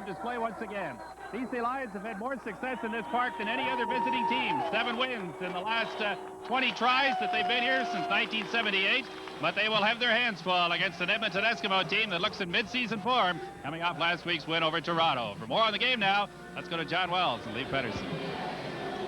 impressive display once again. BC Lions have had more success in this park than any other visiting team. 7 wins in the last 20 tries that they've been here since 1978. But they will have their hands full against an Edmonton Eskimo team that looks in mid-season form, coming off last week's win over Toronto. For more on the game now, let's go to John Wells and Lee Pedersen.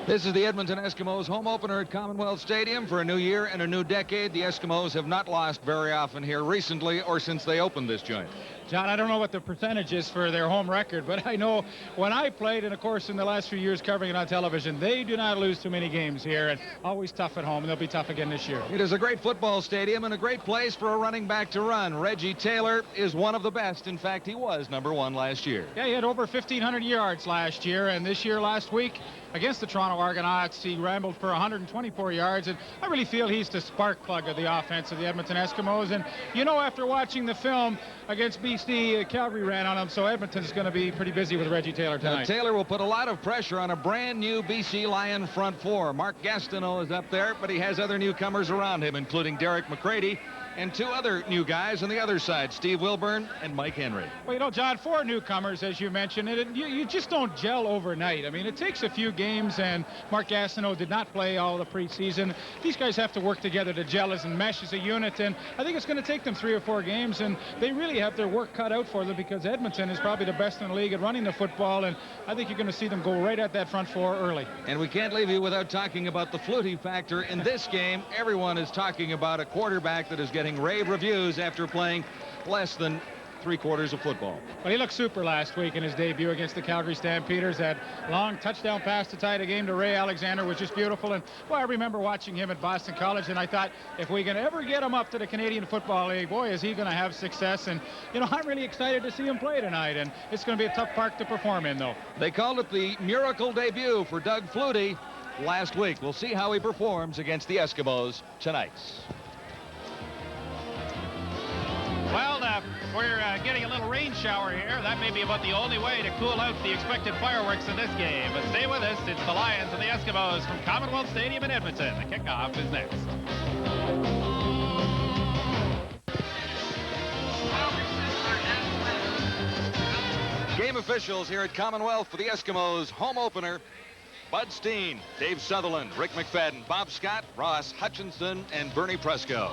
This is the Edmonton Eskimos home opener at Commonwealth Stadium for a new year and a new decade. The Eskimos have not lost very often here recently or since they opened this joint. John, I don't know what the percentage is for their home record, but I know when I played, and of course in the last few years covering it on television, they do not lose too many games here, and always tough at home, and they'll be tough again this year. It is a great football stadium and a great place for a running back to run. Reggie Taylor is one of the best. In fact, he was #1 last year. Yeah, he had over 1,500 yards last year, and this year, last week, against the Toronto Argonauts, he rambled for 124 yards, and I really feel he's the spark plug of the offense of the Edmonton Eskimos. And you know, after watching the film against BC, Calgary ran on him, so Edmonton's going to be pretty busy with Reggie Taylor tonight. Now, Taylor will put a lot of pressure on a brand new BC Lion front four. Mark Gastineau is up there, but he has other newcomers around him, including Derek McCready and 2 other new guys on the other side, Steve Wilburn and Mike Henry. Well, you know, John, 4 newcomers, as you mentioned, and you just don't gel overnight. I mean, it takes a few games, and Mark Gastineau did not play all the preseason. These guys have to work together to gel as and mesh as a unit, and I think it's going to take them 3 or 4 games, and they really have their work cut out for them because Edmonton is probably the best in the league at running the football, and I think you're going to see them go right at that front 4 early. And we can't leave you without talking about the Flutie factor in this game. Everyone is talking about a quarterback that is getting rave reviews after playing less than 3/4 of football. Well, he looked super last week in his debut against the Calgary Stampeders. That long touchdown pass to tie the game to Ray Alexander was just beautiful. And, well, I remember watching him at Boston College, and I thought, if we can ever get him up to the Canadian Football League, boy, is he going to have success. And, you know, I'm really excited to see him play tonight. And it's going to be a tough park to perform in, though. They called it the miracle debut for Doug Flutie last week. We'll see how he performs against the Eskimos tonight. Well, we're getting a little rain shower here. That may be about the only way to cool out the expected fireworks in this game. But stay with us. It's the Lions and the Eskimos from Commonwealth Stadium in Edmonton. The kickoff is next. Game officials here at Commonwealth for the Eskimos home opener. Bud Steen, Dave Sutherland, Rick McFadden, Bob Scott, Ross Hutchinson, and Bernie Presco.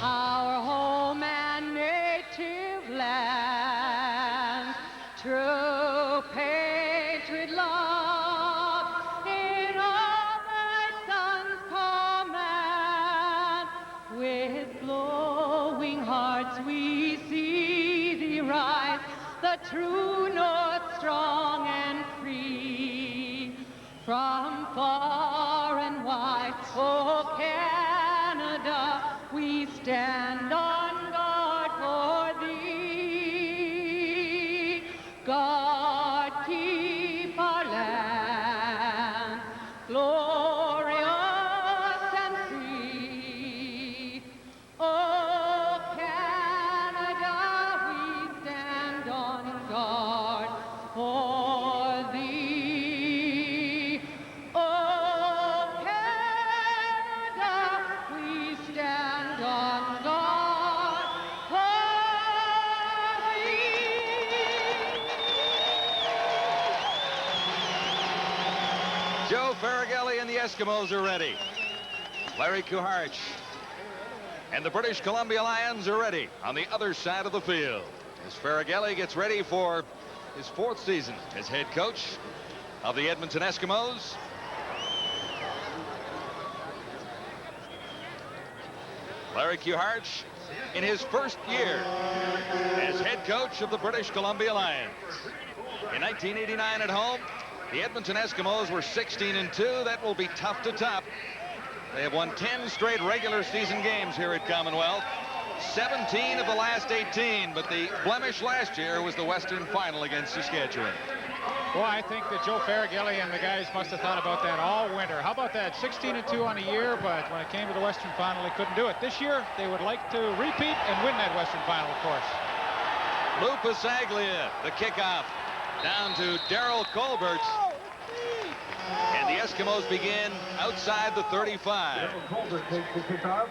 Our home and native land, true patriot love, in all thy sons command. With glowing hearts we see thee rise, the true north strong and free. From far and wide, oh Canada, we stand on guard for thee. God keep our land glorious and free. Oh Canada, we stand on guard for thee. Oh Canada, we stand on guard for thee. Joe Farragelli and the Eskimos are ready. Larry Kuharich and the British Columbia Lions are ready on the other side of the field as Farragelli gets ready for his 4th season as head coach of the Edmonton Eskimos. Larry Kuharich in his 1st year as head coach of the British Columbia Lions. In 1989 at home, the Edmonton Eskimos were 16-2. That will be tough to top. They have won 10 straight regular season games here at Commonwealth. 17 of the last 18, but the blemish last year was the Western Final against Saskatchewan. Well, I think that Joe Farragelli and the guys must have thought about that all winter. How about that? 16-2 on a year, but when it came to the Western Final, they couldn't do it. This year, they would like to repeat and win that Western Final, of course. Lou Pasaglia, the kickoff, down to Darryl Colbert. And the Eskimos begin outside the 35. Colbert takes the kickoff.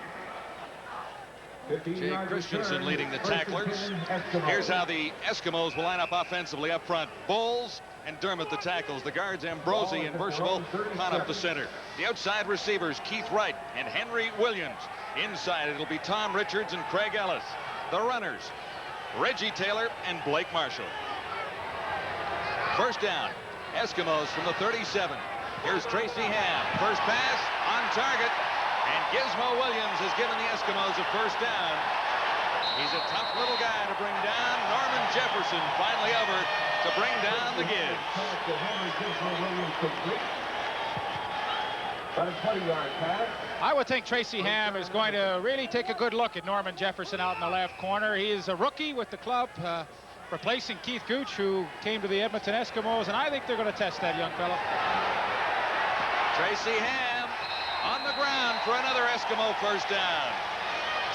Jay Christensen leading the tacklers. Here's how the Eskimos will line up offensively up front. Bowles and Dermott the tackles. The guards Ambrosi and Bercheville caught up the center. The outside receivers Keith Wright and Henry Williams. Inside it'll be Tom Richards and Craig Ellis. The runners Reggie Taylor and Blake Marshall. First down, Eskimos from the 37. Here's Tracy Ham. First pass on target. And Gizmo Williams has given the Eskimos a first down. He's a tough little guy to bring down. Norman Jefferson finally over to bring down the Gibbs. I would think Tracy Ham is going to really take a good look at Norman Jefferson out in the left corner. He is a rookie with the club, replacing Keith Gooch, who came to the Edmonton Eskimos, and I think they're going to test that young fella. Tracy Ham on the ground for another Eskimo first down.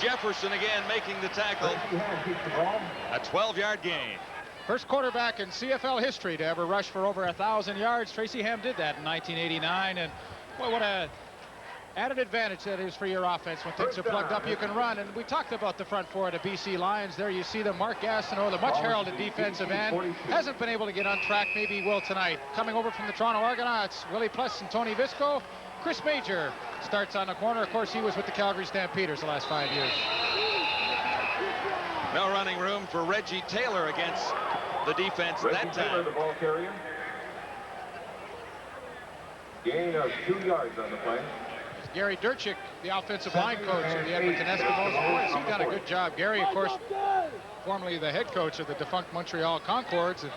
Jefferson again making the tackle. A 12-yard gain. First quarterback in CFL history to ever rush for over 1,000 yards. Tracy Ham did that in 1989, and boy, what a added advantage that is for your offense. When things are plugged up, you can run. And we talked about the front four of the BC Lions. There you see them. Mark Gastineau, the much heralded defensive end, hasn't been able to get on track. Maybe he will tonight. Coming over from the Toronto Argonauts, Willie Pless and Tony Visco. Chris Major starts on the corner. Of course, he was with the Calgary Stampeders the last 5 years. No running room for Reggie Taylor against the defense that time. The ball carrier. Gain of 2 yards on the play. Gary Durchik, the offensive line coach of the Edmonton Eskimos. Boy, has he done a good job. Gary, of course, formerly the head coach of the defunct Montreal Concords. And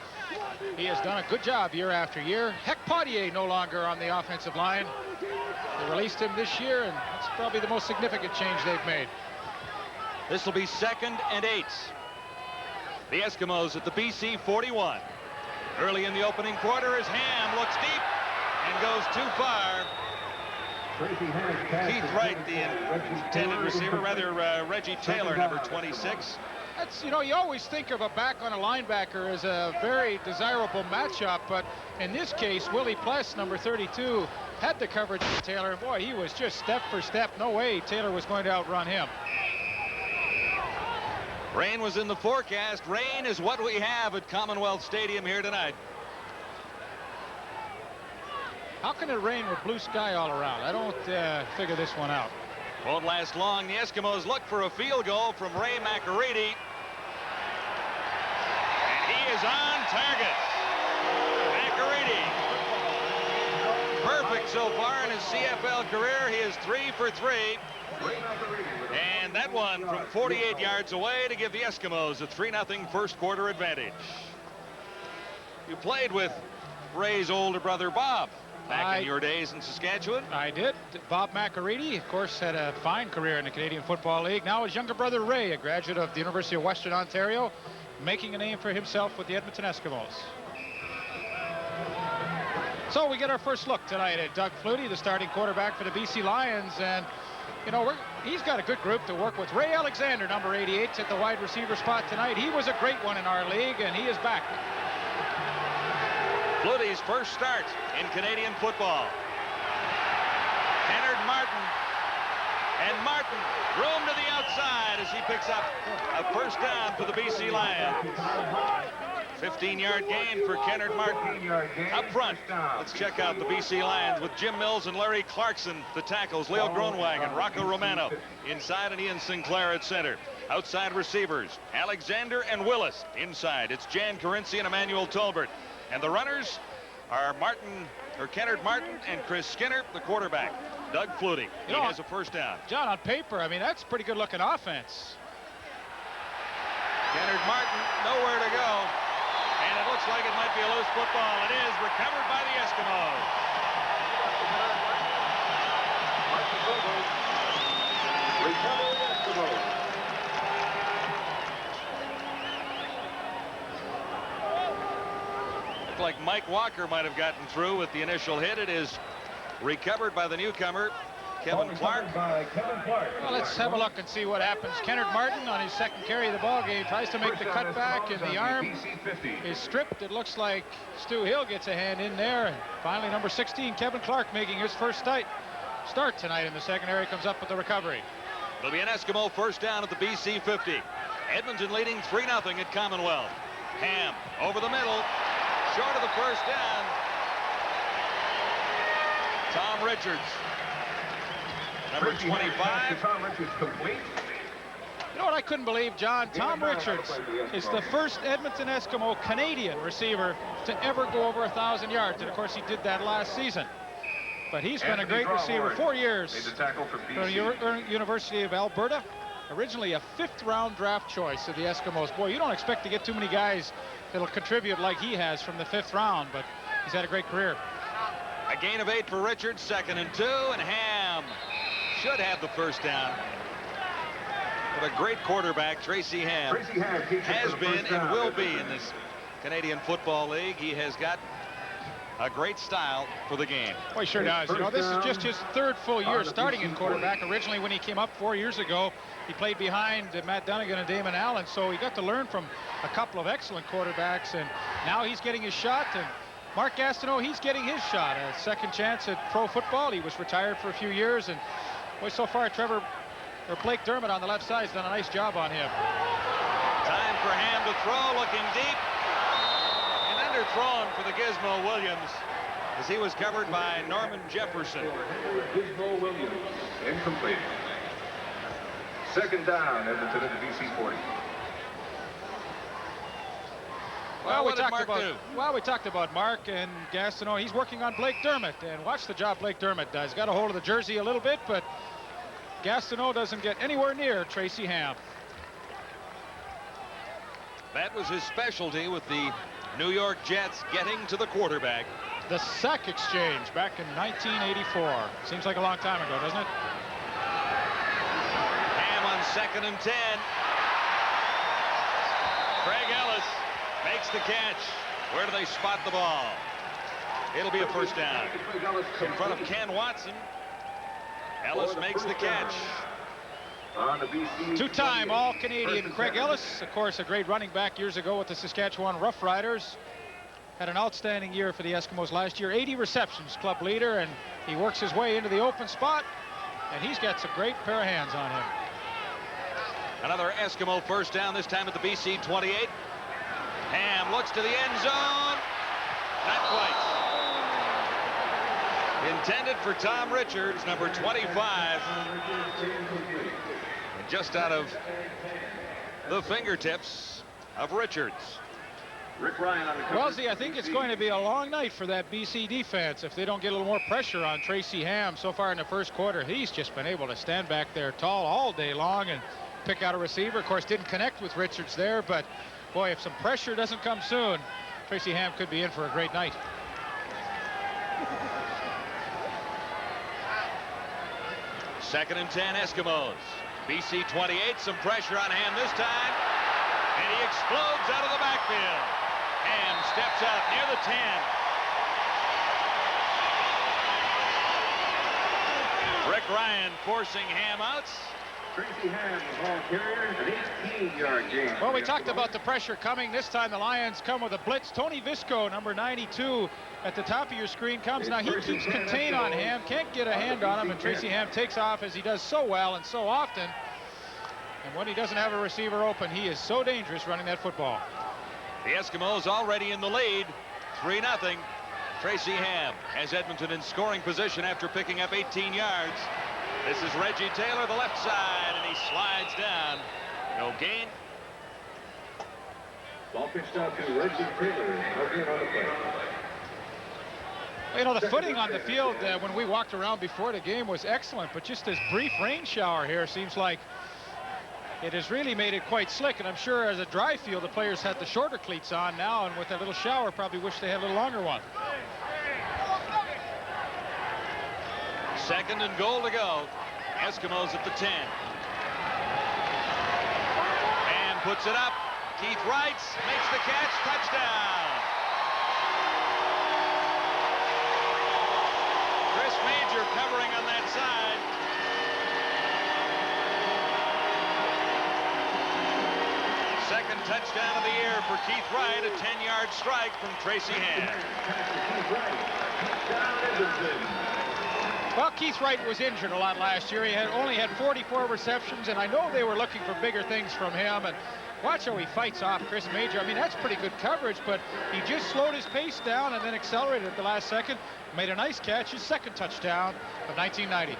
he has done a good job year after year. Heck Potier no longer on the offensive line. They released him this year, and that's probably the most significant change they've made. This will be 2nd and 8. The Eskimos at the BC 41. Early in the opening quarter as Ham looks deep and goes too far. Keith Wright, the intended receiver, Reggie Taylor, number 26. That's, you know, you always think of a back on a linebacker as a very desirable matchup, but in this case, Willie Pless, number 32, had the coverage of Taylor, and boy, he was just step for step. No way Taylor was going to outrun him. Rain was in the forecast. Rain is what we have at Commonwealth Stadium here tonight. How can it rain with blue sky all around? I don't figure this one out. Won't last long. The Eskimos look for a field goal from Ray McAreedy. And he is on target. McAreedy. Perfect so far in his CFL career. He is 3 for 3. And that one from 48 yards away to give the Eskimos a 3-0 first quarter advantage. You played with Ray's older brother, Bob, back in your days in Saskatchewan. I did. Bob McAreedy, of course, had a fine career in the Canadian Football League. Now his younger brother, Ray, a graduate of the University of Western Ontario, making a name for himself with the Edmonton Eskimos. So we get our first look tonight at Doug Flutie, the starting quarterback for the BC Lions. And, you know, he's got a good group to work with. Ray Alexander, number 88, at the wide receiver spot tonight. He was a great one in our league, and he is back. Flutie's first start in Canadian football. Kennard Martin. And Martin, room to the outside as he picks up a first down for the BC Lions. 15-yard gain for Kennard Martin. Up front, let's check out the BC Lions with Jim Mills and Larry Clarkson, the tackles, Leo Groenwagen, Rocco Romano inside, and Ian Sinclair at center. Outside receivers, Alexander and Willis. Inside, it's Jan Carinci and Emmanuel Tolbert. And the runners are Kennard Martin and Chris Skinner, the quarterback. Doug Flutie. He has a first down. John, on paper, I mean, that's pretty good looking offense. Kennard Martin, nowhere to go. And it looks like it might be a loose football. It is recovered by the Eskimos. Looked like Mike Walker might have gotten through with the initial hit. It is recovered by the newcomer, Kevin Clark. Well, let's have a look and see what happens. Kennard Martin on his second carry of the ball game tries to make the cutback, and the arm is stripped. It looks like Stu Hill gets a hand in there. And finally, number 16, Kevin Clark, making his first start tonight in the secondary, comes up with the recovery. It'll be an Eskimo first down at the BC 50. Edmonton leading 3-0 at Commonwealth. Ham over the middle, short of the first down. Tom Richards, number 25. Tom Richards complete. You know what I couldn't believe, John? Tom Richards is the first Edmonton Eskimo Canadian receiver to ever go over 1,000 yards. And, of course, he did that last season. But he's been a great receiver. 4 years from the University of Alberta. Originally a 5th-round draft choice of the Eskimos. Boy, you don't expect to get too many guys that'll contribute like he has from the 5th round, but he's had a great career. A gain of 8 for Richards, 2nd and 2, and Ham should have the first down. But a great quarterback, Tracy Ham, has been and will be in this Canadian Football League. He has got a great style for the game. Well, he sure does. You know, this is just his 3rd full year starting in quarterback. Originally, when he came up 4 years ago, he played behind Matt Dunnigan and Damon Allen, so he got to learn from a couple of excellent quarterbacks, and now he's getting his shot. And Mark Gastineau, he's getting his shot, a second chance at pro football. He was retired for a few years, and boy, so far Blake Dermott on the left side has done a nice job on him. Time for Ham to throw, looking deep. Underthrown for the Gizmo Williams as he was covered by Norman Jefferson. Gizmo Williams, incomplete. 2nd down, Edmonton at the BC 40. Well, we talked about Mark and Gastineau. He's working on Blake Dermott, and watch the job Blake Dermott does. Got a hold of the jersey a little bit, but Gastineau doesn't get anywhere near Tracy Ham. That was his specialty with the New York Jets, getting to the quarterback. The sack exchange back in 1984. Seems like a long time ago, doesn't it? Ham on 2nd and 10. Craig Ellis makes the catch. Where do they spot the ball? It'll be a first down. In front of Ken Watson. Ellis makes the catch. Two-time All-Canadian Craig Ellis, of course, a great running back years ago with the Saskatchewan Roughriders. Had an outstanding year for the Eskimos last year. 80 receptions, club leader, and he works his way into the open spot, and he's got some great pair of hands on him. Another Eskimo first down, this time at the BC 28. Ham looks to the end zone. Not quite. Intended for Tom Richards, number 25. Just out of the fingertips of Richards. Rick Ryan on the cover. Wellesley, I think it's going to be a long night for that BC defense if they don't get a little more pressure on Tracy Ham. So far in the first quarter, he's just been able to stand back there tall all day long and pick out a receiver. Of course, didn't connect with Richards there, but boy, if some pressure doesn't come soon, Tracy Ham could be in for a great night. Second and 10 Eskimos. BC 28, some pressure on Ham this time, and he explodes out of the backfield. Ham steps out near the 10. Rick Ryan forcing Ham out. Tracy Ham, the ball carrier, an 18-yard gain. Well, we talked about the pressure coming. This time the Lions come with a blitz. Tony Visco, number 92, at the top of your screen comes. Now he keeps contained on Ham, can't get a hand on him, and Tracy Ham takes off as he does so well and so often. And when he doesn't have a receiver open, he is so dangerous running that football. The Eskimos already in the lead, 3-0. Tracy Ham has Edmonton in scoring position after picking up 18 yards. This is Reggie Taylor, the left side, and he slides down. No gain. Ball pitched out to Reggie Taylor. No gain on the play. You know, the footing on the field when we walked around before the game was excellent, but just this brief rain shower here seems like it has really made it quite slick. And I'm sure as a dry field, the players had the shorter cleats on now, and with that little shower, probably wish they had a little longer one. Second and goal to go. Eskimos at the 10. And puts it up. Keith Wright makes the catch. Touchdown. Chris Major covering on that side. Second touchdown of the year for Keith Wright. A 10-yard strike from Tracy Ham. Well, Keith Wright was injured a lot last year. He only had 44 receptions, and I know they were looking for bigger things from him. And watch how he fights off Chris Major. I mean, that's pretty good coverage, but he just slowed his pace down and then accelerated at the last second. Made a nice catch, his second touchdown of 1990.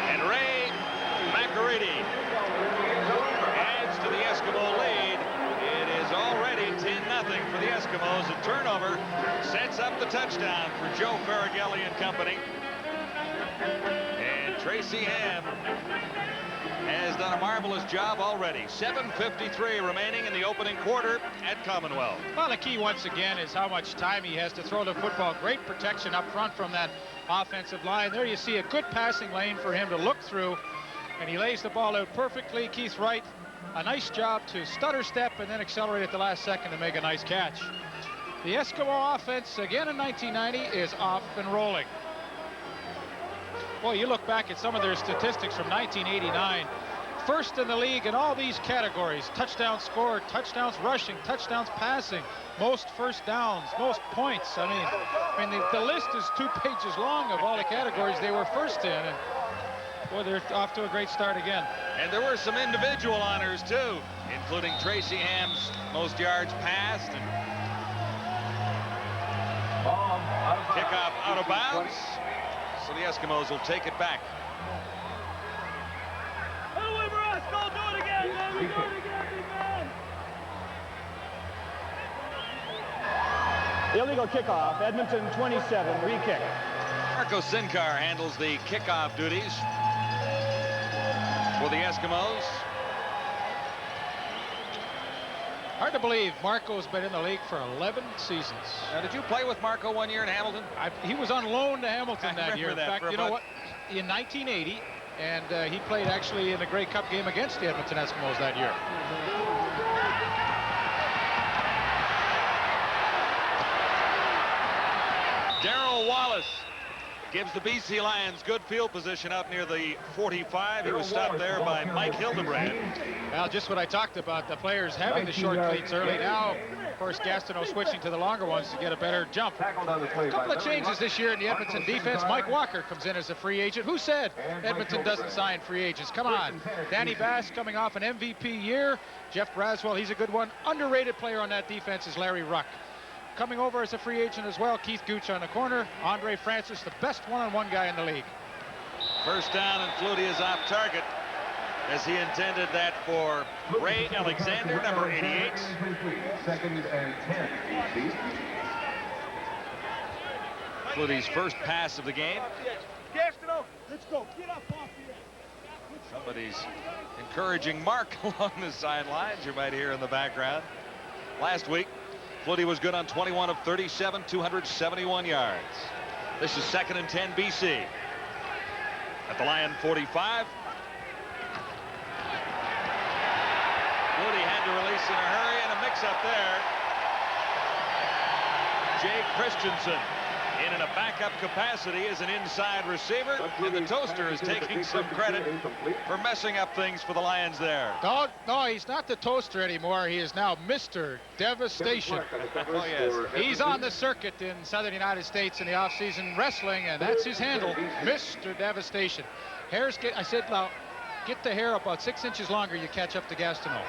And Ray McAready adds to the Eskimo lead. It is already 10-0 for the Eskimos. A turnover sets up the touchdown for Joe Farragelli and company. And Tracy Ham has done a marvelous job already. 7:53 remaining in the opening quarter at Commonwealth. Well, the key once again is how much time he has to throw the football. Great protection up front from that offensive line. There you see a good passing lane for him to look through, and he lays the ball out perfectly. Keith Wright, a nice job to stutter step and then accelerate at the last second to make a nice catch. The Eskimo offense again in 1990 is off and rolling. Boy, you look back at some of their statistics from 1989. First in the league in all these categories: touchdowns scored, touchdowns rushing, touchdowns passing, most first downs, most points. I mean the list is 2 pages long of all the categories they were first in. And boy, they're off to a great start again. And there were some individual honors too, including Tracy Ham's most yards passed and kickoff out of bounds. So the Eskimos will take it back. Illegal kickoff, Edmonton 27, re-kick. Marco Sincar handles the kickoff duties for the Eskimos. Hard to believe Marco's been in the league for 11 seasons. Now, did you play with Marco one year in Hamilton? He was on loan to Hamilton that year. In that fact, you know what? In 1980, and he played actually in the Grey Cup game against the Edmonton Eskimos that year. Darrell Wallace gives the BC Lions good field position out near the 45. He was stopped there by Mike Hildebrand. Well, just what I talked about, the players having the short cleats early. Now, of course, Gastineau switching to the longer ones to get a better jump. A couple of changes this year in the Edmonton defense. Mike Walker comes in as a free agent. Who said Edmonton doesn't sign free agents? Come on. Danny Bass coming off an MVP year. Jeff Braswell, he's a good one. Underrated player on that defense is Larry Ruck. Coming over as a free agent as well, Keith Gooch on the corner. Andre Francis, the best one-on-one guy in the league. First down, and Flutie is off target, as he intended that for Ray Alexander, number 88. Second and 10. Flutie's first pass of the game. Let's go. Get up off here. Somebody's encouraging Mark along the sidelines, you might hear in the background. Last week, Flutie was good on 21 of 37, 271 yards. This is second and 10 BC. At the Lion 45. Flutie had to release in a hurry, and a mix-up there. Jay Christensen in a backup capacity as an inside receiver, and the Toaster is taking some credit for messing up things for the Lions there. No, he's not the Toaster anymore. He is now Mr. Devastation. Oh, yes. He's on the circuit in Southern United States in the offseason wrestling, and that's his handle, Mr. Devastation. I said, now, get the hair about 6 inches longer, you catch up to Gastineau.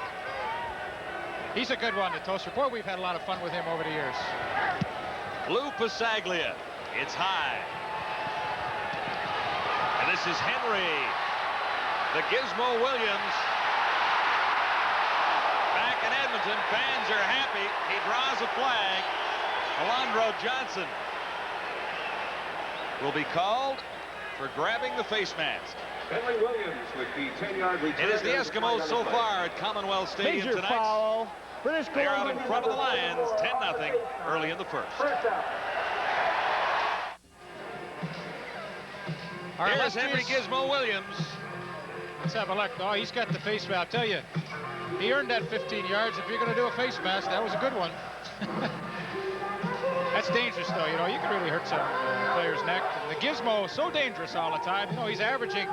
He's a good one, the Toaster. Boy, we've had a lot of fun with him over the years. Lou Pasaglia. It's high. And this is Henry. The Gizmo Williams. Back in Edmonton. Fans are happy. He draws a flag. Alondro Johnson will be called for grabbing the face mask. Henry Williams with the 10-yard return. It is the Eskimos so far at Commonwealth Stadium Major tonight. foul. British They are out Columbia. in front of the Lions, 10-0 early in the first. Here's Henry Gizmo Williams. Let's have a look. Oh, he's got the face mask. I'll tell you, he earned that 15 yards. If you're going to do a face mask, that was a good one. That's dangerous, though. You know, you can really hurt some player's neck. And the Gizmo, so dangerous all the time. You know, he's averaging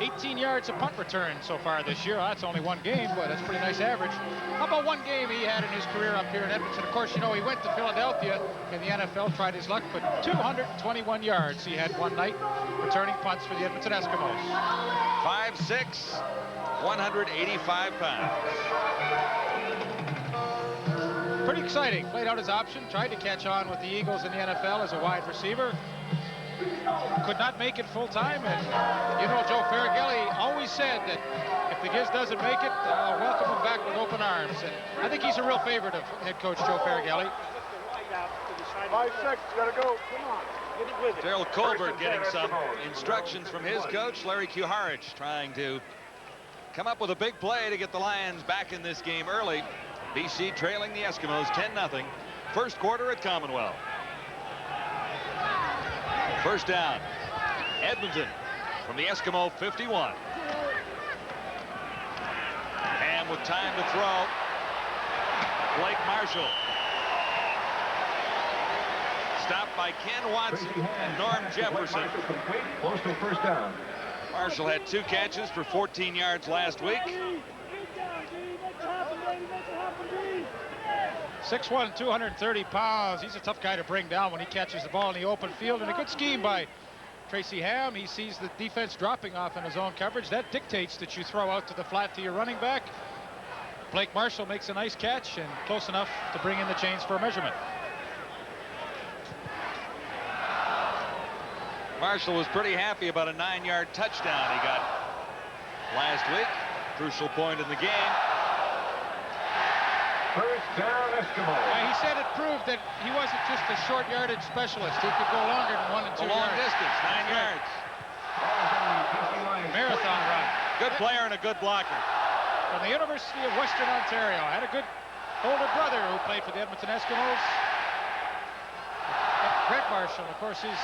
18 yards of punt return so far this year. That's only one game, but that's a pretty nice average. How about one game he had in his career up here in Edmonton? Of course, you know, he went to Philadelphia in the NFL, tried his luck, but 221 yards he had one night returning punts for the Edmonton Eskimos. 5'6", 185 pounds. Pretty exciting. Played out his option, tried to catch on with the Eagles in the NFL as a wide receiver. Could not make it full time, and you know, Joe Farragelli always said that if the Giz doesn't make it, welcome him back with open arms. And I think he's a real favorite of head coach Joe Farragelli. 5 seconds, gotta go. Come on, get it with it. Daryl Colbert getting some instructions from his coach, Larry Kuharich, trying to come up with a big play to get the Lions back in this game early. BC trailing the Eskimos 10-0. First quarter at Commonwealth. First down. Edmonton from the Eskimo 51. And with time to throw, Blake Marshall. Stopped by Ken Watson and Norm Jefferson. Close to first down. Marshall had 2 catches for 14 yards last week. 6'1", 230 pounds. He's a tough guy to bring down when he catches the ball in the open field. And a good scheme by Tracy Ham. He sees the defense dropping off in his own coverage. That dictates that you throw out to the flat to your running back. Blake Marshall makes a nice catch and close enough to bring in the chains for a measurement. Marshall was pretty happy about a 9-yard touchdown he got last week. Crucial point in the game. First down, Eskimo. He said it proved that he wasn't just a short yardage specialist. He could go longer than 1 and 2 A long yards. distance, 9 yards. Marathon run. Good player and a good blocker. From the University of Western Ontario. Had a good older brother who played for the Edmonton Eskimos. Greg Marshall, of course, his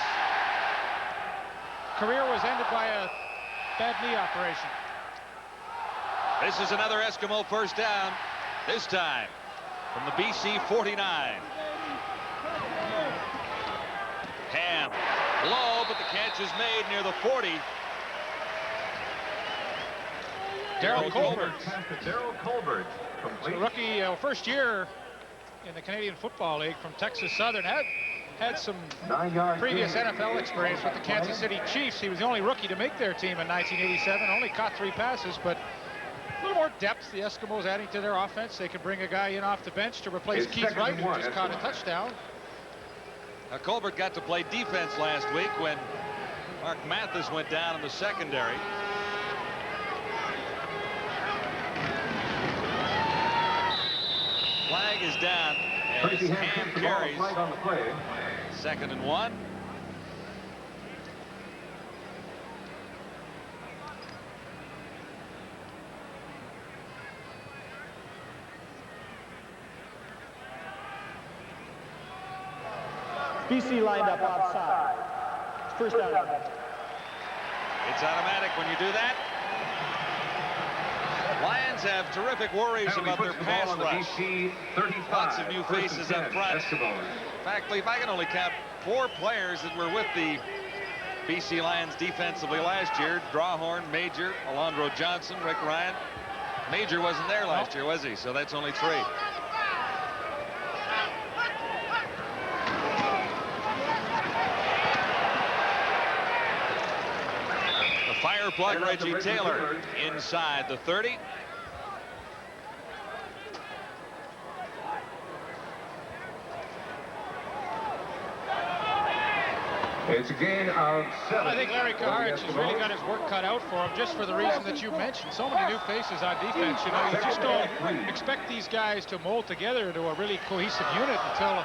career was ended by a bad knee operation. This is another Eskimo first down. This time from the BC 49. Ham low, but the catch is made near the 40. Daryl Colbert. Daryl Colbert. So rookie, first year in the Canadian Football League from Texas Southern. Had some previous NFL experience with the Kansas City Chiefs. He was the only rookie to make their team in 1987. Only caught 3 passes, but a little more depth the Eskimos adding to their offense. They could bring a guy in off the bench to replace Keith Wright, who just caught a touchdown. Now, Colbert got to play defense last week when Mark Mathis went down in the secondary. Flag is down as Ham carries. On the play. 2nd and 1. BC lined up outside. First down. It's automatic when you do that. Lions have terrific worries about their pass rush. Lots of new faces up front. In fact, if I can only count 4 players that were with the BC Lions defensively last year: Drawhorn, Major, Alondro Johnson, Rick Ryan. Major wasn't there last year, was he? So that's only 3. Fire plug Reggie Taylor inside the 30. It's a gain of 7. Well, I think Larry Kuharich has really got his work cut out for him, just for the reason that you mentioned. So many new faces on defense. You know, you just don't expect these guys to mold together into a really cohesive unit until,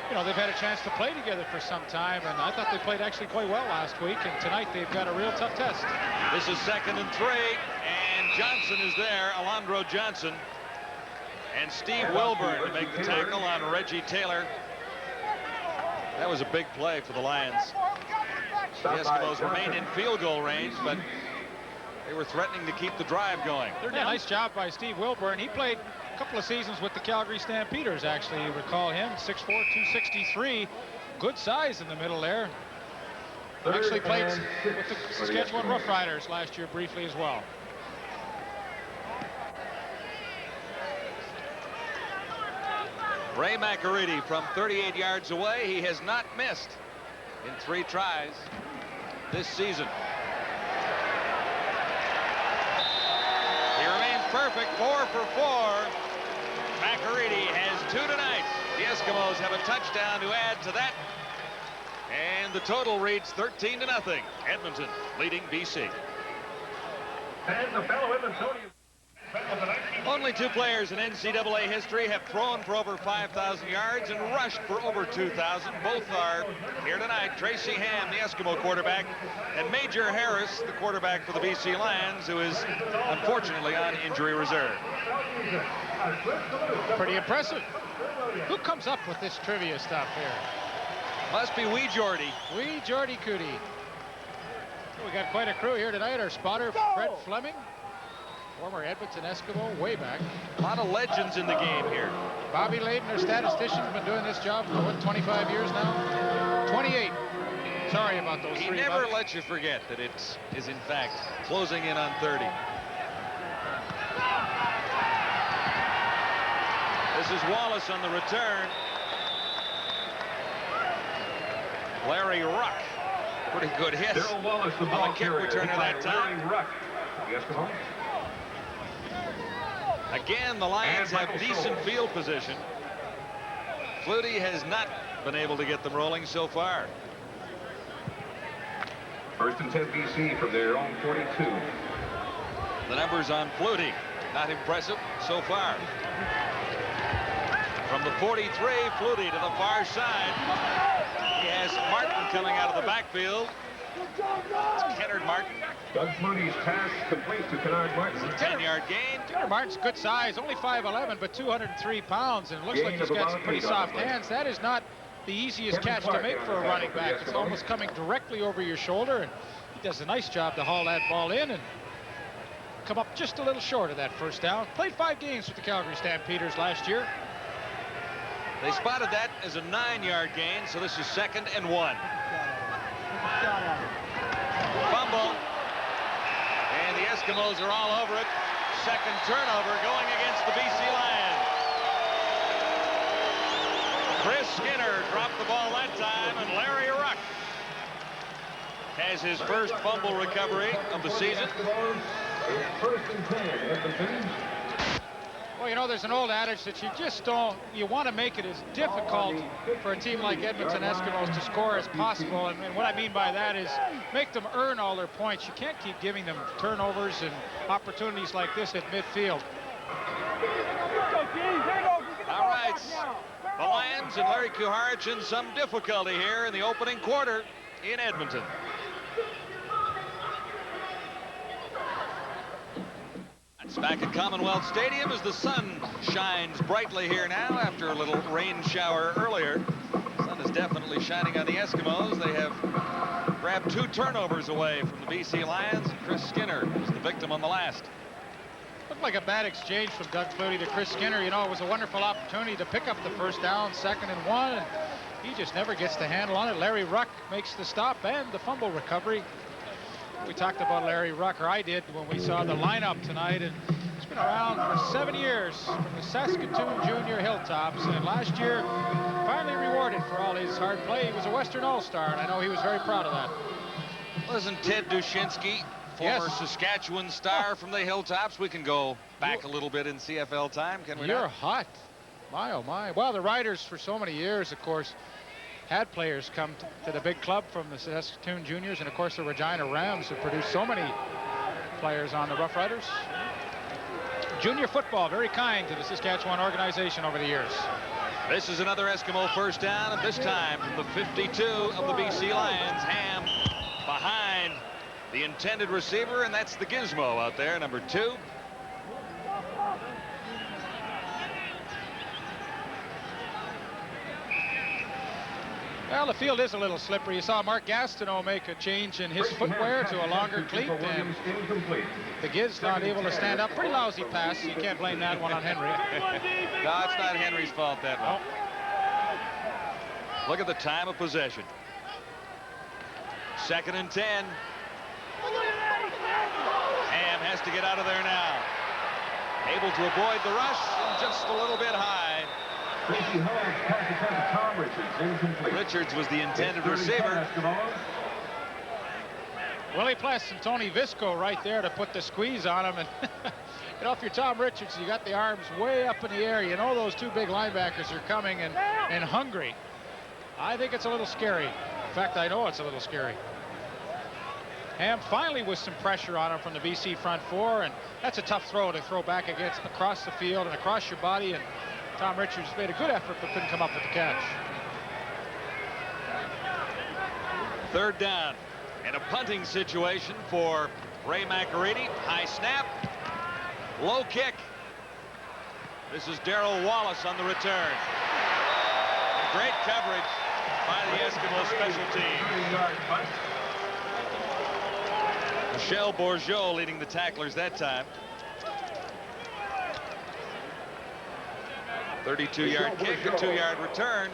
you know, they've had a chance to play together for some time. And I thought they played actually quite well last week. And tonight they've got a real tough test. This is 2nd and 3. And Johnson is there, Alondro Johnson. And Steve Wilburn to make the tackle on Reggie Taylor. That was a big play for the Lions. The Eskimos remained in field goal range, but they were threatening to keep the drive going. Yeah, nice job by Steve Wilburn. He played a couple of seasons with the Calgary Stampeders, actually. You recall him, 6'4", 263. Good size in the middle there. Actually played with the Saskatchewan Roughriders last year briefly as well. Ray McAreedy from 38 yards away. He has not missed in 3 tries this season. He remains perfect, 4 for 4. McAreedy has 2 tonight. The Eskimos have a touchdown to add to that. And the total reads 13-0. Edmonton leading BC. And the fellow Edmontonian. Only 2 players in NCAA history have thrown for over 5,000 yards and rushed for over 2,000. Both are here tonight. Tracy Ham, the Eskimo quarterback, and Major Harris, the quarterback for the BC Lions, who is unfortunately on injury reserve. Pretty impressive. Who comes up with this trivia stuff here? Must be Wee Jordy. Wee Jordy Cootie. We got quite a crew here tonight. Our spotter, Fred Fleming, former Edmonton Eskimo way back. A lot of legends in the game here. Bobby Layden, our statistician, been doing this job for what, 25 years now? 28. Sorry about those 3. He never lets you forget that it is in fact closing in on 30. This is Wallace on the return. Larry Ruck. Pretty good hit. Daryl Wallace, the ball On the kick carrier. returner that time. Larry Ruck. The Eskimos. Again, the Lions have decent field position. Flutie has not been able to get them rolling so far. 1st and 10 BC from their own 42. The numbers on Flutie, not impressive so far. From the 43, Flutie to the far side. He has Martin coming out of the backfield. It's Kennard Martin. Doug Moody's pass complete to Kennard Martin. 10-yard gain. Kennard Martin's good size, only 5'11", but 203 pounds, and it looks like he's got some pretty soft hands. That is not the easiest catch to make for a running back. It's almost coming directly over your shoulder, and he does a nice job to haul that ball in and come up just a little short of that first down. Played 5 games with the Calgary Stampeders last year. They spotted that as a 9-yard gain, so this is 2nd and 1. Fumble. And the Eskimos are all over it. 2nd turnover going against the BC Lions. Chris Skinner dropped the ball that time, and Larry Ruck has his first fumble recovery of the season. 1st and 10, Edmonton. Well, you know, there's an old adage that you want to make it as difficult for a team like Edmonton Eskimos to score as possible. And what I mean by that is make them earn all their points. You can't keep giving them turnovers and opportunities like this at midfield. All right. The Lions and Larry Kuharich in some difficulty here in the opening quarter in Edmonton. It's back at Commonwealth Stadium as the sun shines brightly here now after a little rain shower earlier. The sun is definitely shining on the Eskimos. They have grabbed 2 turnovers away from the BC Lions. Chris Skinner was the victim on the last. Looked like a bad exchange from Doug Flutie to Chris Skinner. You know, it was a wonderful opportunity to pick up the first down, 2nd and 1, and he just never gets the handle on it. Larry Ruck makes the stop and the fumble recovery. We talked about Larry Ruck, or I did, when we saw the lineup tonight, and he's been around for 7 years from the Saskatoon Junior Hilltops, and last year finally rewarded for all his hard play. He was a Western All-Star, and I know he was very proud of that. Wasn't Ted Dushinsky, former Saskatchewan star from the Hilltops? We can go back a little bit in CFL time, can we You're not? hot. My, oh my. Well, the Riders for so many years, of course, had players come to the big club from the Saskatoon Juniors, and of course the Regina Rams have produced so many players on the Rough Riders. Junior football, very kind to the Saskatchewan organization over the years. This is another Eskimo first down, and this time from the 52 of the BC Lions. Ham behind the intended receiver, and that's the gizmo out there, number 2. Well, the field is a little slippery. You saw Mark Gastineau make a change in his footwear to a longer cleat, and the Giz not able to stand up. Pretty lousy pass. You can't blame that one on Henry. No, it's not Henry's fault, that one. Look at the time of possession. 2nd and 10. Ham has to get out of there now. Able to avoid the rush and just a little bit high. Richards was the intended receiver. Willie Pless and Tony Visco right there to put the squeeze on him. And you know, if you're Tom Richards, you got the arms way up in the air. You know those two big linebackers are coming and hungry. I think it's a little scary. In fact, I know it's a little scary. Ham finally with some pressure on him from the BC front four, and that's a tough throw to throw back across the field and across your body, and Tom Richards made a good effort but couldn't come up with the catch. 3rd down and a punting situation for Ray McEready. High snap, low kick. This is Darrell Wallace on the return. Great coverage by the Eskimo special team. Michel Bourgeot leading the tacklers that time. 32-yard kick, a 2-yard return.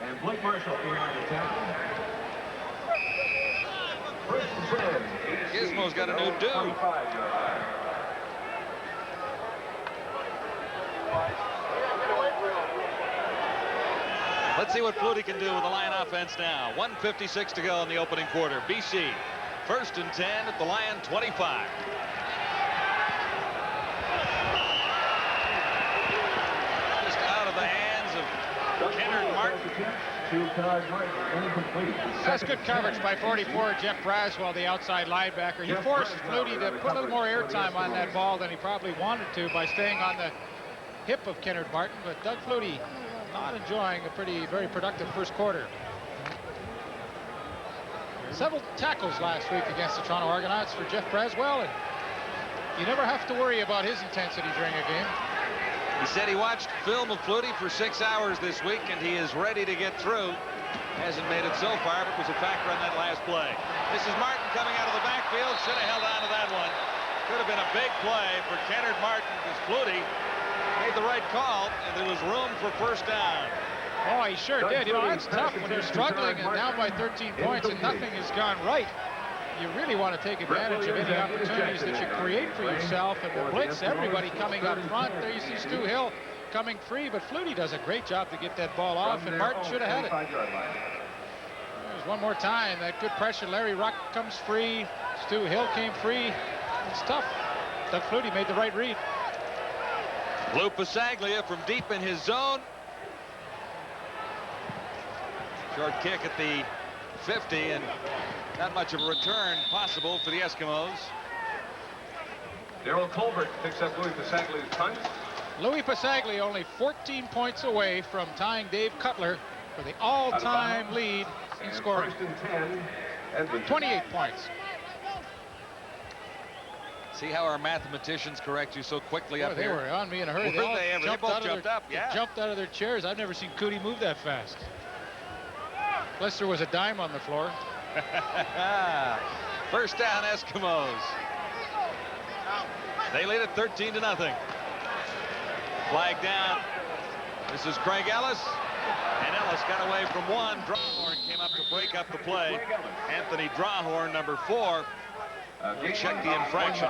And Blake Marshall here on the tackle. Gizmo's got a new do. Let's see what Flutie can do with the Lion offense now. 1:56 to go in the opening quarter. BC 1st and 10 at the Lion 25. Just out of the hands of Kennard Martin. That's good coverage by 44, Jeff Braswell, the outside linebacker. He forced Flutie to put a little more airtime on that ball than he probably wanted to by staying on the hip of Kennard Martin, but Doug Flutie not enjoying a very productive first quarter. Several tackles last week against the Toronto Argonauts for Jeff Braswell, and you never have to worry about his intensity during a game. He said he watched film of Flutie for 6 hours this week, and he is ready to get through. Hasn't made it so far, but was a factor on that last play. This is Martin coming out of the backfield. Should have held on to that one. Could have been a big play for Kennard Martin because Flutie made the right call, and there was room for 1st down. Oh, he sure did. You know, that's tough when you're struggling and down by 13 points and nothing has gone right. You really want to take advantage of any opportunities that you create for yourself, and the blitz, everybody coming up front. There you see Stu Hill coming free, but Flutie does a great job to get that ball off, and Martin should have had it. There's one more time. That good pressure. Larry Ruck comes free. Stu Hill came free. It's tough. Doug Flutie made the right read. Lou Pasaglia from deep in his zone. Short kick at the 50, and not much of a return possible for the Eskimos. Darrell Colbert picks up Louis Pasaglia's punt. Louis Pasaglia only 14 points away from tying Dave Cutler for the all-time lead in scoring. 1st and 10, Edmonton. 28 points. See how our mathematicians correct you so quickly up They here? were on me in a hurry. Were they? They both jumped up, yeah. Jumped out of their chairs. I've never seen Cootie move that fast. Unless there was a dime on the floor. 1st down, Eskimos. They lead it 13-0. Flag down. This is Craig Ellis. And Ellis got away from one. Drawhorn came up to break up the play. Anthony Drawhorn, number 4, will check the infraction.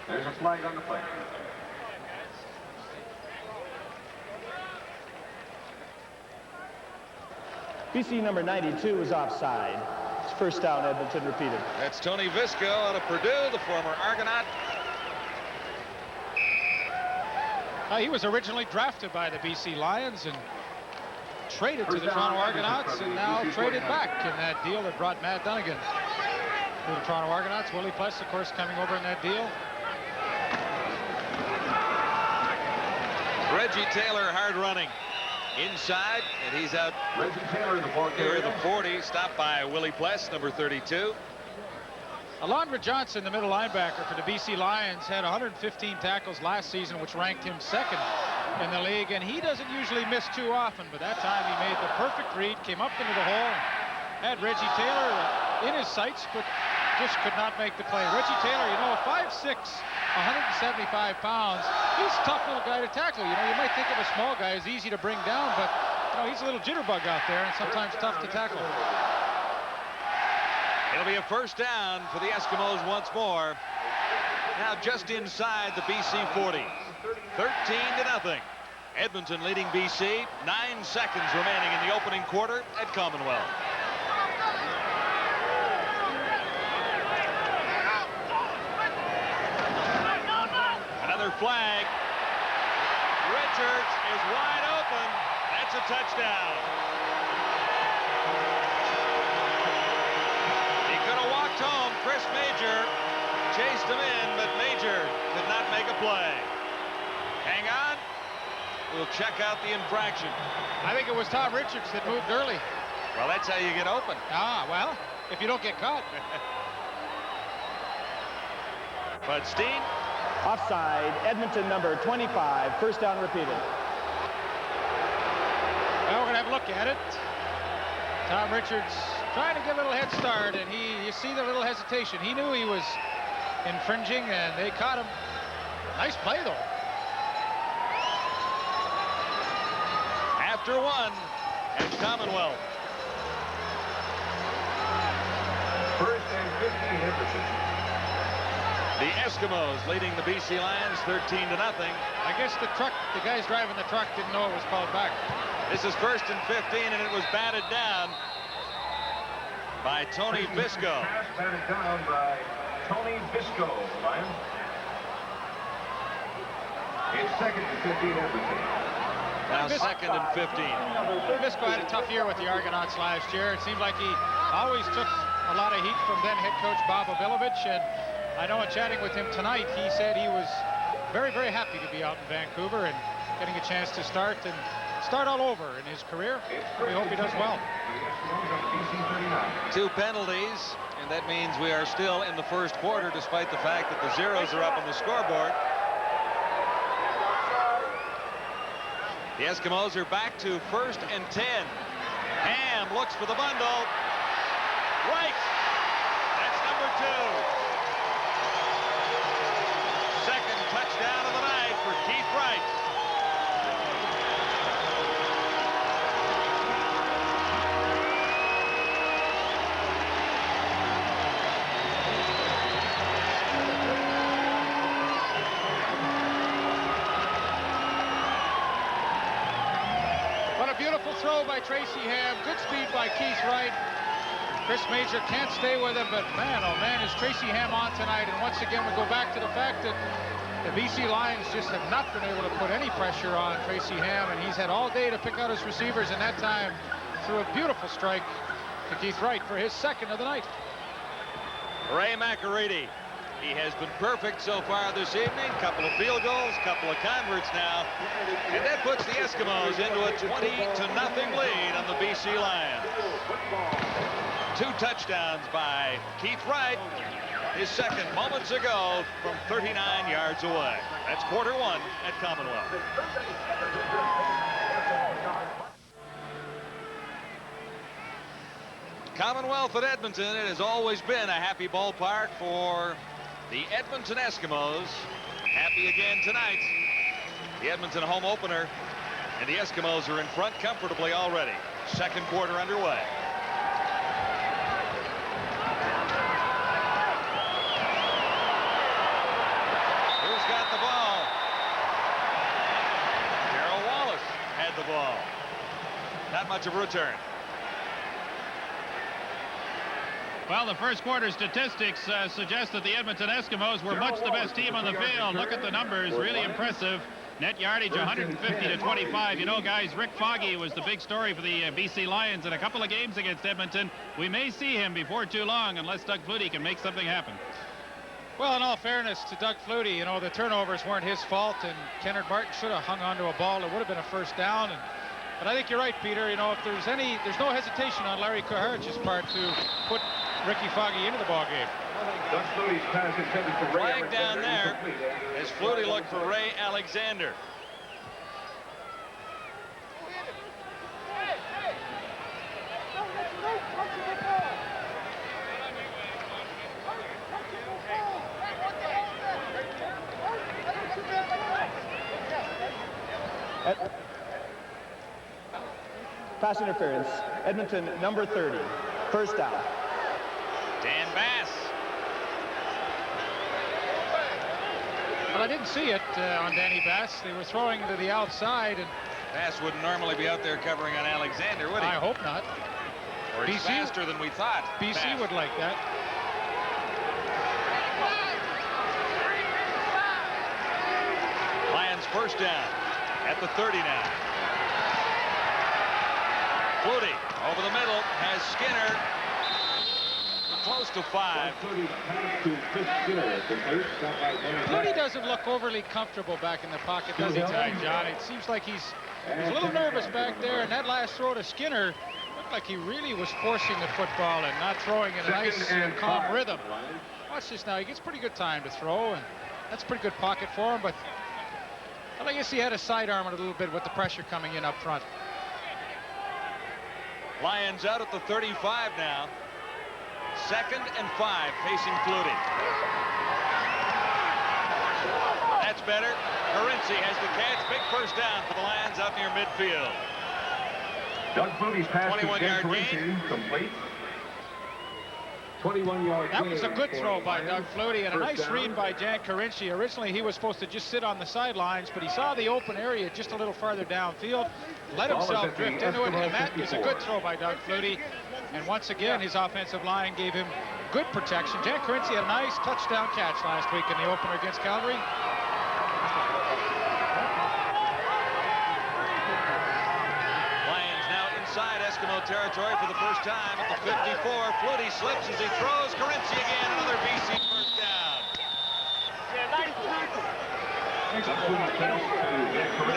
There's a flag on the play. BC number 92 is offside. It's 1st down, Edmonton repeated. That's Tony Visco out of Purdue, the former Argonaut. He was originally drafted by the BC Lions and traded to the Toronto Argonauts, and now traded back in that deal that brought Matt Dunnigan to the Toronto Argonauts. Willie Pless, of course, coming over in that deal. Reggie Taylor hard running inside, and he's out Reggie Taylor, near the 40, stopped by Willie Pless, number 32. Alondra Johnson, the middle linebacker for the BC Lions, had 115 tackles last season, which ranked him 2nd in the league, and he doesn't usually miss too often, but that time he made the perfect read, came up into the hole, and had Reggie Taylor in his sights, but just could not make the play. Reggie Taylor, you know, 5'6", 175 pounds. He's a tough little guy to tackle. You know, you might think of a small guy as easy to bring down, but you know, he's a little jitterbug out there and sometimes tough to tackle. It'll be a first down for the Eskimos once more. Now just inside the BC 40. 13-0. Edmonton leading BC. 9 seconds remaining in the opening quarter at Commonwealth. Another flag. Richards is wide open. That's a touchdown. He could have walked home. Chris Major chased him in, but Major did not make a play. Hang on. We'll check out the infraction. I think it was Tom Richards that moved early. Well, that's how you get open. Ah, well, if you don't get caught. But Steen. Offside, Edmonton number 25, first down repeated. Well, we're going to have a look at it. Tom Richards trying to get a little head start, and you see the little hesitation. He knew he was infringing, and they caught him. Nice play, though. After one at Commonwealth. First and 15, Edmonton. The Eskimos leading the BC Lions 13-0. I guess the guys driving the truck didn't know it was called back. This is first and 15, and it was batted down by Tony Bisco. Pass batted down by Tony Bisco, Lions. It's second and 15, Edmonton. Now second and 15. Bisco had a tough year with the Argonauts last year. It seemed like he always took a lot of heat from then head coach Bob Obilovich, and I know in chatting with him tonight, he said he was very, very happy to be out in Vancouver and getting a chance to start all over in his career. We hope he does well. 2 penalties, and that means we are still in the first quarter, despite the fact that the zeros are up on the scoreboard. The Eskimos are back to first and 10. Ham looks for the bundle. Right. That's number 2. Second touchdown of the night for Keith Wright. What a beautiful throw by Tracy Ham. Good speed by Keith Wright. Chris Major can't stay with him, but man, oh man, is Tracy Ham on tonight. And once again, we go back to the fact that the BC Lions just have not been able to put any pressure on Tracy Ham, and he's had all day to pick out his receivers, and that time threw a beautiful strike to Keith Wright for his second of the night. Ray McAready. He has been perfect so far this evening. Couple of field goals, couple of converts now. And that puts the Eskimos into a 20-0 lead on the BC Lions. 2 touchdowns by Keith Wright. His second moments ago from 39 yards away. That's quarter 1 at Commonwealth. Commonwealth at Edmonton. It has always been a happy ballpark for the Edmonton Eskimos. Happy again tonight. The Edmonton home opener, and the Eskimos are in front comfortably already. Second quarter underway. Who's got the ball? Darrell Wallace had the ball. Not much of a return. Well, the first quarter statistics suggest that the Edmonton Eskimos were much the best team on the field. Look at the numbers, really impressive. Net yardage 150 to 25. You know, guys, Rick Foggy was the big story for the BC Lions in a couple of games against Edmonton. We may see him before too long unless Doug Flutie can make something happen. Well, in all fairness to Doug Flutie, you know, the turnovers weren't his fault, and Kennard Martin should have hung onto a ball. It would have been a first down. But I think you're right, Peter. You know, if there's no hesitation on Larry Kuharich's part to put Ricky Foggy into the ball game. Flag down there as Flutie looked for Ray Alexander. Pass interference. Edmonton, number 30. First down. Dan Bass. Well, I didn't see it on Danny Bass. They were throwing to the outside, and Bass wouldn't normally be out there covering on Alexander, would he? I hope not. Or he's BC faster than we thought. BC Bass. would like that. Lions first down at the 30 now. Flutie over the middle has Skinner close to 5. Flutie doesn't look overly comfortable back in the pocket, does he, tonight, John? It seems like he's a little nervous back there, and that last throw to Skinner looked like he really was forcing the football and not throwing in a nice, calm rhythm. Watch this now. He gets pretty good time to throw, and that's a pretty good pocket for him, but well, I guess he had to sidearm it a little bit with the pressure coming in up front. Lions out at the 35 now. 2nd and 5 facing Flutie. That's better. Carinci has the catch. Big first down for the Lions out near midfield. Doug Flutie's pass to 21-yard Carinci, gain. complete. 21-yard That was a good gain throw for by Lions. Doug Flutie, and a First nice down. read by Jan Carinci. Originally, he was supposed to just sit on the sidelines, but he saw the open area just a little farther downfield, let Ball is himself at the drift into it, and Eskimo that is a 54. good throw by Doug Flutie. And once again, his offensive line gave him good protection. Jan Carinci had a nice touchdown catch last week in the opener against Calgary. Lions now inside Eskimo territory for the first time at the 54. Flutie slips as he throws. Carinci again, another BC first down.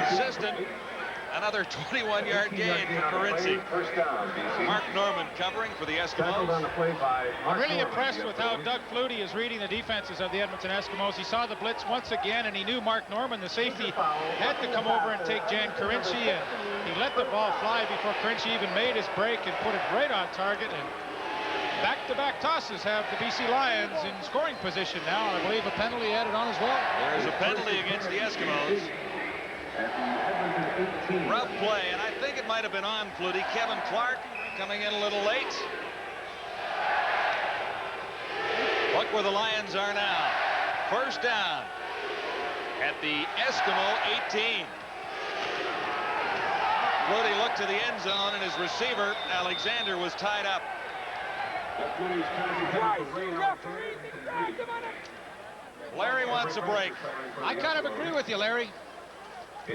Consistent. Another 21-yard gain for Carinci. First down, BC. Mark Norman covering for the Tackled on Eskimos. the play by I'm Mark really Norman. impressed with how Doug Flutie is reading the defenses of the Edmonton Eskimos. He saw the blitz once again, and he knew Mark Norman, the safety, had to come over and take Jan Carinci, and he let the ball fly before Carinci even made his break and put it right on target. And back-to-back tosses have the BC Lions in scoring position now, and I believe a penalty added on as well. There's a penalty against the Eskimos. At the Edmonton 18. Rough play, and I think it might have been on Flutie. Kevin Clark coming in a little late. Look where the Lions are now. First down at the Eskimo 18. Flutie looked to the end zone, and his receiver, Alexander, was tied up. Larry wants a break. I kind of agree with you, Larry.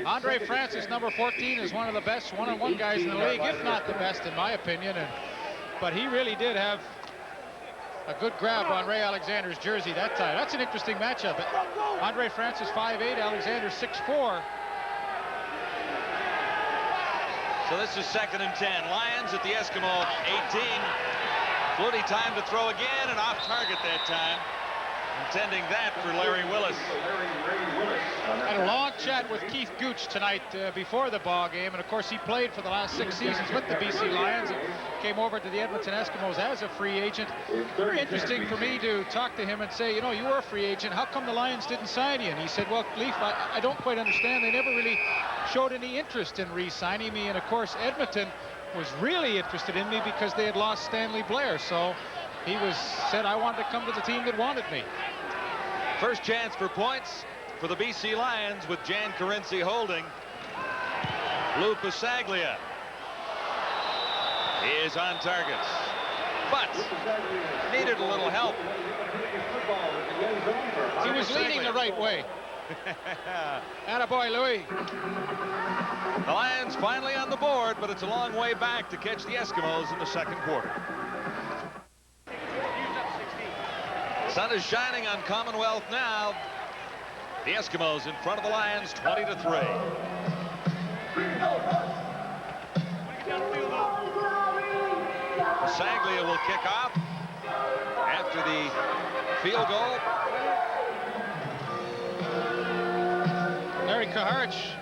Andre Francis, number 14, is one of the best one-on-one guys in the league, if not the best, in my opinion. But he really did have a good grab on Ray Alexander's jersey that time. That's an interesting matchup. Andre Francis 5'8", Alexander 6'4". So this is 2nd and 10. Lions at the Eskimo 18. Flutie time to throw again, and off target that time. Intending that for Larry Willis. Had a long chat with Keith Gooch tonight before the ball game, and of course he played for the last 6 seasons with the BC Lions and came over to the Edmonton Eskimos as a free agent. Very interesting for me to talk to him and say, you know, you were a free agent, how come the Lions didn't sign you? And he said, well, Leaf, I don't quite understand. They never really showed any interest in re-signing me, and of course Edmonton was really interested in me because they had lost Stanley Blair, so he said I wanted to come to the team that wanted me. First chance for points for the BC Lions with Jan Carinci holding. Lou Pasaglia is on target, but needed a little help. He was leaning the right way. Attaboy, Louis. The Lions finally on the board, but it's a long way back to catch the Eskimos in the second quarter. Sun is shining on Commonwealth now. The Eskimos in front of the Lions, 20-3. Pasaglia will kick off after the field goal. Larry Kaharich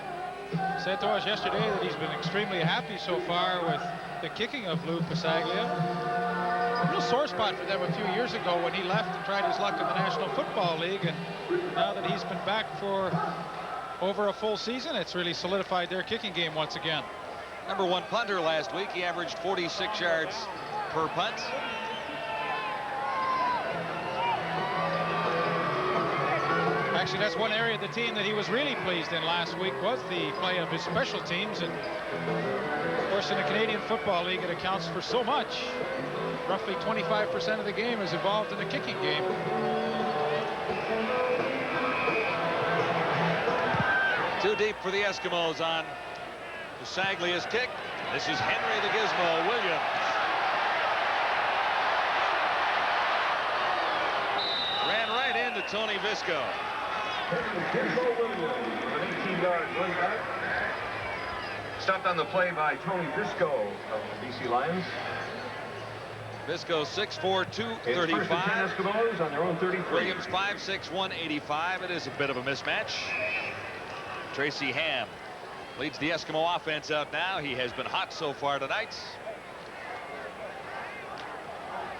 said to us yesterday that he's been extremely happy so far with the kicking of Lou Pasaglia. A real sore spot for them a few years ago when he left and tried his luck in the National Football League, and now that he's been back for over a full season, it's really solidified their kicking game once again. Number 1 punter last week. He averaged 46 yards per punt. Actually, that's one area of the team that he was really pleased in last week, was the play of his special teams. And of course, in the Canadian Football League, it accounts for so much. Roughly 25% of the game is involved in the kicking game. Too deep for the Eskimos on Saglia's kick. This is Henry the Gizmo Williams. Ran right into Tony Visco. Gizmo Williams, an 18-yard run back. Stopped on the play by Tony Visco of the BC Lions. Visco 6'4", 235. Eskimos on their own 33. Williams 5'6", 185. It is a bit of a mismatch. Tracy Ham leads the Eskimo offense out now. He has been hot so far tonight.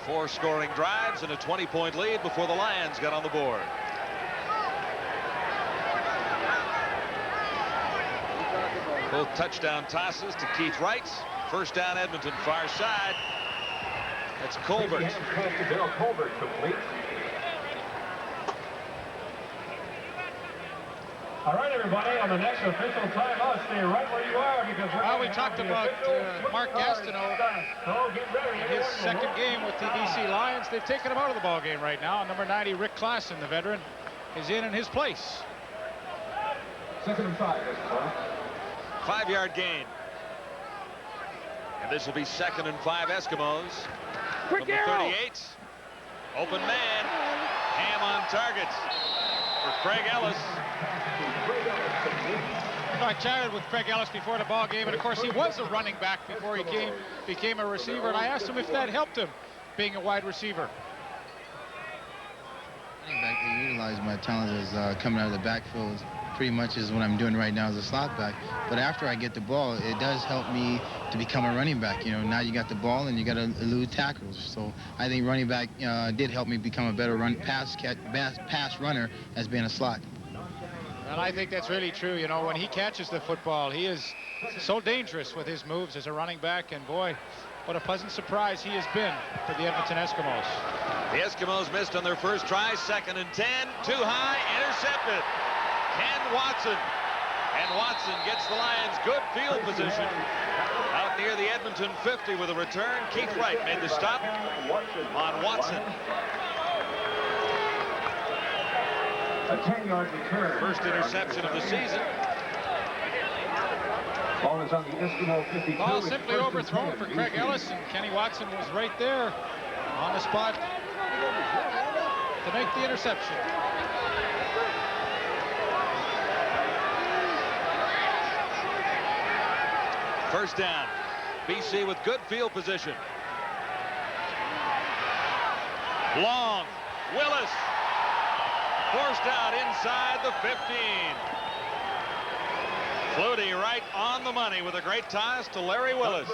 4 scoring drives and a 20-point lead before the Lions got on the board. Both touchdown tosses to Keith Wright. First down, Edmonton, far side. That's Colbert. Pass to Bill Colbert complete. All right, everybody, on the next official timeout, stay right where you are because Well, we talked about Mark Gastineau in his second game with the BC Lions. They've taken him out of the ball game right now. Number 90, Rick Klassen, the veteran, is in his place. 2nd and 5. 5-yard gain. And this will be 2nd and 5 Eskimos. From the 38. Open man. Ham on target for Craig Ellis. I chatted with Craig Ellis before the ball game, and of course he was a running back before he became a receiver, and I asked him if that helped him being a wide receiver. Running back, I utilize my talent as coming out of the backfield. Pretty much is what I'm doing right now as a slot back. But after I get the ball, it does help me to become a running back. You know, now you got the ball and you got to elude tackles. So I think running back did help me become a better pass runner as being a slot. And I think that's really true. You know, when he catches the football, he is so dangerous with his moves as a running back. And boy, what a pleasant surprise he has been for the Edmonton Eskimos. The Eskimos missed on their first try. 2nd and 10. Too high. Intercepted. Ken Watson. And Watson gets the Lions good field position out near the Edmonton 50 with a return. Keith Wright made the stop on Watson. A 10-yard return. First interception of the season. Ball is on the Eskimo 52. Ball simply overthrown for Craig Ellis, and Kenny Watson was right there on the spot to make the interception. First down. BC with good field position. Long. Willis. Forced out inside the 15. Flutie right on the money with a great toss to Larry Willis.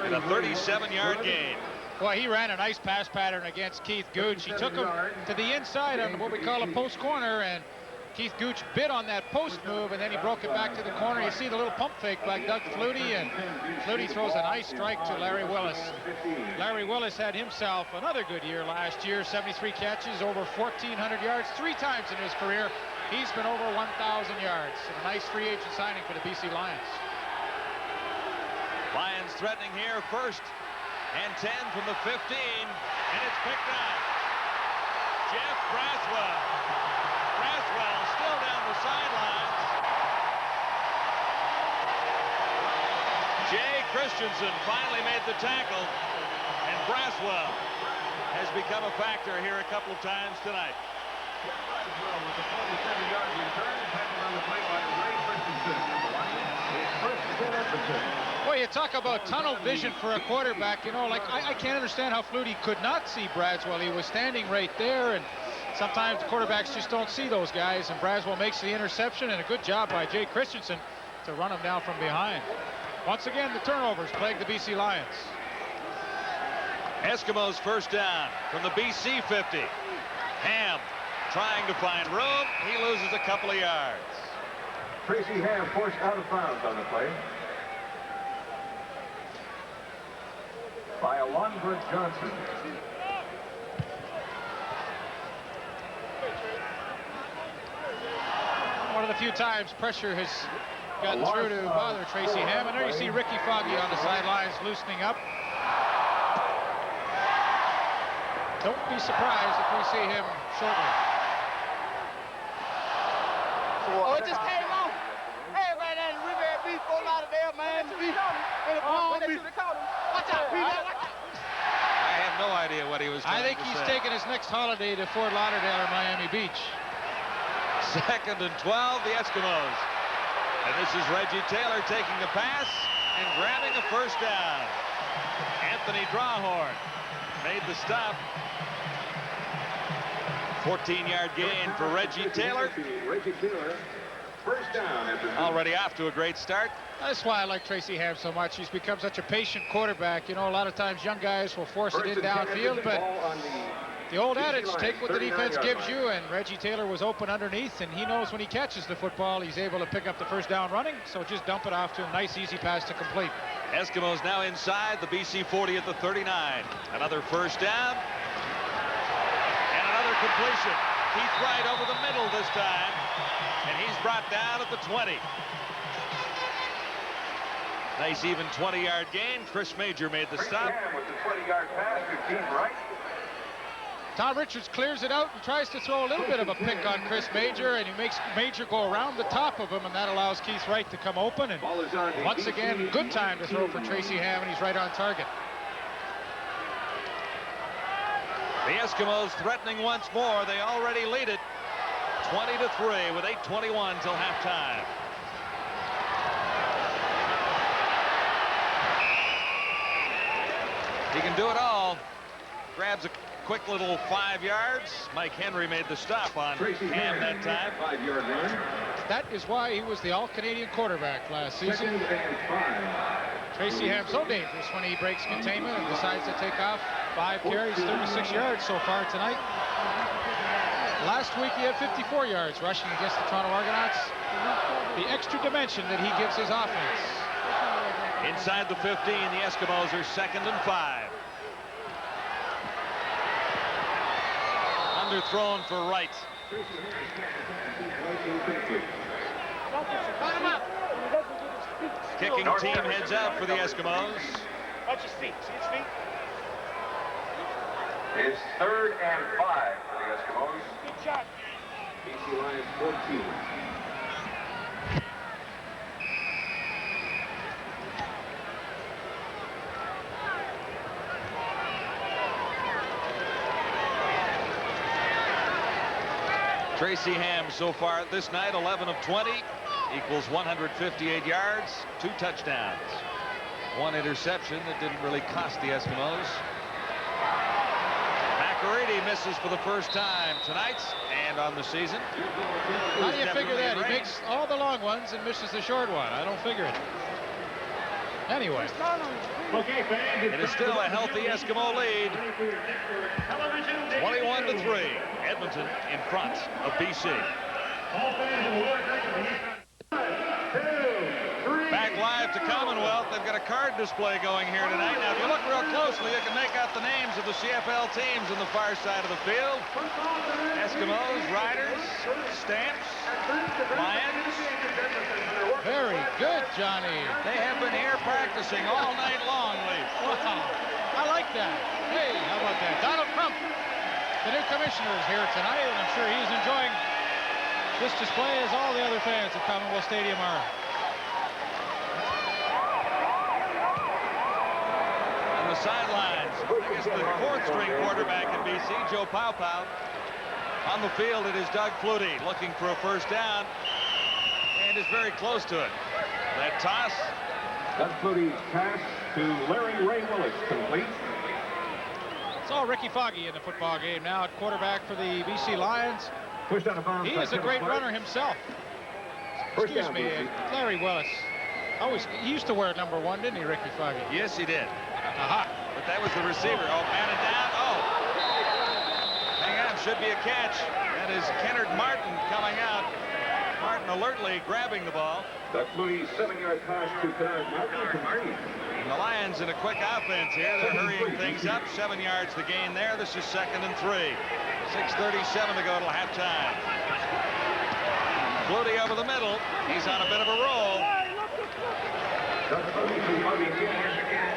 And a 37-yard gain. Well, he ran a nice pass pattern against Keith Gooch. He took him to the inside on what we call a post corner, and Keith Gooch bit on that post move, and then he broke it back to the corner. You see the little pump fake by Doug Flutie, and Flutie throws a nice strike to Larry Willis. Larry Willis had himself another good year last year. 73 catches, over 1,400 yards, 3 times in his career. He's been over 1,000 yards. And a nice free agent signing for the BC Lions. Lions threatening here, 1st and 10 from the 15, and it's picked up. Jeff Braswell. Braswell still down the sidelines. Jay Christensen finally made the tackle, and Braswell has become a factor here a couple of times tonight. With the 47-yard return, tackled on the play by Ray Christensen. It's 1st and 10 Edmonton. Boy, you talk about tunnel vision for a quarterback. You know, like I can't understand how Flutie could not see Braswell. He was standing right there, and sometimes the quarterbacks just don't see those guys. And Braswell makes the interception, and a good job by Jay Christensen to run him down from behind. Once again, the turnovers plague the BC Lions. Eskimos first down from the BC 50. Ham trying to find room. He loses a couple of yards. Tracy Ham forced out of bounds on the play. by Alondra Johnson. One of the few times pressure has gotten through to bother Tracy Ham. And there you see Ricky Foggy on the sidelines loosening up. Don't be surprised if we see him shortly. Oh, it just came off. Hey, man, that river beef fall out of there, man. Beef. Watch out, Pete. I have no idea what he was trying I think to he's say. taking his next holiday to Fort Lauderdale or Miami Beach. 2nd and 12, the Eskimos. And this is Reggie Taylor taking the pass and grabbing a first down. Anthony Drawhorn made the stop. 14-yard gain for Reggie Taylor. Reggie Taylor, first down. Already off to a great start. That's why I like Tracy Ham so much. He's become such a patient quarterback. You know, a lot of times young guys will force it in downfield, but the old adage, take what the defense gives you, and Reggie Taylor was open underneath, and he knows when he catches the football, he's able to pick up the first down running, so just dump it off to a nice, easy pass to complete. Eskimos now inside the BC 40 at the 39. Another first down. And another completion. Keith Wright over the middle this time, and he's brought down at the 20. Nice even 20-yard gain. Chris Major made the stop. With the 20-yard pass to Keith Wright. Tom Richards clears it out and tries to throw a little bit of a pick on Chris Major, and he makes Major go around the top of him, and that allows Keith Wright to come open. And once again, good time to throw for Tracy Ham, and he's right on target. The Eskimos threatening once more. They already lead it 20-3 with 8:21 till halftime. He can do it all. Grabs a quick little 5 yards. Mike Henry made the stop on Ham that time. 5-yard run. That is why he was the all-Canadian quarterback last season. 2nd and 5. Tracy Ham so dangerous when he breaks containment and decides to take off. 5 carries, 36 yards so far tonight. Last week he had 54 yards rushing against the Toronto Argonauts. The extra dimension that he gives his offense. Inside the 15, the Eskimos are 2nd and 5. Underthrown for Wright. Kicking team heads out for the Eskimos. Watch his feet. See his feet? It's 3rd and 5 for the Eskimos. Good shot. BC Lions 14. Tracy Ham so far this night, 11 of 20, equals 158 yards, 2 touchdowns. 1 interception that didn't really cost the Eskimos. McEready misses for the first time tonight and on the season. How do you figure that? He makes all the long ones and misses the short one. I don't figure it. Anyway. Okay, fans. It is still a healthy Eskimo lead. 21-3. Edmonton in front of BC. Back live to Commonwealth. They've got a card display going here tonight. Now, if you look real closely, you can make out the names of the CFL teams on the far side of the field. Eskimos, Riders, Stamps, Lions. Very good, Johnny. They have been here practicing all night long, Leaf. Wow. I like that. Hey, how about that? Donald Crump, the new commissioner, is here tonight, and I'm sure he's enjoying this display as all the other fans at Commonwealth Stadium are. On the sidelines, I guess the 4th-string quarterback in BC, Joe Paupow. On the field, it is Doug Flutie looking for a first down and is very close to it. That toss. Doug Flutie's pass to Larry Ray Willis, complete. It's all Ricky Foggy in the football game now at quarterback for the BC Lions. Pushed out of bounds. He is a great runner himself. Excuse me, Larry Willis. He used to wear number 1, didn't he, Ricky Foggy? Yes, he did. Aha. But that was the receiver. Oh, batted down. Oh. Hang on, should be a catch. That is Kennard Martin coming out. Martin alertly grabbing the ball. Doug Flutie, 7-yard pass to Kennard Martin. And the Lions in a quick offense here. They're hurrying things up. 7 yards to gain there. This is 2nd and 3. 6:37 to go till halftime. Flutie over the middle. He's on a bit of a roll.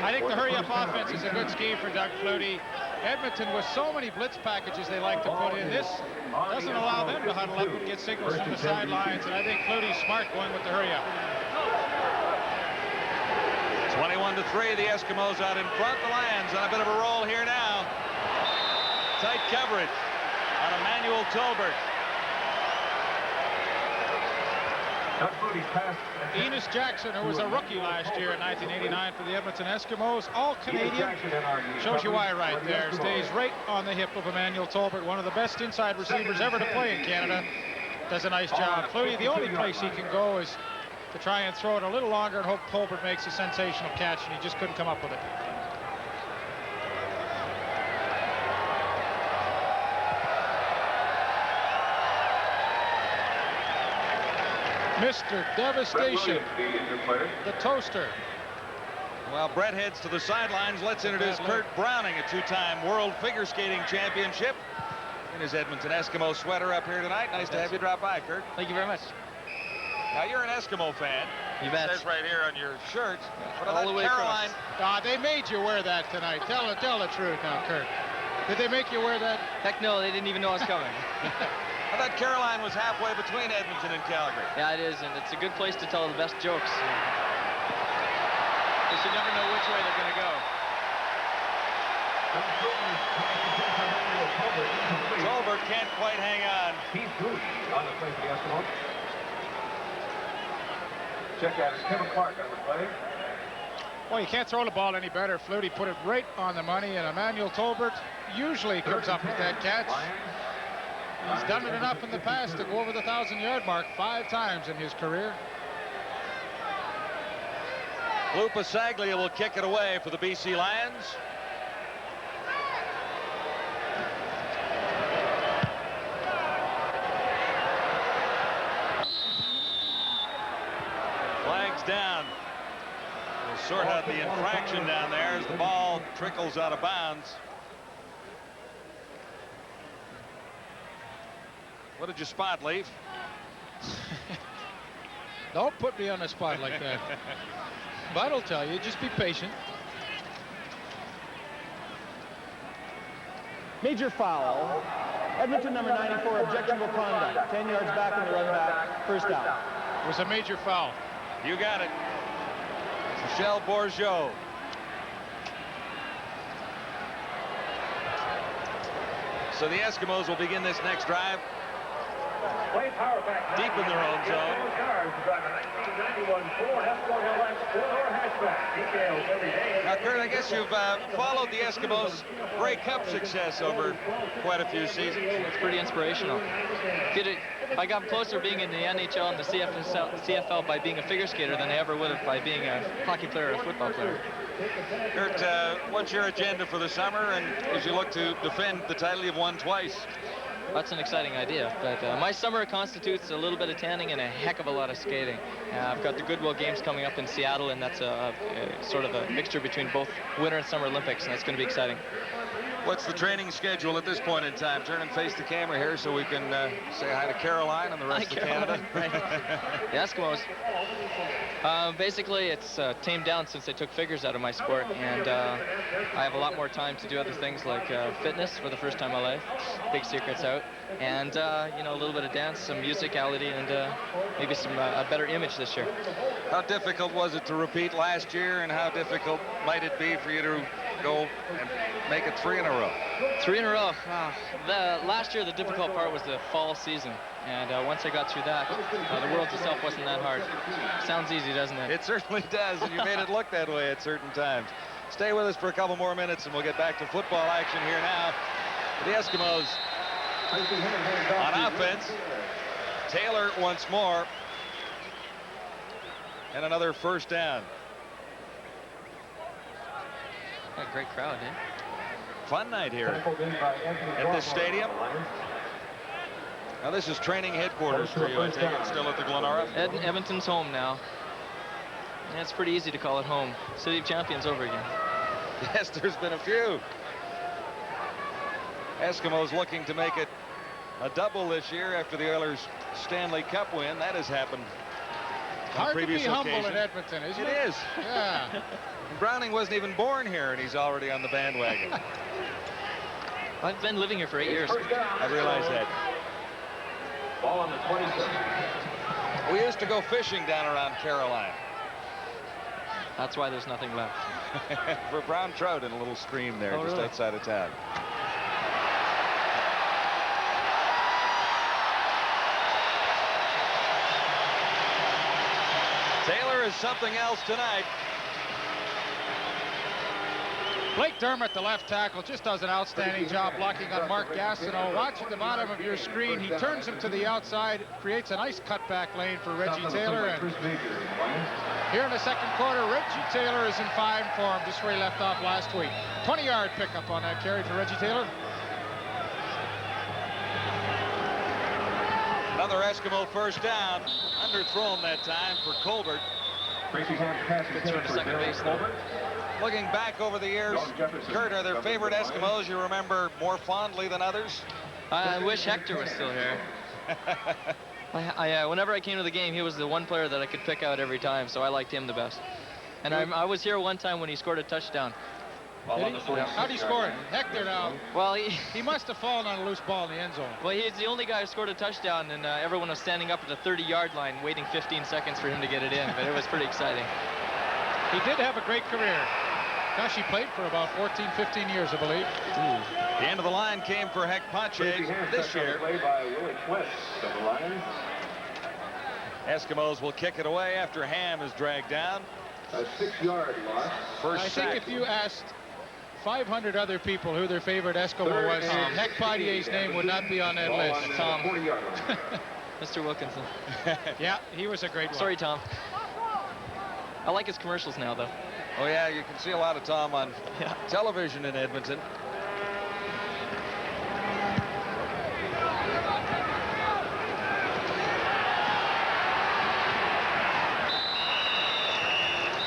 I think the hurry-up offense is a good scheme for Doug Flutie. Edmonton, with so many blitz packages they like to put in, this doesn't allow them to huddle up and get signals from the sidelines, and I think Flutie's smart going with the hurry-up. 21-3, the Eskimos out in front. The Lions on a bit of a roll here now. Tight coverage on Emmanuel Tolbert. Enos Jackson, who was a rookie last year in 1989 for the Edmonton Eskimos, all Canadian. Shows you why right there. Stays right on the hip of Emmanuel Tolbert, one of the best inside receivers ever to play in Canada. Does a nice job. Flutie, the only place he can go is to try and throw it a little longer and hope Tolbert makes a sensational catch, and he just couldn't come up with it. Mr. Devastation, the toaster. Well, Brett heads to the sidelines. Let's introduce Kurt Browning, a 2-time World Figure Skating Championship, in his Edmonton Eskimo sweater up here tonight. Nice to have you drop by, Kurt. Thank you very much. Now, you're an Eskimo fan. You bet. It says right here on your shirt. What All about the way Caroline? They made you wear that tonight. Tell the truth now, Kurt. Did they make you wear that? Heck no, they didn't even know I was coming. I thought Caroline was halfway between Edmonton and Calgary. Yeah, it is, and it's a good place to tell the best jokes. Because you never know which way they're going to go. Tolbert can't quite hang on. He's good on the play for the Eskimos. Check out Kevin Clark on the play. Well, you can't throw the ball any better. Flutie put it right on the money, and Emmanuel Tolbert usually comes up with that catch. He's done it enough in the past to go over the 1,000-yard mark 5 times in his career. Lou Pasaglia will kick it away for the BC Lions. Flags down. We'll sort out the infraction down there as the ball trickles out of bounds. What did you spot, Leaf? Don't put me on the spot like that. But I'll tell you, just be patient. Major foul. Edmonton number 94, objectionable conduct. 10 yards back on the run back. First down. It was a major foul. You got it. Michel Bourgeot. So the Eskimos will begin this next drive deep in their own zone. Now, Kurt, I guess you've followed the Eskimos' Grey Cup success over quite a few seasons. It's pretty inspirational. I got closer being in the NHL and the CFL by being a figure skater than I ever would have by being a hockey player or a football player. Kurt, what's your agenda for the summer, and as you look to defend the title you've won twice? That's an exciting idea, but my summer constitutes a little bit of tanning and a heck of a lot of skating. I've got the Goodwill Games coming up in Seattle, and that's a sort of a mixture between both Winter and Summer Olympics, and that's going to be exciting. What's the training schedule at this point in time? Turn and face the camera here so we can say hi to Caroline and the rest of Canada. Right. The Eskimos. Basically, it's tamed down since they took figures out of my sport, and I have a lot more time to do other things like fitness for the first time in my life. Big secrets out. And, you know, a little bit of dance, some musicality, and maybe some a better image this year. How difficult was it to repeat last year, and how difficult might it be for you to go and make it 3 in a row? 3 in a row. Last year, the difficult part was the fall season. And once I got through that, the Worlds itself wasn't that hard. Sounds easy, doesn't it? It certainly does, and you made it look that way at certain times. Stay with us for a couple more minutes, and we'll get back to football action here now. The Eskimos on offense. Taylor once more. And another first down. What a great crowd, eh? Fun night here at this stadium. Now this is training headquarters for you, I take it, still at the Glenora? Edmonton's home now. Yeah, it's pretty easy to call it home. City of Champions over again. Yes, there's been a few. Eskimos looking to make it a double this year after the Oilers Stanley Cup win. That has happened on Hard to be previous humble occasions. in Edmonton, isn't it? It is. Yeah. Browning wasn't even born here, and he's already on the bandwagon. I've been living here for 8 years. I realize that. Ball on the 27. We used to go fishing down around Caroline. That's why there's nothing left. For brown trout in a little stream there, just really? outside of town. Taylor is something else tonight. Blake Dermott, the left tackle, just does an outstanding job blocking on Mark Gastineau. Watch at the bottom of your screen. He turns him to the outside, creates a nice cutback lane for Reggie Taylor. And here in the second quarter, Reggie Taylor is in fine form, just where he left off last week. 20-yard pickup on that carry for Reggie Taylor. Another Eskimo first down. Underthrown that time for Colbert. Good throw to second base there. Looking back over the years, Kurt, are there favorite Eskimos you remember more fondly than others? I wish Hector was still here. Whenever I came to the game, he was the one player that I could pick out every time, so I liked him the best. And I was here one time when he scored a touchdown. How'd he score it? Hector now. Well, he must have fallen on a loose ball in the end zone. Well, he's the only guy who scored a touchdown, and everyone was standing up at the 30-yard line waiting 15 seconds for him to get it in, but it was pretty exciting. He did have a great career. Gosh, he played for about 14, 15 years, I believe. The end of the line came for Heck Pache this year. Eskimos will kick it away after Ham is dragged down. A 6-yard loss. I think if you asked 500 other people who their favorite Eskimo was, Heck Patier's name would not be on that list. Tom. Mr. Wilkinson. Yeah, he was a great one. Sorry, Tom. I like his commercials now, though. Oh, yeah, you can see a lot of Tom on television in Edmonton.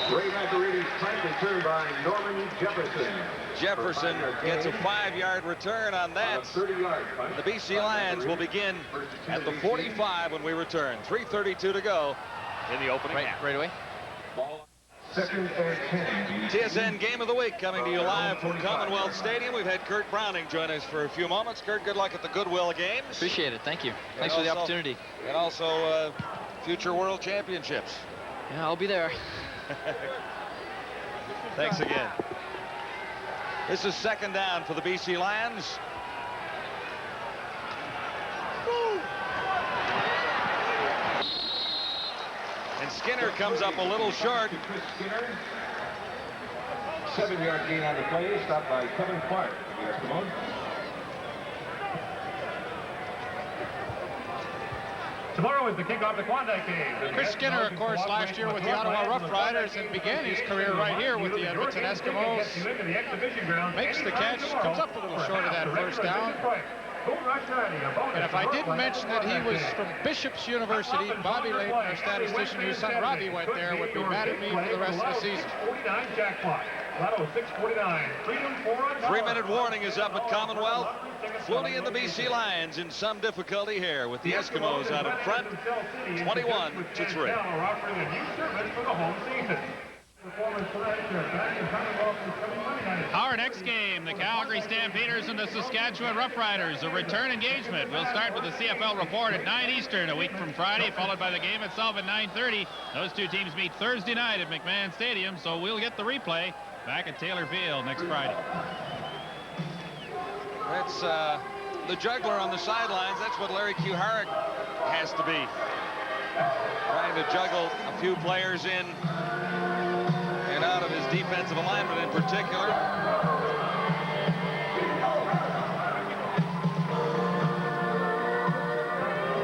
Great operating punt return by Norman Jefferson. Jefferson gets a 5-yard return on that. 30-yard punt. The BC Lions will begin at the 45 when we return. 3:32 to go in the opening half. Right away. Second and 10. TSN Game of the Week coming to you live from Commonwealth Stadium. We've had Kurt Browning join us for a few moments. Kurt, good luck at the Goodwill Games. Appreciate it. Thank you. Thanks for the opportunity. And also future World Championships. Yeah, I'll be there. Thanks again. This is second down for the BC Lions. And Skinner comes up a little short. 7-yard gain on the play, stopped by Kevin Clark. Tomorrow is the kickoff of the Klondike game. Chris Skinner, of course, last year with the Ottawa Rough Riders and began his career right here with the Edmonton Eskimos. Makes the catch, comes up a little short of that first down. And if I didn't mention that he was from Bishop's University, Bobby Layton, our statistician whose son Robbie went there, would be mad at me for the rest of the season. 3-minute warning is up at Commonwealth. Flutie and the BC Lions in some difficulty here with the Eskimos out in front, 21-3. Our next game, the Calgary Stampeders and the Saskatchewan Roughriders, a return engagement. We'll start with the CFL report at 9 Eastern a week from Friday, followed by the game itself at 9:30. Those two teams meet Thursday night at McMahon Stadium, so we'll get the replay back at Taylor Field next Friday. That's the juggler on the sidelines. That's what Larry Kuharek has to be. Trying to juggle a few players in and out of his defensive alignment in particular.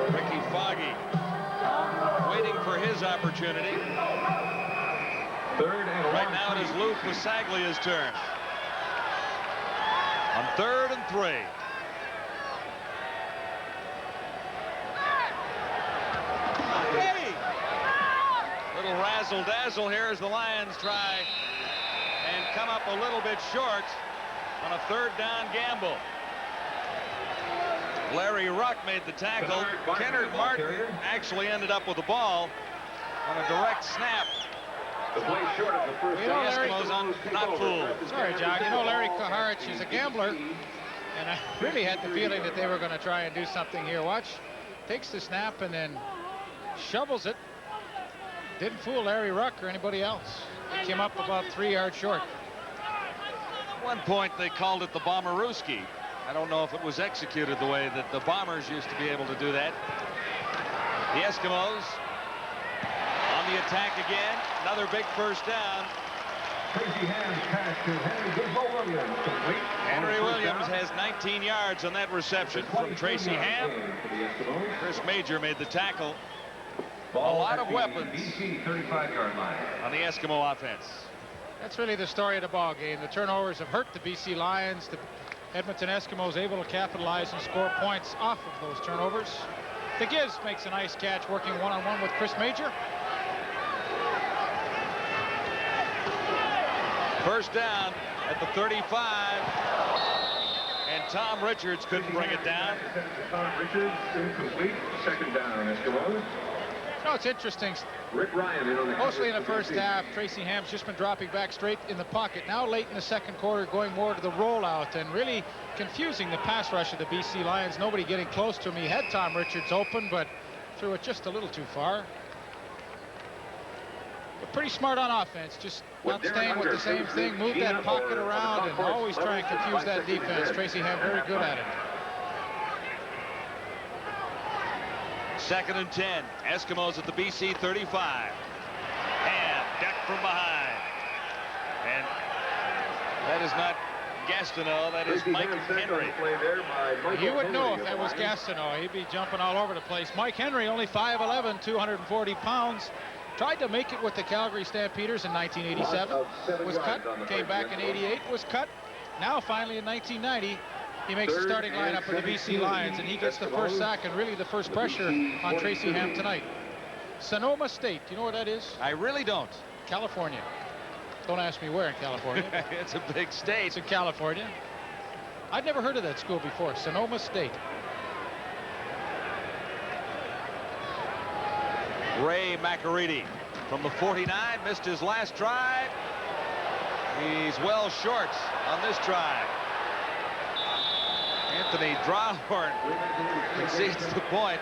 Ricky Foggy waiting for his opportunity. Right now it is Lou Pasaglia's turn. On 3rd and 3. razzle-dazzle here as the Lions try and come up a little bit short on a third down gamble. Larry Ruck made the tackle. Kennard Martin actually ended up with the ball on a direct snap. The play short of the first down. Eskimos not fooled. Sorry, John. You know, Larry Kuharich is a gambler, and I really had the feeling that they were going to try and do something here. Watch. Takes the snap and then shovels it. Didn't fool Larry Ruck or anybody else. He came up about 3 yards short. At one point, they called it the Bomberooski. I don't know if it was executed the way that the Bombers used to be able to do that. The Eskimos on the attack again. Another big first down. Tracy Ham's pass to Henry Williams. Complete. Henry Williams has 19 yards on that reception from Tracy Ham. Chris Major made the tackle. A lot of weapons 35-yard line on the Eskimo offense. That's really the story of the ball game. The turnovers have hurt the BC Lions. The Edmonton Eskimos able to capitalize and score points off of those turnovers. The Giz makes a nice catch working one-on-one with Chris Major. First down at the 35. And Tom Richards couldn't bring it down. Tom Richards incomplete. Second down, Eskimos. No, it's interesting. Rick Ryan in on the Mostly in the first half, Tracy Ham's just been dropping back straight in the pocket. Now late in the second quarter, going more to the rollout and really confusing the pass rush of the BC Lions. Nobody getting close to him. He had Tom Richards open, but threw it just a little too far. But pretty smart on offense, just not staying with the same thing. Move that pocket around and always try and confuse that defense. Tracy Ham very good at it. Second and 10. Eskimos at the BC 35. Ham decked from behind. And that is not Gastineau, that is Mike Henry. You would know if that was Gastineau. He'd be jumping all over the place. Mike Henry, only 5'11", 240 pounds. Tried to make it with the Calgary Stampeders in 1987. Was cut. Came back in 88. Was cut. Now finally in 1990. He makes the starting lineup for the BC Lions, and he gets the first sack and really the first pressure on Tracy Ham tonight. Sonoma State, you know where that is? I really don't. California. Don't ask me where in California. It's a big state. It's in California. I'd never heard of that school before, Sonoma State. Ray McAreedy from the 49 missed his last drive. He's well short on this drive. Anthony Drawhorn concedes the point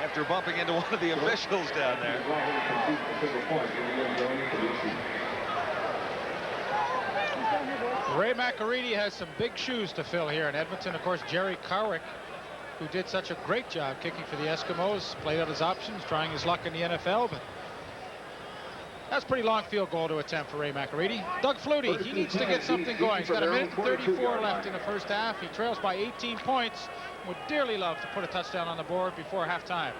after bumping into one of the officials down there. Ray McAreedy has some big shoes to fill here in Edmonton. Of course, Jerry Carwick, who did such a great job kicking for the Eskimos, played out his options, trying his luck in the NFL, but that's a pretty long field goal to attempt for Ray McAreedy. Doug Flutie, he needs to get something going. He's got 1:34 left in the first half. He trails by 18 points. Would dearly love to put a touchdown on the board before halftime.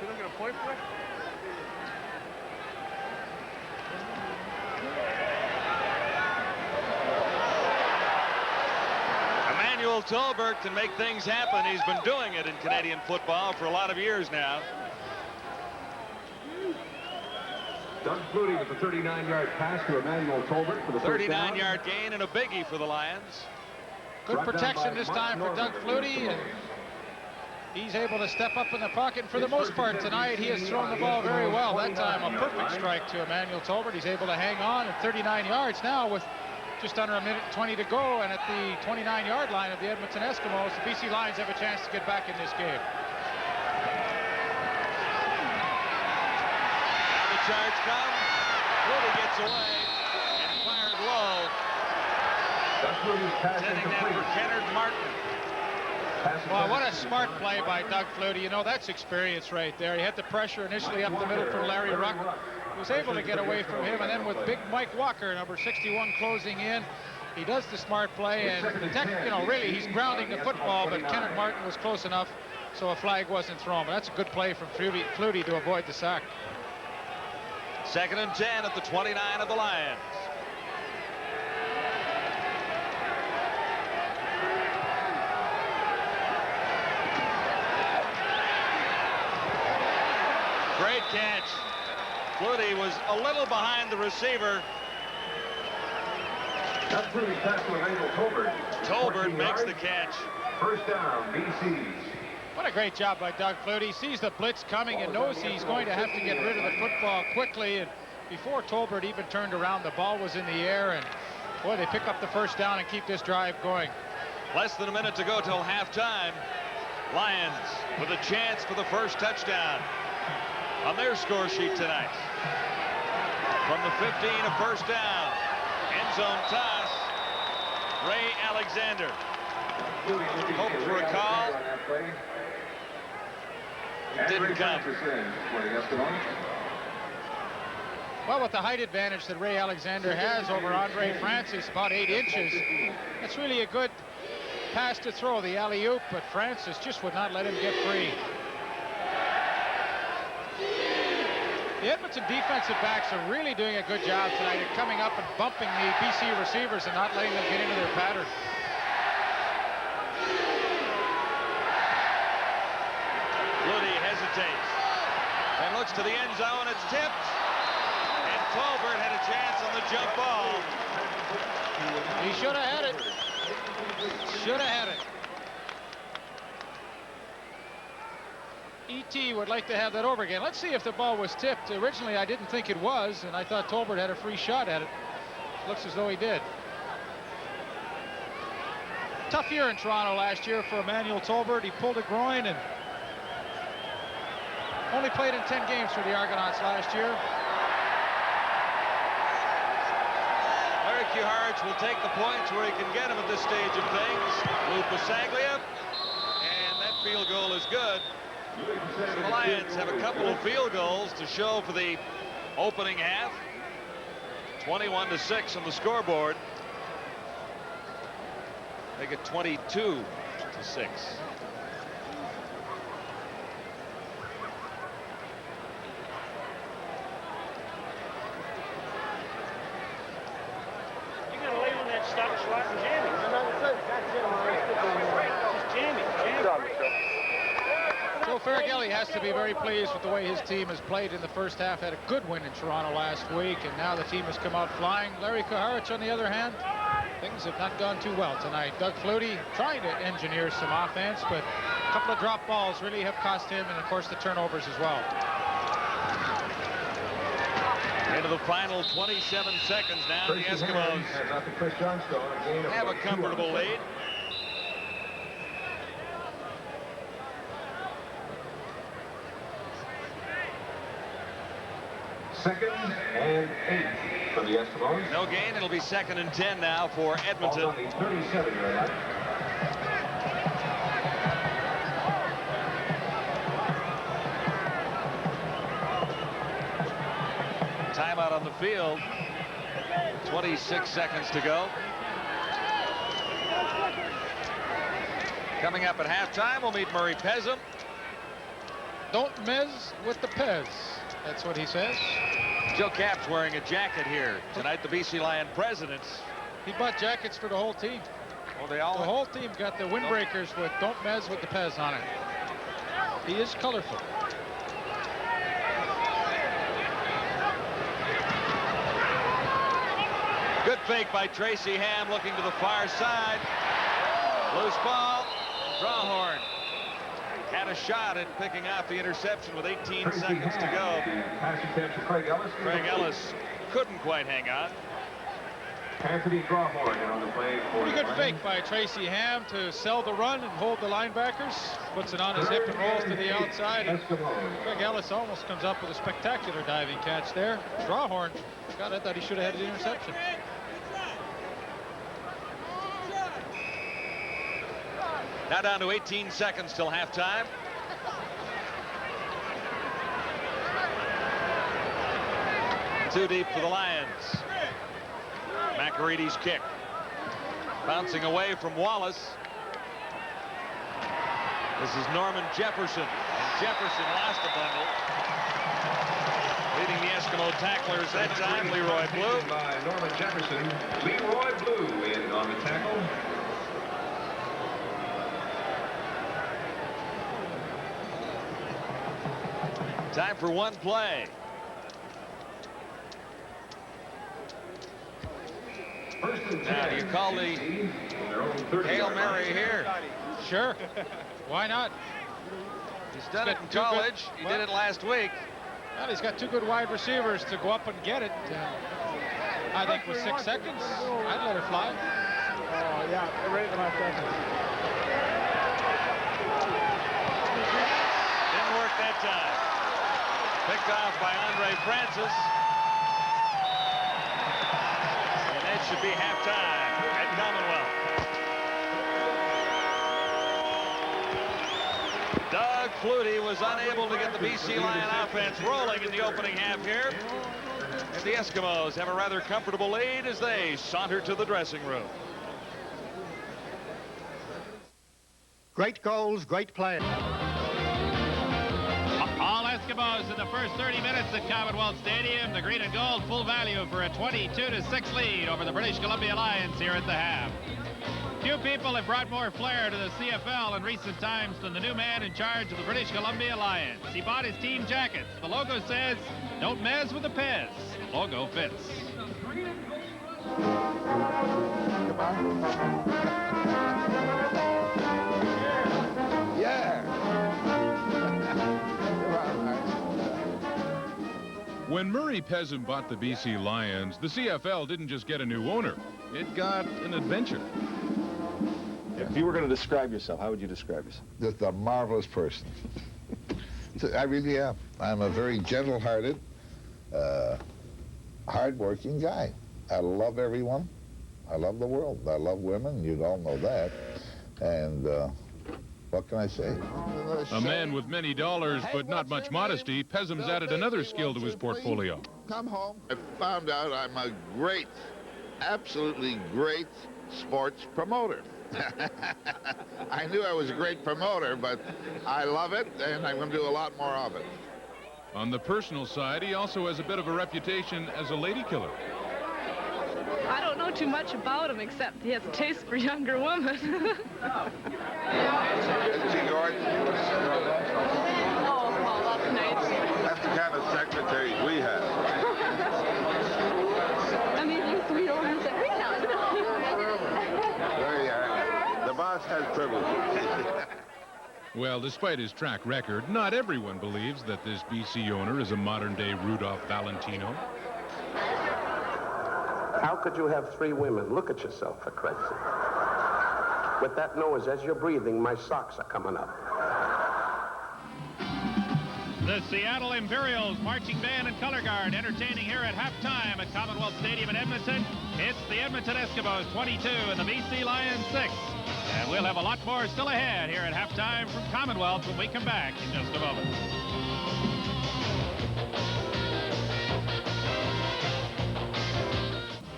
You don't get a point for it? Emmanuel Tolbert can make things happen. He's been doing it in Canadian football for a lot of years now. Doug Flutie with the 39-yard pass to Emmanuel Tolbert for the 39-yard gain and a biggie for the Lions. Good protection this time for Doug Flutie, and he's able to step up in the pocket. And for the most part tonight, he has thrown the ball very well. That time, a perfect strike to Emmanuel Tolbert. He's able to hang on at 39 yards now with just under a minute and 20 to go. And at the 29-yard line of the Edmonton Eskimos, the BC Lions have a chance to get back in this game. Charge comes. Flutie gets away and fired low. Sending that for Kennard Martin. Well, what a smart play by Doug Flutie. You know, that's experience right there. He had the pressure initially up the middle from Larry Ruck. He was able to get away from him, and then with big Mike Walker, number 61, closing in, he does the smart play, and you know, really, he's grounding the football, but Kennard Martin was close enough, so a flag wasn't thrown. But that's a good play from Flutie to avoid the sack. Second and 10 at the 29 of the Lions. Great catch. Flutie was a little behind the receiver. That's Flutie pass to Emmanuel Tolbert. Tolbert makes the catch. First down, BC. What a great job by Doug Flutie. He sees the blitz coming and knows he's going to have to get rid of the football quickly. And before Tolbert even turned around, the ball was in the air. And boy, they pick up the first down and keep this drive going. Less than a minute to go till halftime. Lions with a chance for the first touchdown on their score sheet tonight. From the 15, a first down. End zone toss. Ray Alexander. Hope for a call. It didn't come. Well, with the height advantage that Ray Alexander has over Andre Francis, about 8 inches, that's really a good pass to throw, the alley-oop, but Francis just would not let him get free. The Edmonton defensive backs are really doing a good job tonight at coming up and bumping the BC receivers and not letting them get into their pattern. Flutie hesitates and looks to the end zone. It's tipped. And Tolbert had a chance on the jump ball. He should have had it. Should have had it. E.T. would like to have that over again. Let's see if the ball was tipped. Originally, I didn't think it was, and I thought Tolbert had a free shot at it. Looks as though he did. Tough year in Toronto last year for Emmanuel Tolbert. He pulled a groin and only played in 10 games for the Argonauts last year. Larry Kuharich will take the points where he can get them at this stage of things. Lou Pasaglia, and that field goal is good. So the Lions have a couple of field goals to show for the opening half. 21-6 on the scoreboard. Make it 22-6. Joe Farragelli has to be very pleased with the way his team has played in the first half. Had a good win in Toronto last week, and now the team has come out flying. Larry Kuharich, on the other hand, things have not gone too well tonight. Doug Flutie trying to engineer some offense, but a couple of drop balls really have cost him, and of course the turnovers as well. Into the final 27 seconds now. The Eskimos have a comfortable lead. Second and 8 for the Eskimos. No gain. It'll be 2nd and 10 now for Edmonton. On the 37-yard line. Timeout on the field. 26 seconds to go. Coming up at halftime, we'll meet Murray Pezim. Don't mess with the Pez. That's what he says. Joe Cap's wearing a jacket here tonight. The BC Lion president. He bought jackets for the whole team. Well, the whole team got the windbreakers with "Don't mess with the Pez" on it. He is colorful. Good fake by Tracy Ham, looking to the far side. Loose ball. Drawhorn had a shot at picking off the interception with 18 seconds to go. Pass attempt to Craig Ellis. Craig Ellis couldn't quite hang on. Anthony Drawhorn on the play for Pretty good fake by Tracy Ham to sell the run and hold the linebackers. Puts it on his hip and rolls to the outside. And Craig Ellis almost comes up with a spectacular diving catch there. Drawhorn, God, I thought he should have had the interception. Now down to 18 seconds till halftime. Too deep for the Lions. McAreedy's kick. Bouncing away from Wallace. This is Norman Jefferson. And Jefferson lost a bundle. Leading the Eskimo tacklers that time, Leroy Blue. By Norman Jefferson. Leroy Blue in on the tackle. Time for one play. call the Hail Mary here. Sure. Why not? He's done it in college. He did it last week. Well, he's got two good wide receivers to go up and get it. I think with 6 seconds, I'd let it fly. Oh, yeah, right at 5 seconds. Didn't work that time. Picked off by Andre Francis. And that should be halftime at Commonwealth. Doug Flutie was unable to get the BC Lion offense rolling in the opening half here. And the Eskimos have a rather comfortable lead as they saunter to the dressing room. Great goals, great play. All Eskimos in the first 30 minutes at Commonwealth Stadium. The green and gold full value for a 22-6 lead over the British Columbia Lions here at the half. Few people have brought more flair to the CFL in recent times than the new man in charge of the British Columbia Lions. He bought his team jackets. The logo says, "Don't mess with the Pez." The logo fits. Yeah. When Murray Pezim bought the BC Lions, the CFL didn't just get a new owner. It got an adventure. If you were going to describe yourself, how would you describe yourself? Just a marvelous person. I really am. I'm a very gentle-hearted, hard-working guy. I love everyone. I love the world. I love women. You all know that. And what can I say? A man with many dollars but not much modesty, Pezim's added another skill to his portfolio. Come home. I found out I'm a great, absolutely great sports promoter. I knew I was a great promoter, but I love it, and I'm going to do a lot more of it. On the personal side, he also has a bit of a reputation as a lady killer. I don't know too much about him, except he has a taste for younger women. Isn't she gorgeous? Oh, Paul, that's nice. That's the kind of secretaries we have. I mean, you sweet old man said, "Bring down." The boss has privileges. Well, despite his track record, not everyone believes that this BC owner is a modern-day Rudolph Valentino. How could you have 3 women? Look at yourself, for Christ's sake. With that nose, as you're breathing, my socks are coming up. The Seattle Imperials marching band and color guard entertaining here at halftime at Commonwealth Stadium in Edmonton. It's the Edmonton Eskimos 22 and the BC Lions 6. And we'll have a lot more still ahead here at halftime from Commonwealth when we come back in just a moment.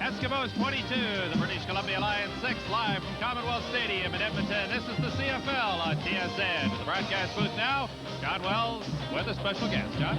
Eskimos 22, the British Columbia Lions 6, live from Commonwealth Stadium in Edmonton. This is the CFL on TSN. The broadcast booth now, John Wells with a special guest. John?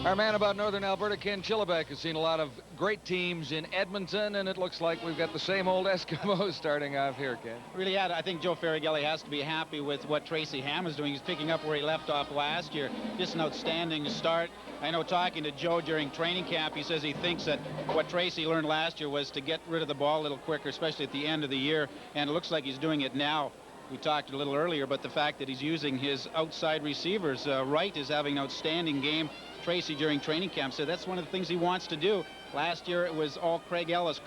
Our man about Northern Alberta, Ken Chillibeck, has seen a lot of great teams in Edmonton, and it looks like we've got the same old Eskimos starting off here, Ken. Really, I think Joe Ferrigelli has to be happy with what Tracy Ham is doing. He's picking up where he left off last year. Just an outstanding start. I know talking to Joe during training camp, he says he thinks that what Tracy learned last year was to get rid of the ball a little quicker, especially at the end of the year, and it looks like he's doing it now. We talked a little earlier about the fact that he's using his outside receivers. Wright is having an outstanding game. Tracy during training camp said that's one of the things he wants to do. Last year it was all Craig Ellis,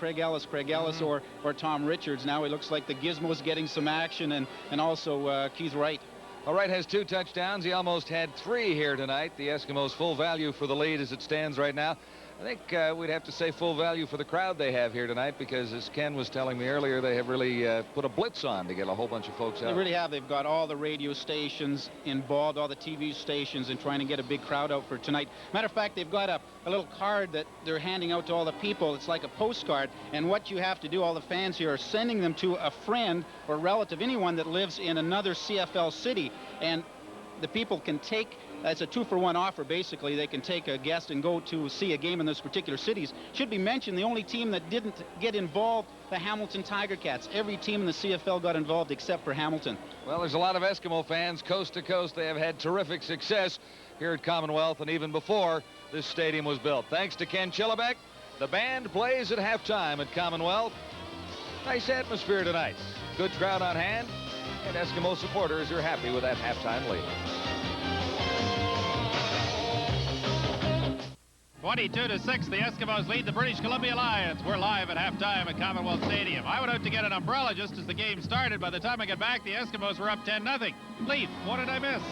or Tom Richards. Now he looks like the Gizmo's getting some action, and also Keith Wright. Well, Wright has 2 touchdowns. He almost had 3 here tonight. The Eskimos full value for the lead as it stands right now. I think we'd have to say full value for the crowd they have here tonight, because as Ken was telling me earlier, they have really put a blitz on to get a whole bunch of folks out. They really have. They've got all the radio stations involved, all the TV stations, in trying to get a big crowd out for tonight. Matter of fact, they've got a little card that they're handing out to all the people. It's like a postcard, and what you have to do, all the fans here, are sending them to a friend or relative, anyone that lives in another CFL city, and the people can take, it's a 2-for-1 offer, basically. They can take a guest and go to see a game in those particular cities. Should be mentioned, the only team that didn't get involved, the Hamilton Tiger Cats. Every team in the CFL got involved except for Hamilton. Well, there's a lot of Eskimo fans coast to coast. They have had terrific success here at Commonwealth and even before this stadium was built. Thanks to Ken Chillibeck. The band plays at halftime at Commonwealth. Nice atmosphere tonight. Good crowd on hand, and Eskimo supporters are happy with that halftime lead. 22-6, the Eskimos lead the British Columbia Lions. We're live at halftime at Commonwealth Stadium. I went out to get an umbrella just as the game started. By the time I got back, the Eskimos were up 10-0. Leaf, what did I miss?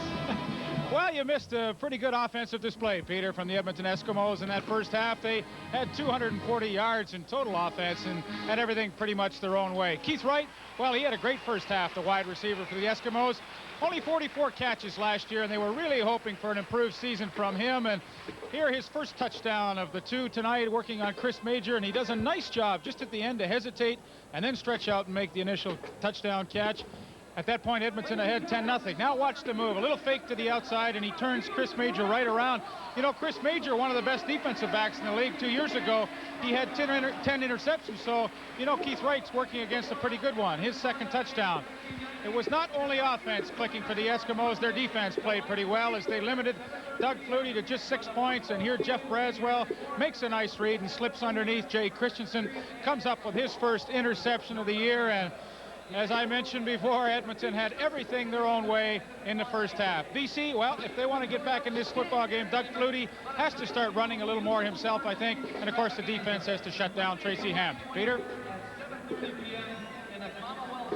Well, you missed a pretty good offensive display, Peter, from the Edmonton Eskimos in that first half. They had 240 yards in total offense and had everything pretty much their own way. Keith Wright, well, he had a great first half, the wide receiver for the Eskimos. Only 44 catches last year, and they were really hoping for an improved season from him. And here, his first touchdown of the two tonight, working on Chris Major, and he does a nice job just at the end to hesitate and then stretch out and make the initial touchdown catch. At that point, Edmonton ahead 10-0. Now watch the move. A little fake to the outside, and he turns Chris Major right around. You know, Chris Major, one of the best defensive backs in the league 2 years ago, he had 10 interceptions. So, you know, Keith Wright's working against a pretty good one. His second touchdown. It was not only offense clicking for the Eskimos. Their defense played pretty well as they limited Doug Flutie to just 6 points. And here Jeff Braswell makes a nice read and slips underneath. Jay Christensen comes up with his first interception of the year. And as I mentioned before, Edmonton had everything their own way in the first half. BC, well, if they want to get back in this football game, Doug Flutie has to start running a little more himself, I think. And, of course, the defense has to shut down Tracy Ham. Peter?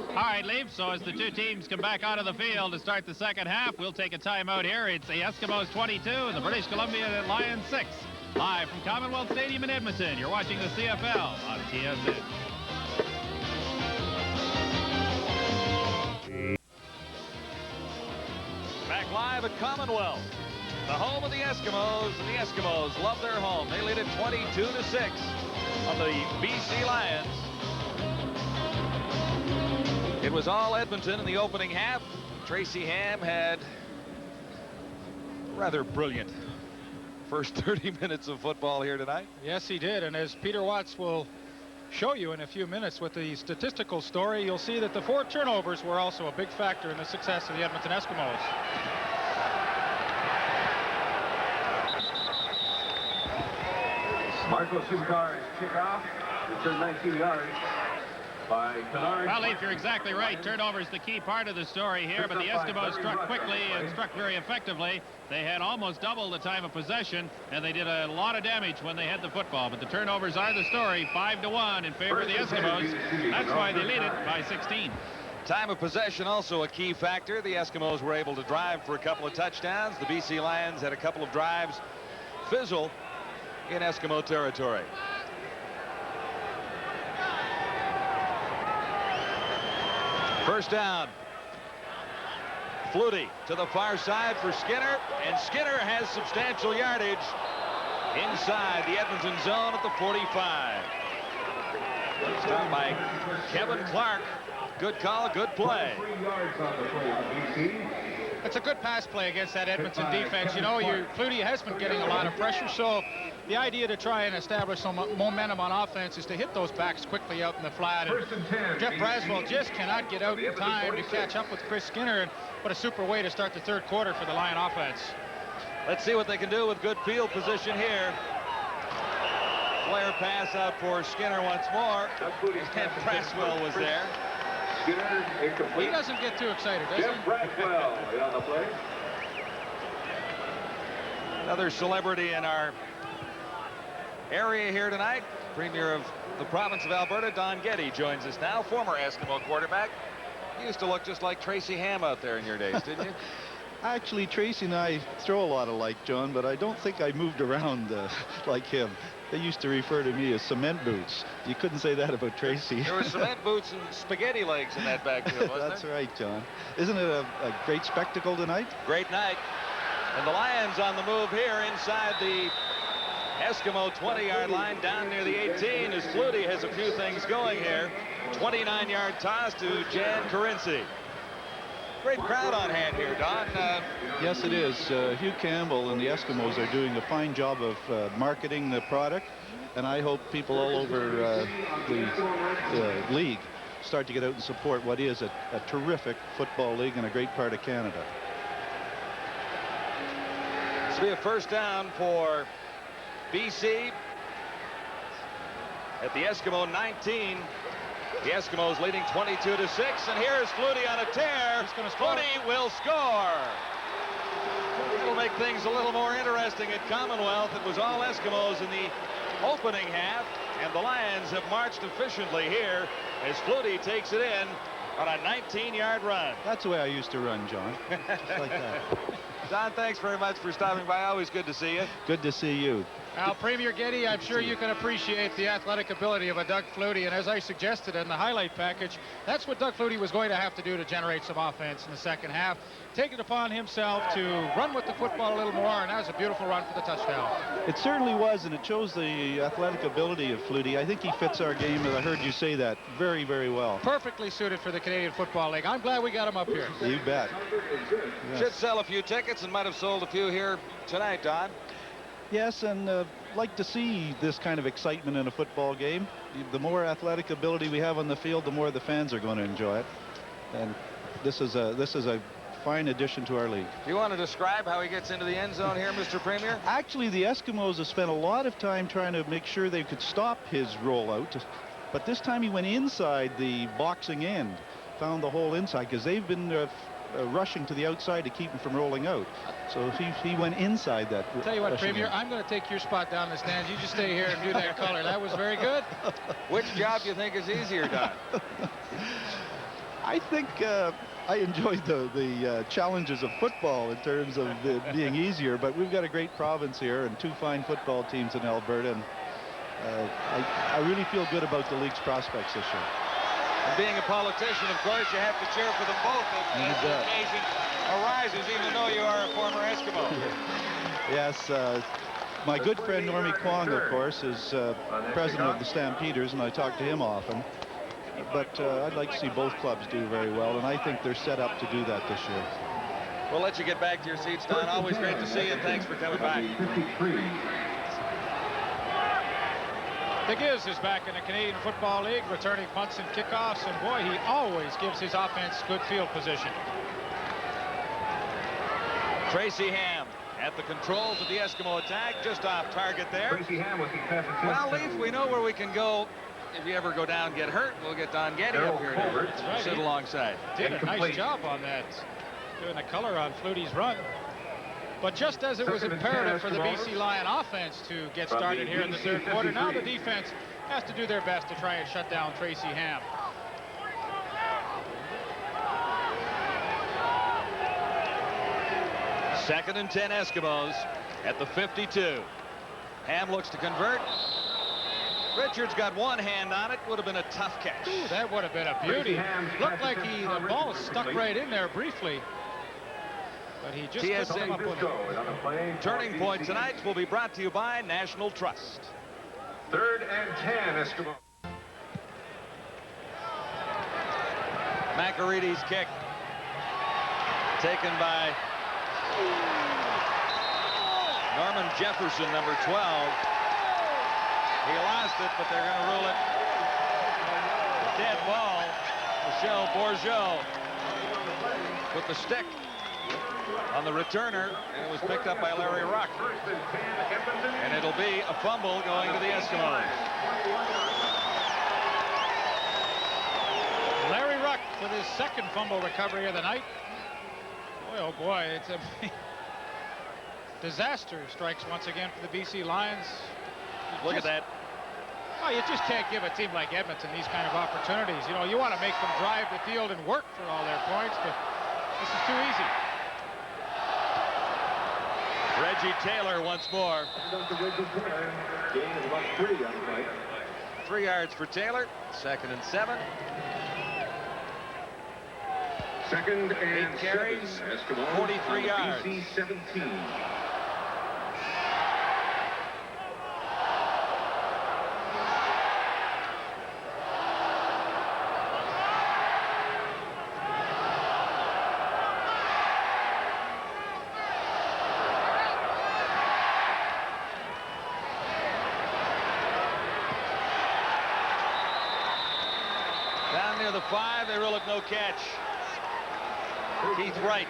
All right, Leaf, so as the two teams come back onto the field to start the second half, we'll take a timeout here. It's the Eskimos 22 and the British Columbia Lions 6. Live from Commonwealth Stadium in Edmonton, you're watching the CFL on TSN. Back live at Commonwealth, the home of the Eskimos, and the Eskimos love their home. They lead it 22-6 on the BC Lions. It was all Edmonton in the opening half. Tracy Ham had rather brilliant first 30 minutes of football here tonight. Yes, he did. And as Peter Watts will show you in a few minutes with the statistical story, you'll see that the 4 turnovers were also a big factor in the success of the Edmonton Eskimos. Marco Simcar's kickoff, return 19 yards by Kennard. Well, Leaf, you're exactly right. Turnover is the key part of the story here, but the Eskimos struck quickly and struck very effectively. They had almost double the time of possession, and they did a lot of damage when they had the football. But the turnovers are the story, 5-1 in favor of the Eskimos. That's why they lead it by 16. Time of possession also a key factor. The Eskimos were able to drive for a couple of touchdowns. The BC Lions had a couple of drives fizzle in Eskimo territory. First down. Flutie to the far side for Skinner, and Skinner has substantial yardage inside the Edmonton zone at the 45. Stopped by Kevin Clark. Good call, good play. It's a good pass play against that Edmonton defense. You know, Flutie has been getting a lot of pressure, so the idea to try and establish some momentum on offense is to hit those backs quickly out in the flat. And Jeff Braswell just cannot get out in time to catch up with Chris Skinner, and what a super way to start the third quarter for the Lion offense. Let's see what they can do with good field position here. Flare pass out for Skinner once more, and Braswell was there. He doesn't get too excited, does he? Braswell on the play. Another celebrity in our area here tonight. Premier of the province of Alberta, Don Getty, joins us now. Former Eskimo quarterback. You used to look just like Tracy Ham out there in your days, didn't you? Actually, Tracy and I throw a lot alike, John, but I don't think I moved around like him. They used to refer to me as cement boots. You couldn't say that about Tracy. There were cement boots and spaghetti legs in that backfield, wasn't That's there? right, John. Isn't it a great spectacle tonight? Great night. And the Lions on the move here inside the Eskimo 20-yard line down near the 18 as Flutie has a few things going here. 29-yard toss to Jan Carinci. Great crowd on hand here, Don. Yes, it is. Hugh Campbell and the Eskimos are doing a fine job of marketing the product, and I hope people all over the league start to get out and support what is a terrific football league and a great part of Canada. This will be a first down for BC. at the Eskimo 19. The Eskimos leading 22-6, and here's Flutie on a tear. Flutie will score. It'll make things a little more interesting at Commonwealth. It was all Eskimos in the opening half, and the Lions have marched efficiently here as Flutie takes it in on a 19-yard run. That's the way I used to run, John. Just like that. Don, thanks very much for stopping by. Always good to see you. Good to see you. Now, Premier Getty, I'm sure you can appreciate the athletic ability of a Doug Flutie, and as I suggested in the highlight package, that's what Doug Flutie was going to have to do to generate some offense in the second half. Take it upon himself to run with the football a little more, and that was a beautiful run for the touchdown. It certainly was, and it shows the athletic ability of Flutie. I think he fits our game, and I heard you say that very, very well. Perfectly suited for the Canadian Football League. I'm glad we got him up here. You bet. Yes. Should sell a few tickets and might have sold a few here tonight, Don. Yes, and like to see this kind of excitement in a football game. The more athletic ability we have on the field, the more the fans are going to enjoy it. And this is a fine addition to our league. Do you want to describe how he gets into the end zone here, Mr. Premier? Actually, the Eskimos have spent a lot of time trying to make sure they could stop his rollout, but this time he went inside the boxing end, found the hole inside, because they've been rushing to the outside to keep him from rolling out. So he went inside that. Tell you what, Premier, I'm going to take your spot down the stands. You just stay here and do that color. That was very good. Which job do you think is easier, Don? I think I enjoyed the challenges of football in terms of it being easier, but we've got a great province here and two fine football teams in Alberta, and I really feel good about the league's prospects this year. And being a politician, of course, you have to cheer for them both as the occasion arises, even though you are a former Eskimo. Yes, my good friend Normie Kwong, of course, is president of the Stampeders, and I talk to him often. But I'd like to see both clubs do very well, and I think they're set up to do that this year. We'll let you get back to your seats, Don. Always great to see you, and thanks for coming back. The Giz is back in the Canadian Football League, returning punts and kickoffs, and boy, he always gives his offense good field position. Tracy Ham at the controls of the Eskimo attack, just off target there. Tracy Ham with the defensive. Well, Leaf, we know where we can go. If you ever go down, get hurt, we'll get Don Getty up here to sit alongside. Did a nice job on that, doing the color on Flutie's run. But just as it was imperative for the BC Lion offense to get started here in the third quarter, now the defense has to do their best to try and shut down Tracy Ham. Second and 10 Eskimos at the 52. Ham looks to convert. Richards got one hand on it. Would have been a tough catch. Ooh, that would have been a beauty. Looked like the ball stuck right in there briefly. But he just couldn't come up with it. Turning Point tonight will be brought to you by National Trust. Third and 10, Eskimo. McAreedy's kick taken by Norman Jefferson, number 12. He lost it, but they're going to rule it a dead ball. Michel Bourgeot put the stick on the returner, and it was picked up by Larry Ruck. And it'll be a fumble going to the Eskimos. Larry Ruck with his second fumble recovery of the night. Boy, oh boy, it's a disaster strikes once again for the BC Lions. Look at that. Oh, you just can't give a team like Edmonton these kind of opportunities. You know, you want to make them drive the field and work for all their points, but this is too easy. Reggie Taylor once more. 3 yards for Taylor. Second and 7. Second and 8 carries, 43 yards. BC 17. Down near the 5, they rule it no catch. Keith Wright.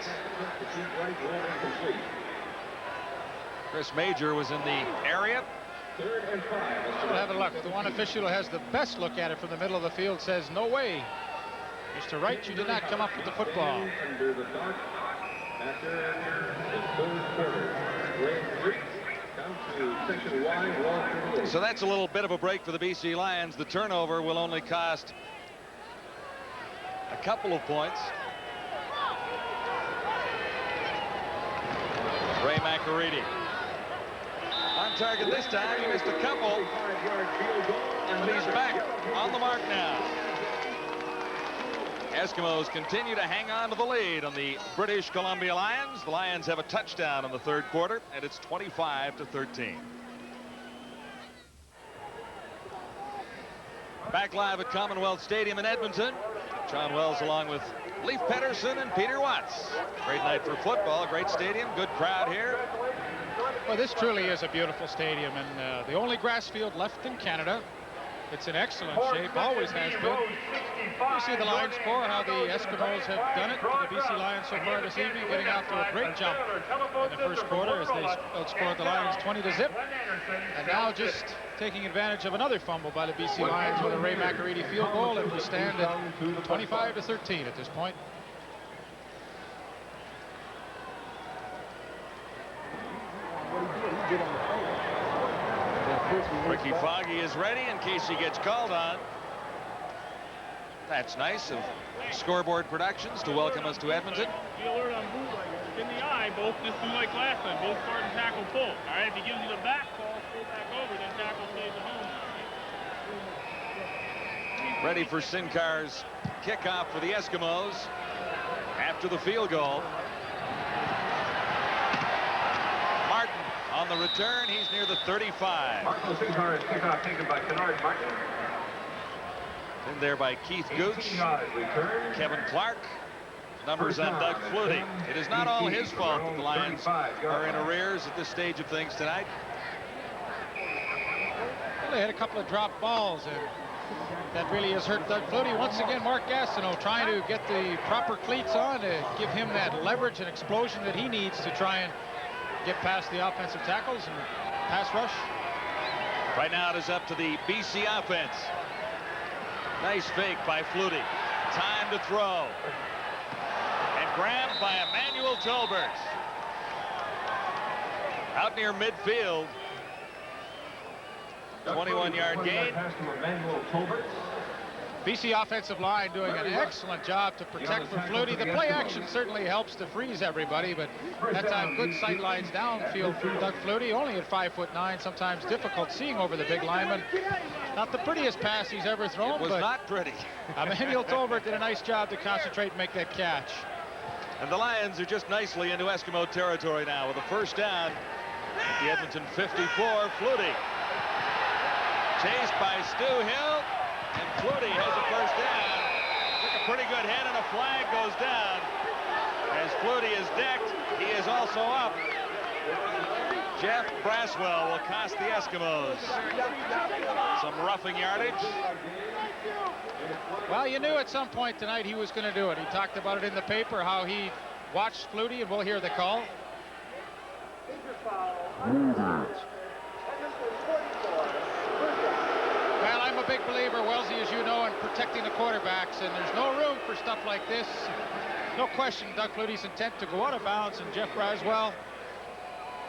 Chris Major was in the area. 3rd and 5. We'll have a look. The one official who has the best look at it from the middle of the field says, no way. Mr. Wright, you did not come up with the football. Under the clock after the 3rd quarter. Grade 3. Down to section Y, wall 38. So that's a little bit of a break for the BC Lions. The turnover will only cost a couple of points. Ray McAreedy on target this time. He missed a couple, but he's back on the mark now. Eskimos continue to hang on to the lead on the British Columbia Lions. The Lions have a touchdown in the 3rd quarter, and it's 25-13. Back live at Commonwealth Stadium in Edmonton. John Wells along with Leif Pettersson and Peter Watts. Great night for football, great stadium, good crowd here. Well, this truly is a beautiful stadium, and the only grass field left in Canada. It's in excellent shape, always has been. You see the Lions score, how the Eskimos have done it to the BC Lions so far this evening, getting off to a great jump in the first quarter as they outscored the Lions 20-0. And now just taking advantage of another fumble by the BC Lions with a Ray McAreedy field goal, and we stand at 25-13 at this point. Ricky Foggy is ready in case he gets called on. That's nice of Scoreboard Productions to welcome us to Edmonton. Be alert on bootleg. In the eye, both just do like last time. Both start and tackle full. All right, if he gives you the back ball, pull back over, then tackle stays at home. Ready for Sincar's kickoff for the Eskimos after the field goal. Martin on the return. He's near the 35. Martin Sincar's kickoff taken by Kennard Martin. In there by Keith Gooch, Kevin Clark. Numbers on Doug Flutie. It is not all his fault that the Lions are in arrears at this stage of things tonight. Well, they had a couple of drop balls, and that really has hurt Doug Flutie. Once again, Mark Gastineau trying to get the proper cleats on to give him that leverage and explosion that he needs to try and get past the offensive tackles and pass rush. Right now it is up to the BC offense. Nice fake by Flutie. Time to throw. And grabbed by Emmanuel Tolbert. Out near midfield. 21-yard gain. BC offensive line doing an excellent job to protect for Flutie. The play action certainly helps to freeze everybody, but that time good sight lines downfield for Doug Flutie, only at 5'9", sometimes difficult seeing over the big lineman. Not the prettiest pass he's ever thrown. It was but not pretty. Emmanuel Tolbert did a nice job to concentrate and make that catch. And the Lions are just nicely into Eskimo territory now with a first down at the Edmonton 54. Flutie chased by Stu Hill. And Flutie has a first down. Took a pretty good hit, and a flag goes down. As Flutie is decked, he is also up. Jeff Braswell will cost the Eskimos some roughing yardage. Well, you knew at some point tonight he was going to do it. He talked about it in the paper, how he watched Flutie, and we'll hear the call. Well, I'm a big believer, Wellesley, as you know, in protecting the quarterbacks, and there's no room for stuff like this. No question Doug Flutie's intent to go out of bounds, and Jeff Braswell,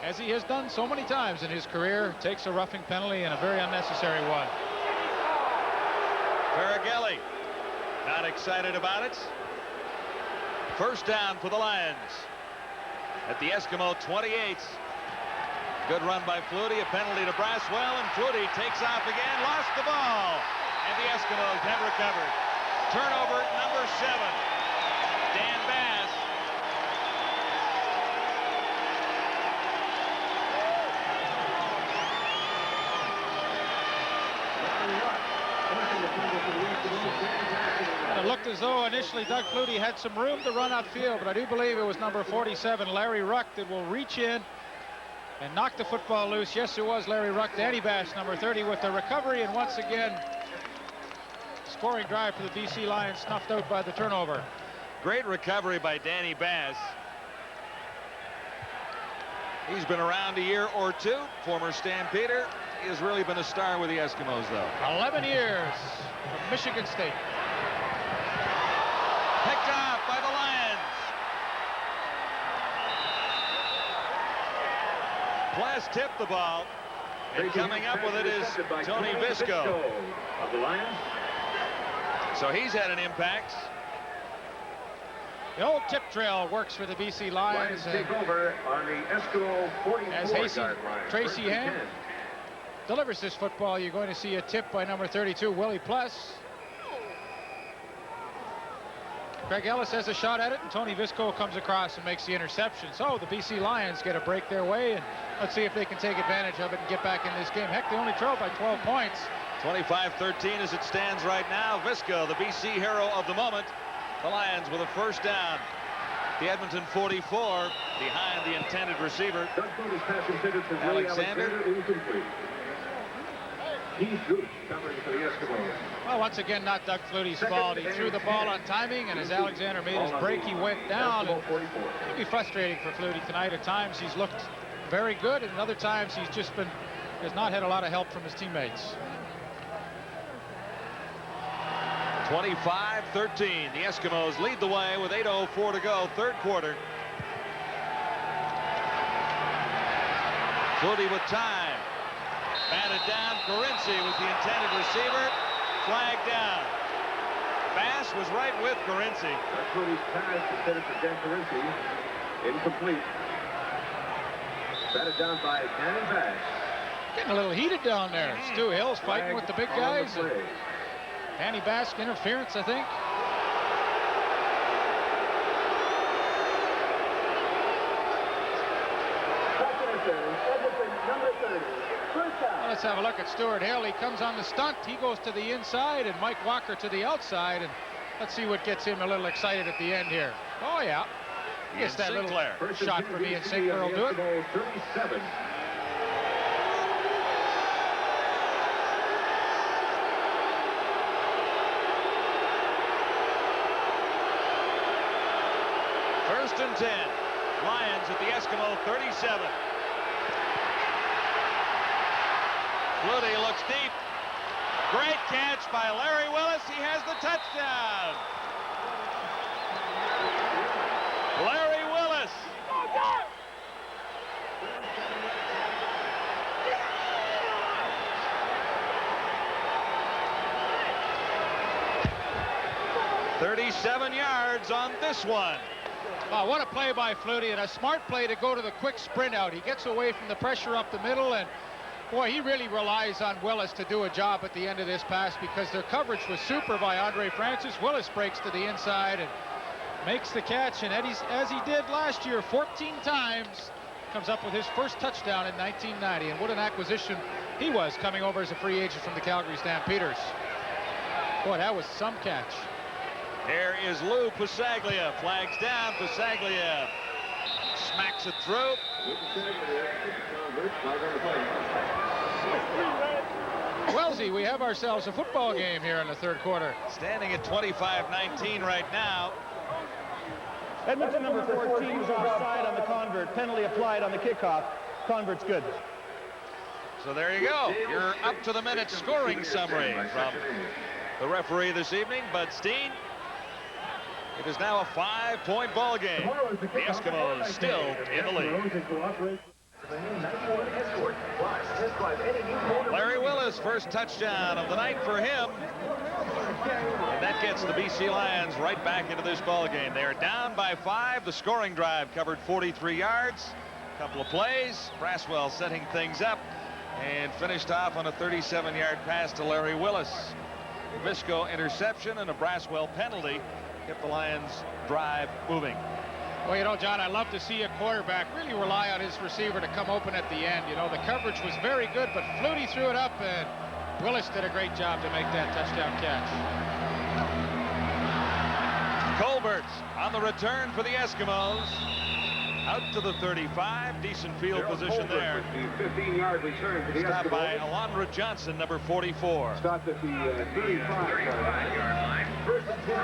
as he has done so many times in his career, takes a roughing penalty, and a very unnecessary one. Farragelli not excited about it. First down for the Lions at the Eskimo 28. Good run by Flutie, a penalty to Braswell, and Flutie takes off again, lost the ball, and the Eskimos have recovered. Turnover number 7. Dan Bass. And it looked as though initially Doug Flutie had some room to run upfield, but I do believe it was number 47, Larry Ruck, that will reach in and knock the football loose. Yes, it was Larry Ruck. Danny Bass, number 30, with the recovery, and once again, scoring drive for the BC Lions snuffed out by the turnover. Great recovery by Danny Bass. He's been around a year or two, former Stampeder. has really been a star with the Eskimos, though. 11 years from Michigan State. Picked off by the Lions. Plas tipped the ball. And coming up with it is Tony Visco. Of the Lions. So he's had an impact. The old tip drill works for the BC Lions. Take over on the Eskimo 44-yard line. Tracy Ham delivers this football. You're going to see a tip by number 32, Willie Plas. Craig Ellis has a shot at it, and Tony Visco comes across and makes the interception. So the BC Lions get to break their way, and let's see if they can take advantage of it and get back in this game. Heck, they only trailed by 12 points. 25-13 as it stands right now. Visco, the BC hero of the moment. The Lions with a first down. The Edmonton 44 behind the intended receiver. Alexander. Incomplete. He's good covering for the Eskimos. Well, once again, not Doug Flutie's fault. He threw the ball on timing, and as Alexander made his break, he went down. It can be frustrating for Flutie tonight. At times, he's looked very good, and other times, has not had a lot of help from his teammates. 25-13. The Eskimos lead the way with 8:04 to go, third quarter. Flutie with time. Batted down. Corinci was the intended receiver. Flag down. Bass was right with Corinci. That's Flutie's pass intended for Dan Corinci. Incomplete. Batted down by Cannon Bass. Getting a little heated down there. Stu Hill's fighting with the big guys. Danny Bass interference, I think. Well, let's have a look at Stuart Hill. He comes on the stunt. He goes to the inside, and Mike Walker to the outside. And let's see what gets him a little excited at the end here. Oh, yeah. I guess that little shot for me and Sinclair will do it. 37. First and 10. Lions at the Eskimo 37. Flutie looks deep. Great catch by Larry Willis. He has the touchdown. Larry Willis. "37 yards on this one." Wow, what a play by Flutie, and a smart play to go to the quick sprint out. He gets away from the pressure up the middle, and boy, he really relies on Willis to do a job at the end of this pass because their coverage was super by Andre Francis. Willis breaks to the inside and makes the catch, and as he did last year 14 times, comes up with his first touchdown in 1990. And what an acquisition he was coming over as a free agent from the Calgary Stampeders. Boy, that was some catch. There is Lou Pasaglia. Flags down. Pasaglia smacks it through. Wellesley, we have ourselves a football game here in the third quarter. Standing at 25-19 right now. Edmonton number 14 was offside on the convert. Penalty applied on the kickoff. Convert's good. So there you go. You're up to the minute scoring summary from the referee this evening, Bud Steen. It is now a 5-point ball game. The Eskimos still in the lead. Larry Willis, first touchdown of the night for him. And that gets the BC Lions right back into this ball game. They are down by 5. The scoring drive covered 43 yards. A couple of plays. Braswell setting things up and finished off on a 37-yard pass to Larry Willis. Visco interception and a Braswell penalty kept the Lions drive moving. Well, you know, John, I love to see a quarterback really rely on his receiver to come open at the end. You know, the coverage was very good, but Flutie threw it up, and Willis did a great job to make that touchdown catch. Colbert on the return for the Eskimos. Out to the 35. Decent field position there. The 15-yard return for the Stopped Eskimos. by Alondra Johnson, number 44. Stopped at the 35-yard line. First and 10.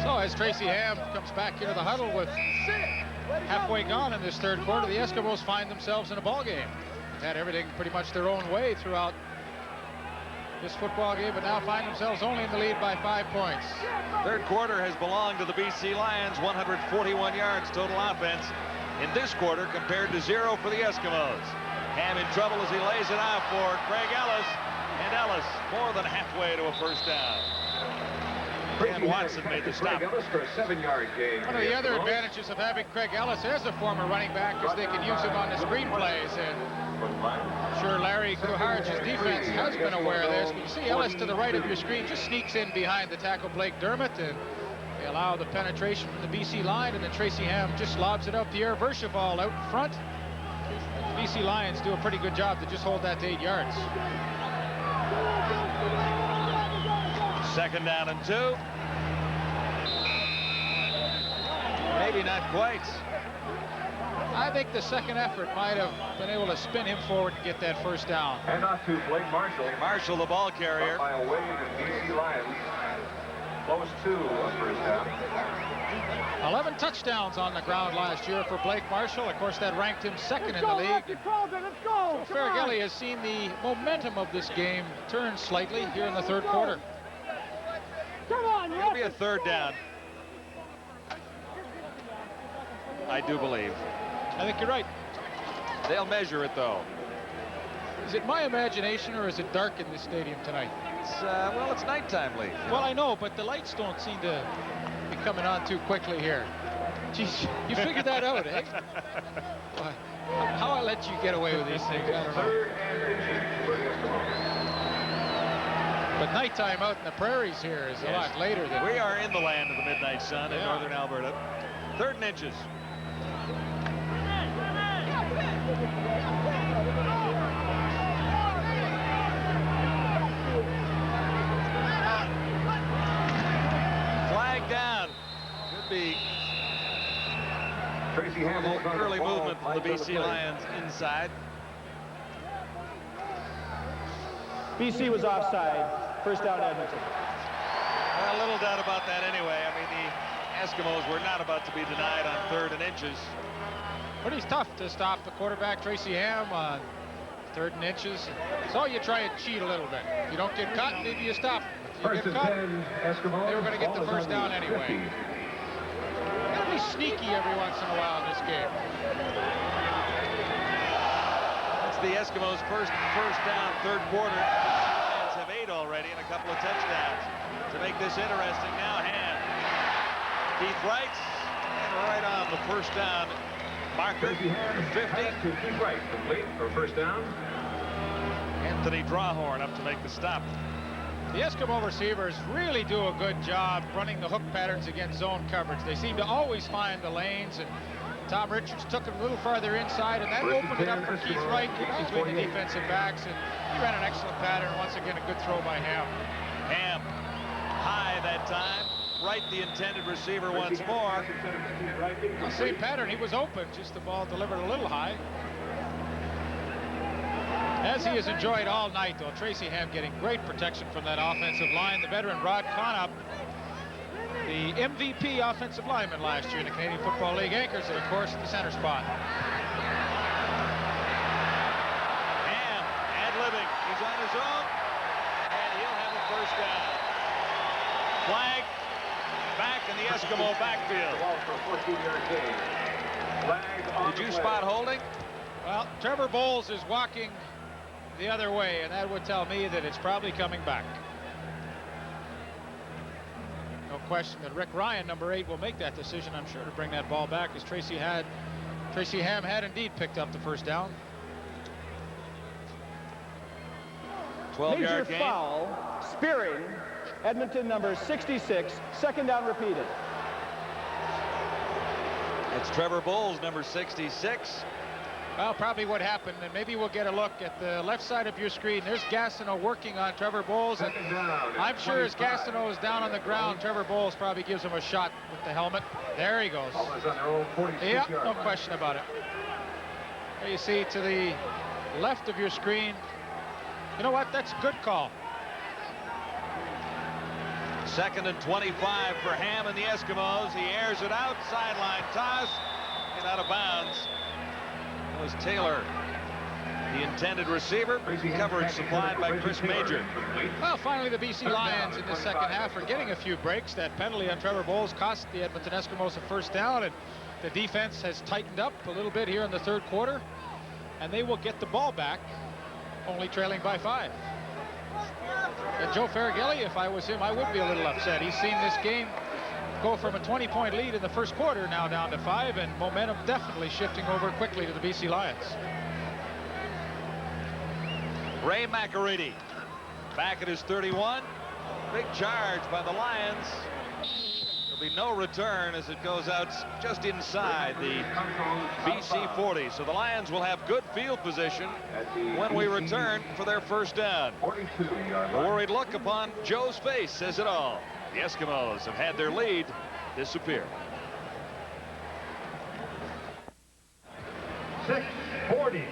So as Tracy Ham comes back into the huddle with halfway gone in this third quarter, the Eskimos find themselves in a ball game. had everything pretty much their own way throughout this football game, but now find themselves only in the lead by 5 points. Third quarter has belonged to the BC Lions. 141 yards total offense in this quarter compared to 0 for the Eskimos. Ham in trouble as he lays it out for Craig Ellis, and Ellis more than halfway to a first down. Dan Watson made the stop. Ellis for a 7-yard gain. One of the other advantages of having Craig Ellis as a former running back is they can use him on the screenplays, and I'm sure Larry Kuharj's defense has been aware of this. But you see Ellis to the right of your screen just sneaks in behind the tackle Blake Dermott, and they allow the penetration from the BC line, and then Tracy Ham just lobs it up the air. Verschaval out in front. The BC Lions do a pretty good job to just hold that to 8 yards. Second down and 2. Maybe not quite. I think the second effort might have been able to spin him forward and get that first down. And off to Blake Marshall. Marshall, the ball carrier. Up by a wave of BC Lions. Close to a first down. 11 touchdowns on the ground last year for Blake Marshall. Of course, that ranked him second in the league. Let's go. Farragelli has seen the momentum of this game turn slightly here in the third quarter. Come on, It'll be a third down. I do believe. I think you're right. They'll measure it, though. Is it my imagination, or is it dark in this stadium tonight? Well, it's nighttime, Lee. Well, I know, but the lights don't seem to be coming on too quickly here. Jeez, you figured that out, eh? Well, how I let you get away with these things, I don't know. But nighttime out in the prairies here is a lot later than... We are in the land of the midnight sun in northern Alberta. 3rd and inches. Flag down. Could be Tracy Hamill. early movement from the BC Lions inside. BC was offside. First down, Edmonton. Well, little doubt about that anyway. I mean, the Eskimos were not about to be denied on 3rd and inches. Pretty tough to stop the quarterback, Tracy Ham, on 3rd and inches. So you try and cheat a little bit. If you don't get caught, maybe you stop. If you get caught, they were going to get the first down anyway. Got to be sneaky every once in a while in this game. That's the Eskimos' first down, 3rd quarter. The Lions have 8 already and a couple of touchdowns. To make this interesting, now Ham. Keith Wright, and right on the first down marker, 50. To Keith Wright, complete for first down. Anthony Drawhorn up to make the stop. The Eskimo receivers really do a good job running the hook patterns against zone coverage. They seem to always find the lanes, and Tom Richards took it a little farther inside, and that opened it up for Keith Wright between the defensive backs, and he ran an excellent pattern. Once again, a good throw by Ham. Ham high that time. Wright, the intended receiver, once more. The same pattern. He was open, just the ball delivered a little high. As he has enjoyed all night, though, Tracy Ham getting great protection from that offensive line. The veteran Rod Conop, the MVP offensive lineman last year in the Canadian Football League, anchors it, of course, at the center spot. Ham ad-libbing. He's on his own, and he'll have a first down. Flag back in the Eskimo backfield. Did you spot holding? Well, Trevor Bowles is walking the other way, and that would tell me that it's probably coming back. No question that Rick Ryan, number 8, will make that decision, I'm sure, to bring that ball back, as Tracy Ham had indeed picked up the first down. 12-yard Major gain. foul, spearing, Edmonton number 66, 2nd down repeated. It's Trevor Bowles, number 66. Well, probably what happened, and maybe we'll get a look at the left side of your screen. There's Gastineau working on Trevor Bowles, and I'm sure as Gastineau is down on the ground, Trevor Bowles probably gives him a shot with the helmet. There he goes. Yeah, no question about it. There you see to the left of your screen. You know what? That's a good call. 2nd and 25 for Ham and the Eskimos. He airs it out, sideline toss, and out of bounds. It was Taylor. The intended receiver, coverage supplied by Chris Major. Well, finally the BC Lions in the second half are getting a few breaks. That penalty on Trevor Bowles cost the Edmonton Eskimos a first down, and the defense has tightened up a little bit here in the third quarter, and they will get the ball back, only trailing by 5. And Joe Farraghelli, if I was him, I would be a little upset. He's seen this game go from a 20-point lead in the first quarter now down to 5, and momentum definitely shifting over quickly to the BC Lions. Ray McEready back at his 31. Big charge by the Lions. There'll be no return as it goes out just inside the BC 40. So the Lions will have good field position when we return for their first down. The worried look upon Joe's face says it all. The Eskimos have had their lead disappear. 6:49.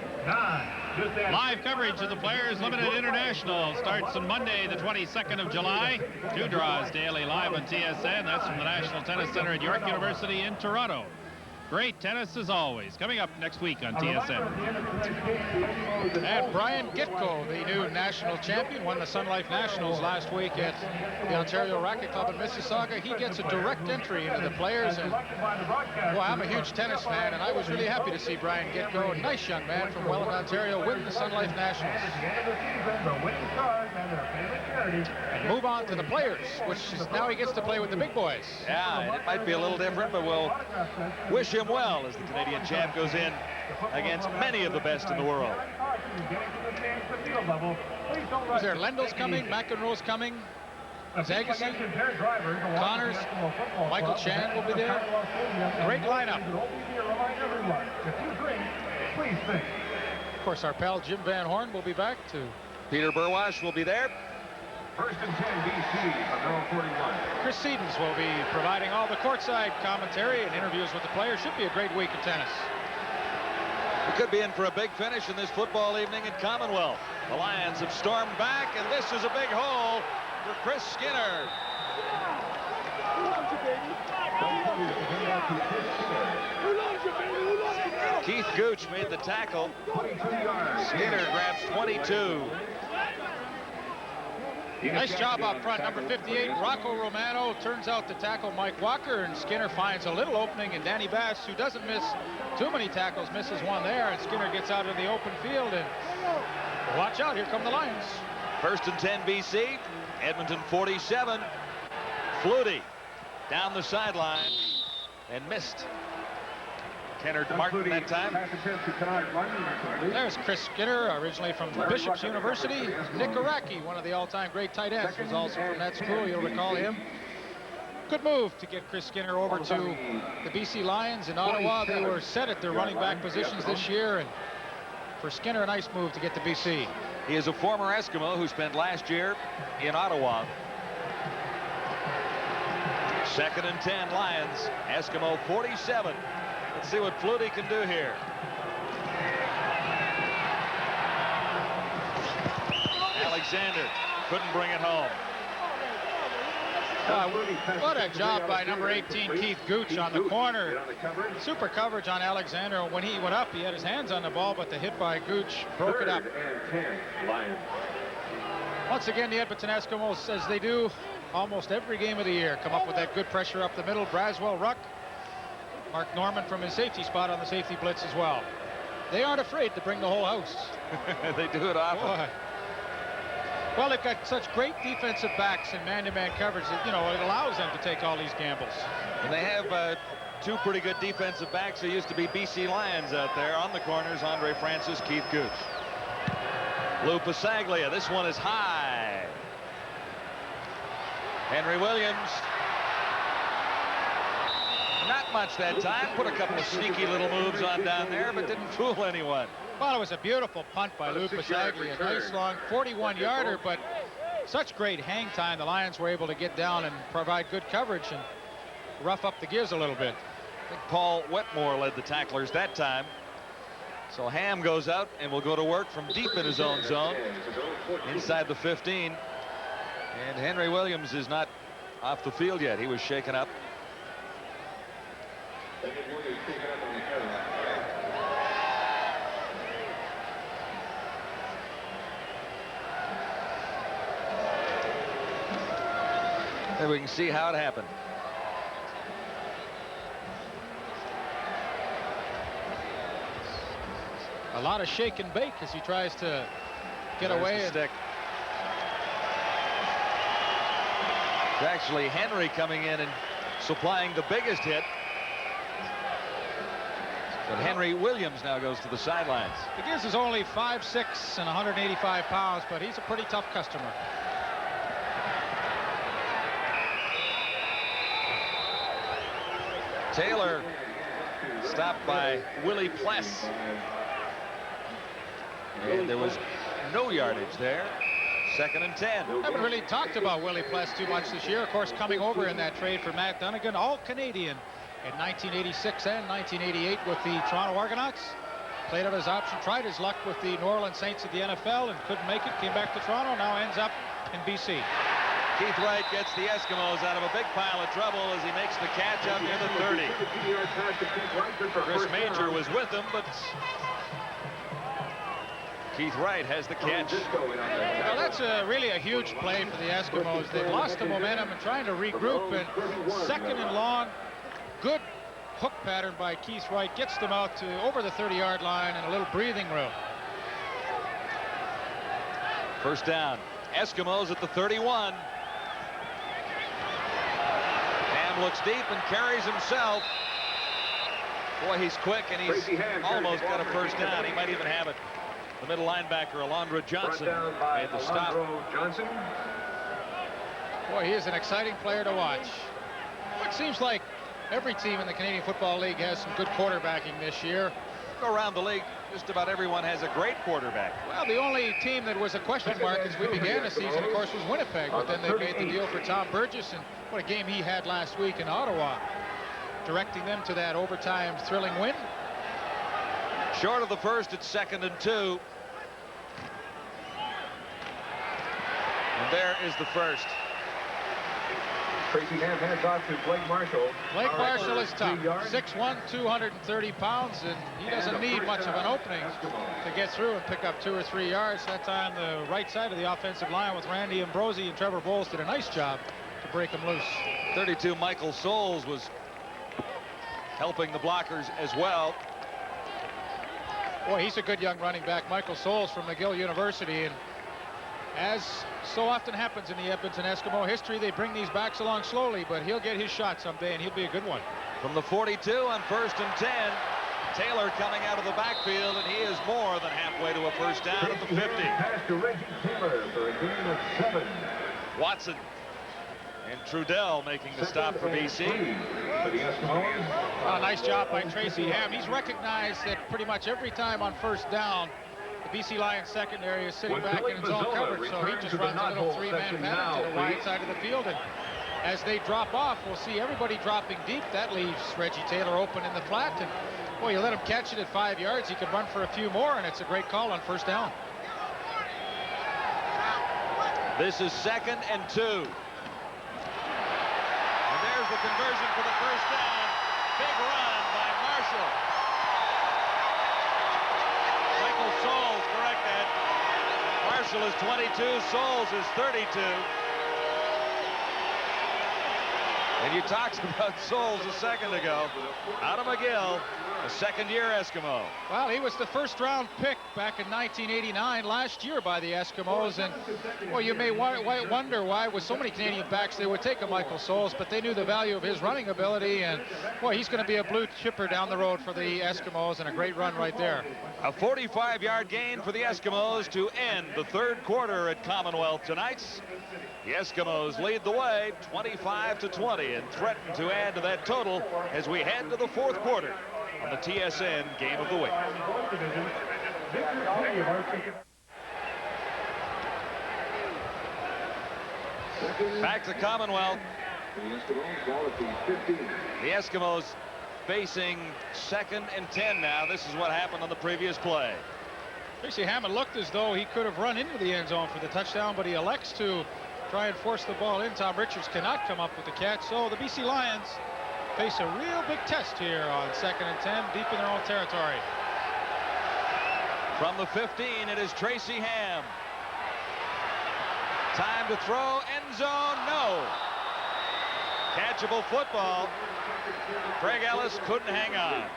Live coverage of the Players Limited International starts on Monday, the 22nd of July. 2 draws daily live on TSN. That's from the National Tennis Center at York University in Toronto. Great tennis as always. Coming up next week on TSN. And Brian Gitko, the new national champion, won the Sun Life Nationals last week at the Ontario Racket Club in Mississauga. He gets a direct entry into the Players, and well, I'm a huge tennis fan, and I was really happy to see Brian Gitko, a nice young man from Welland, Ontario, win the Sun Life Nationals. And move on to the Players, which is now he gets to play with the big boys. Yeah, and it might be a little different, but we'll wish him well as the Canadian champ goes in against many of the best in the world. Is there Lendel's coming, McEnroe's coming, Zagassi, Connors, Michael Chan will be there. Great lineup. Of course, our pal Jim Van Horn will be back too. Peter Burwash will be there. First and 10 BC on row 41. Chris Sedens will be providing all the courtside commentary and interviews with the players. Should be a great week of tennis. We could be in for a big finish in this football evening at Commonwealth. The Lions have stormed back, and this is a big hole for Chris Skinner. Keith Gooch made the tackle. Skinner grabs 22. Nice job up front, number 58, Rocco Romano turns out to tackle Mike Walker, and Skinner finds a little opening, and Danny Bass, who doesn't miss too many tackles, misses one there, and Skinner gets out in the open field, and watch out, here come the Lions. First and 10 BC, Edmonton 47. Flutie down the sideline and missed. Kennard Martin that time. There's Chris Skinner, originally from Bishop's University. Nick Araki, one of the all-time great tight ends, was also from that school. You'll recall him. Good move to get Chris Skinner over to the BC Lions in Ottawa. They were set at their running back positions this year, and for Skinner, a nice move to get to BC. He is a former Eskimo who spent last year in Ottawa. Second and 10 Lions, Eskimo 47. Let's see what Flutie can do here. Alexander couldn't bring it home. What a job by number 18, Keith Gooch, on the corner. Super coverage on Alexander. When he went up, he had his hands on the ball, but the hit by Gooch broke it up. Once again, the Edmonton Eskimos, as they do almost every game of the year, come up with that good pressure up the middle. Braswell, Ruck, Mark Norman from his safety spot on the safety blitz as well. They aren't afraid to bring the whole house. They do it often. Boy. Well, they've got such great defensive backs and man-to-man coverage that, you know, it allows them to take all these gambles. And they have two pretty good defensive backs who used to be BC Lions out there on the corners. Andre Francis, Keith Gooch. Lou Pasaglia, this one is high. Henry Williams. Not much that time. Put a couple of sneaky little moves on down there, but didn't fool anyone. Well, it was a beautiful punt by Lou Pasaglia. A nice long 41-yarder, but such great hang time. The Lions were able to get down and provide good coverage and rough up the gears a little bit. I think Paul Wetmore led the tacklers that time. So Ham goes out and will go to work from deep in his own zone, inside the 15. And Henry Williams is not off the field yet. He was shaken up. And we can see how it happened. A lot of shake and bake as he tries to get There's away. the stick. It's actually Henry coming in and supplying the biggest hit. But Henry Williams now goes to the sidelines. McGinnis is only 5'6" and 185 pounds, but he's a pretty tough customer. Taylor stopped by Willie Pless. And there was no yardage there. 2nd and 10. Haven't really talked about Willie Pless too much this year. Of course, coming over in that trade for Matt Dunnigan, all Canadian in 1986 and 1988 with the Toronto Argonauts. Played out his option, tried his luck with the New Orleans Saints of the NFL and couldn't make it. Came back to Toronto, now ends up in BC. Keith Wright gets the Eskimos out of a big pile of trouble as he makes the catch out near the 30. Chris Major was with him, but Keith Wright has the catch. Well, that's really a huge play for the Eskimos. They've lost the momentum and trying to regroup. And 2nd and long, good hook pattern by Keith Wright gets them out to over the 30-yard line and a little breathing room. First down. Eskimos at the 31. Ham looks deep and carries himself. Boy, he's quick and he's almost got a first down. He might even have it. The middle linebacker, Alondra Johnson, made the stop. Boy, he is an exciting player to watch. It seems like every team in the Canadian Football League has some good quarterbacking this year. Go around the league, just about everyone has a great quarterback. Well, the only team that was a question mark as we began the season, of course, was Winnipeg. But then they made the deal for Tom Burgess, and what a game he had last week in Ottawa, directing them to that overtime thrilling win. Short of the first, it's 2nd and 2. And there is the first. Tracy Ham hands off to Blake Marshall. Blake Marshall is tough. 6'1", 230 pounds, and he doesn't need much of an opening to get through and pick up 2 or 3 yards. That's on the right side of the offensive line with Randy Ambrosi, and Trevor Bowles did a nice job to break him loose. 32, Michael Souls was helping the blockers as well. Boy, he's a good young running back, Michael Souls from McGill University, and as so often happens in the Edmonton Eskimo history, they bring these backs along slowly, but he'll get his shot someday, and he'll be a good one. From the 42 on 1st and 10, Taylor coming out of the backfield, and he is more than halfway to a first down at the 50. Pass to Reggie Taylor for a gain of 7. Watson and Trudell making the stop for BC. For the Eskimos. Oh, nice job by Tracy Ham. He's recognized that pretty much every time on first down, the BC Lions secondary is sitting back in its own coverage, so he just runs a little 3-man pattern to the wide side of the field. And as they drop off, we'll see everybody dropping deep. That leaves Reggie Taylor open in the flat. And boy, you let him catch it at 5 yards, he could run for a few more, and it's a great call on first down. This is 2nd and 2. And there's the conversion for the first down. Big run by Marshall. Michael Souls corrected. Marshall is 22, Souls is 32. And you talked about Souls a second ago. Out of McGill, a second-year Eskimo. Well, he was the first-round pick back in 1989, last year by the Eskimos. And, well, you may wonder why with so many Canadian backs they would take a Michael Souls, but they knew the value of his running ability. And, boy, he's going to be a blue chipper down the road for the Eskimos, and a great run right there. A 45-yard gain for the Eskimos to end the third quarter at Commonwealth tonight. The Eskimos lead the way 25-20 and threaten to add to that total as we head to the fourth quarter on the TSN Game of the Week. Back to Commonwealth. The Eskimos facing 2nd and 10 now. This is what happened on the previous play. Tracy Hammond looked as though he could have run into the end zone for the touchdown, but he elects to try and force the ball in. Tom Richards cannot come up with the catch, so the BC Lions face a real big test here on 2nd and 10, deep in their own territory. From the 15, it is Tracy Ham. Time to throw, end zone, no. catchable football. Craig Ellis couldn't hang on.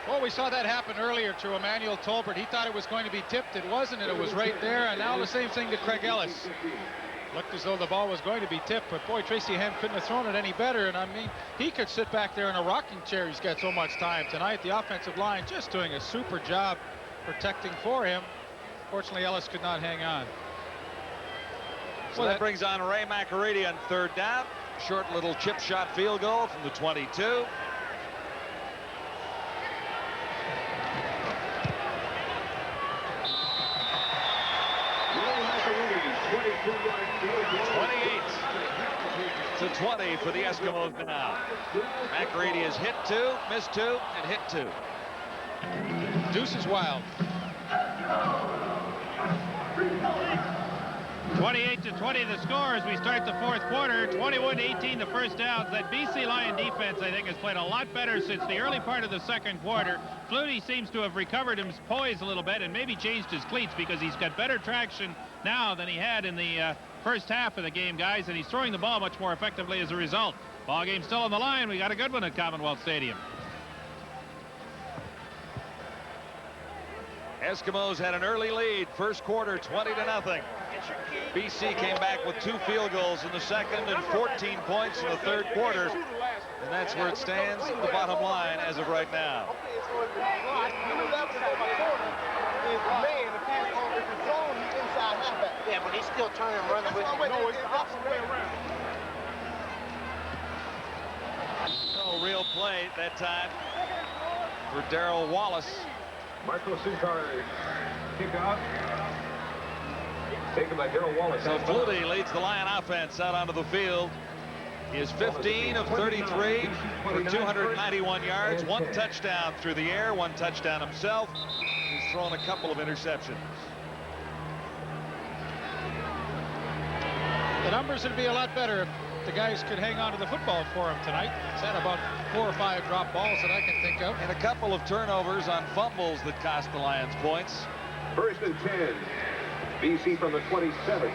Well, we saw that happen earlier to Emmanuel Tolbert. He thought it was going to be tipped. It wasn't, and it was right there. And now the same thing to Craig Ellis. Looked as though the ball was going to be tipped, but boy, Tracy Ham couldn't have thrown it any better. And I mean, he could sit back there in a rocking chair. He's got so much time tonight. The offensive line just doing a super job protecting for him. Fortunately, Ellis could not hang on. So that brings on Ray McErady on 3rd down. Short little chip shot field goal from the 22. To 20 for the Eskimos now. McErady has hit 2, missed 2, and hit 2. Deuce is wild. 28-20 the score as we start the 4th quarter. 21-18 the first downs. That BC Lion defense, I think, has played a lot better since the early part of the 2nd quarter. Flutie seems to have recovered his poise a little bit and maybe changed his cleats because he's got better traction now than he had in the first half of the game, guys, and he's throwing the ball much more effectively as a result. Ball game still on the line. We got a good one at Commonwealth Stadium. Eskimos had an early lead, first quarter, 20-0. BC came back with 2 field goals in the 2nd and 14 points in the 3rd quarter. And that's where it stands, the bottom line as of right now. Yeah, but he's still turning and running with you. No, it's the opposite way around. No real play that time for Darrell Wallace. Marco Sukar kick out. Taken by Darrell Wallace. So Flutie leads the Lion offense out onto the field. He is 15 of 33 for 291 yards, 1 touchdown through the air, 1 touchdown himself. He's thrown a couple of interceptions. The numbers would be a lot better if the guys could hang on to the football for him tonight. He's had about 4 or 5 drop balls that I can think of. And a couple of turnovers on fumbles that cost the Lions points. 1st and 10. BC from the 27.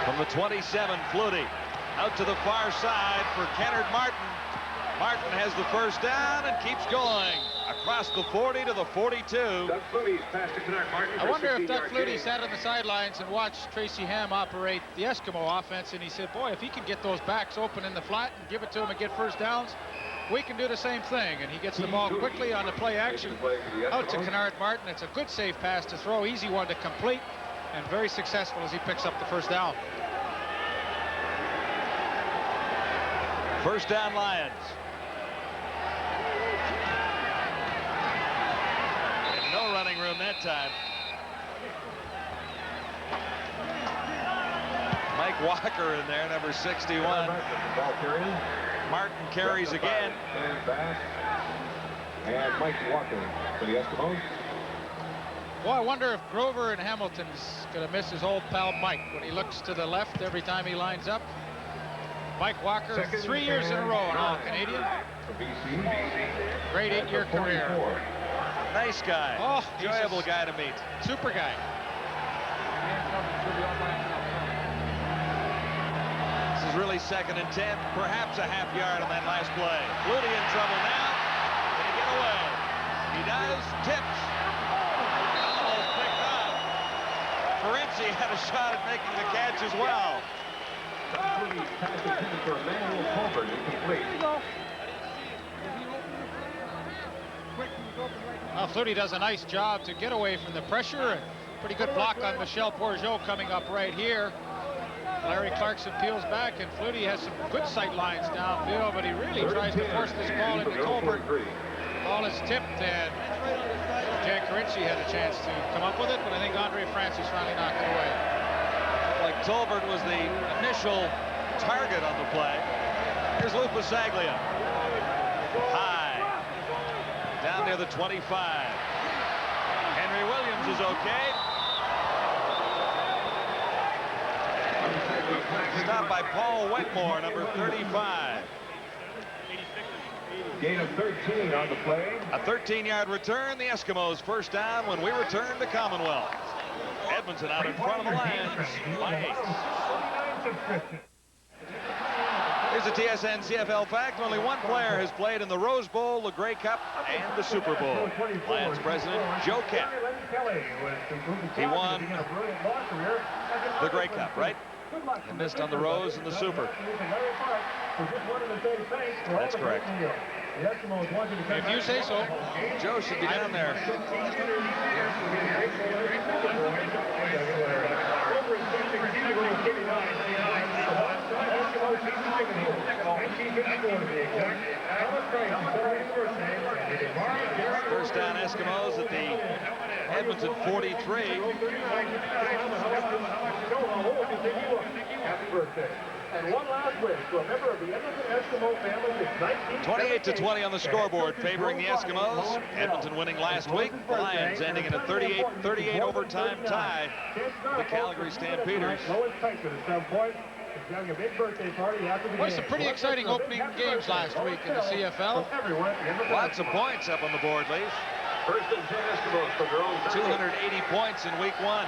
From the 27, Flutie out to the far side for Kennard Martin. Martin has the first down and keeps going across the 40 to the 42. Doug Flutie's pass to Kennard Martin. I wonder if Doug Flutie sat on the sidelines and watched Tracy Ham operate the Eskimo offense, and he said, boy, if he can get those backs open in the flat and give it to him and get first downs, we can do the same thing. And he gets the ball quickly on the play action out to Kennard Martin. It's a good safe pass to throw, easy one to complete, and very successful as he picks up the first down. First down, Lions. And no running room that time. Mike Walker in there, number 61. Martin carries again. And back. And Mike Walker for the Eskimos. Well, I wonder if Grover and Hamilton's going to miss his old pal Mike when he looks to the left every time he lines up. Mike Walker, 3 years in a row, an All-Canadian. Great 8-year career. Nice guy. Oh, enjoyable guy to meet. Super guy. This is really 2nd and 10, perhaps a half yard on that last play. Flutie in trouble now. Can he get away? He does. Tips. Almost picked up. Ferenczi had a shot at making the catch as well. Flutie's pass intended for Emmanuel Tolbert, incomplete. Well, Flutie does a nice job to get away from the pressure. And pretty good block on Michel Bourgeot coming up right here. Larry Clarkson peels back, and Flutie has some good sight lines downfield, but he really tries to force this ball into Tolbert. Ball is tipped, and Jack Ferenczi had a chance to come up with it, but I think Andre Francis finally knocked it away. Like Tolbert was the initial target on the play. Here's Lou Pasaglia. High. Down near the 25. Henry Williams is okay. Stopped by Paul Wetmore, number 35. Gain of 13 on the play. A 13-yard return. The Eskimos first down when we return to Commonwealth. Edmonton out in front of the Lions by 8. Here's a TSN CFL fact. Only one player has played in the Rose Bowl, the Grey Cup, and the Super Bowl. Lions president Joe Kemp. He won the Grey Cup, right? He missed on the Rose and the Super. That's correct. If you say so. Joe should be down there. First down Eskimos at the Edmonton 43. Happy birthday. And one last wish to a member of the Edmonton Eskimo family since 28-20 on the scoreboard, favoring the Eskimos. Edmonton winning last week. The Lions ending in a 38-38 overtime tie with the Calgary Stampeders. Well, some pretty exciting opening games last week in the CFL. Lots of points up on the board, Leaf. First and 10 Eskimos for their own 280 points in week 1.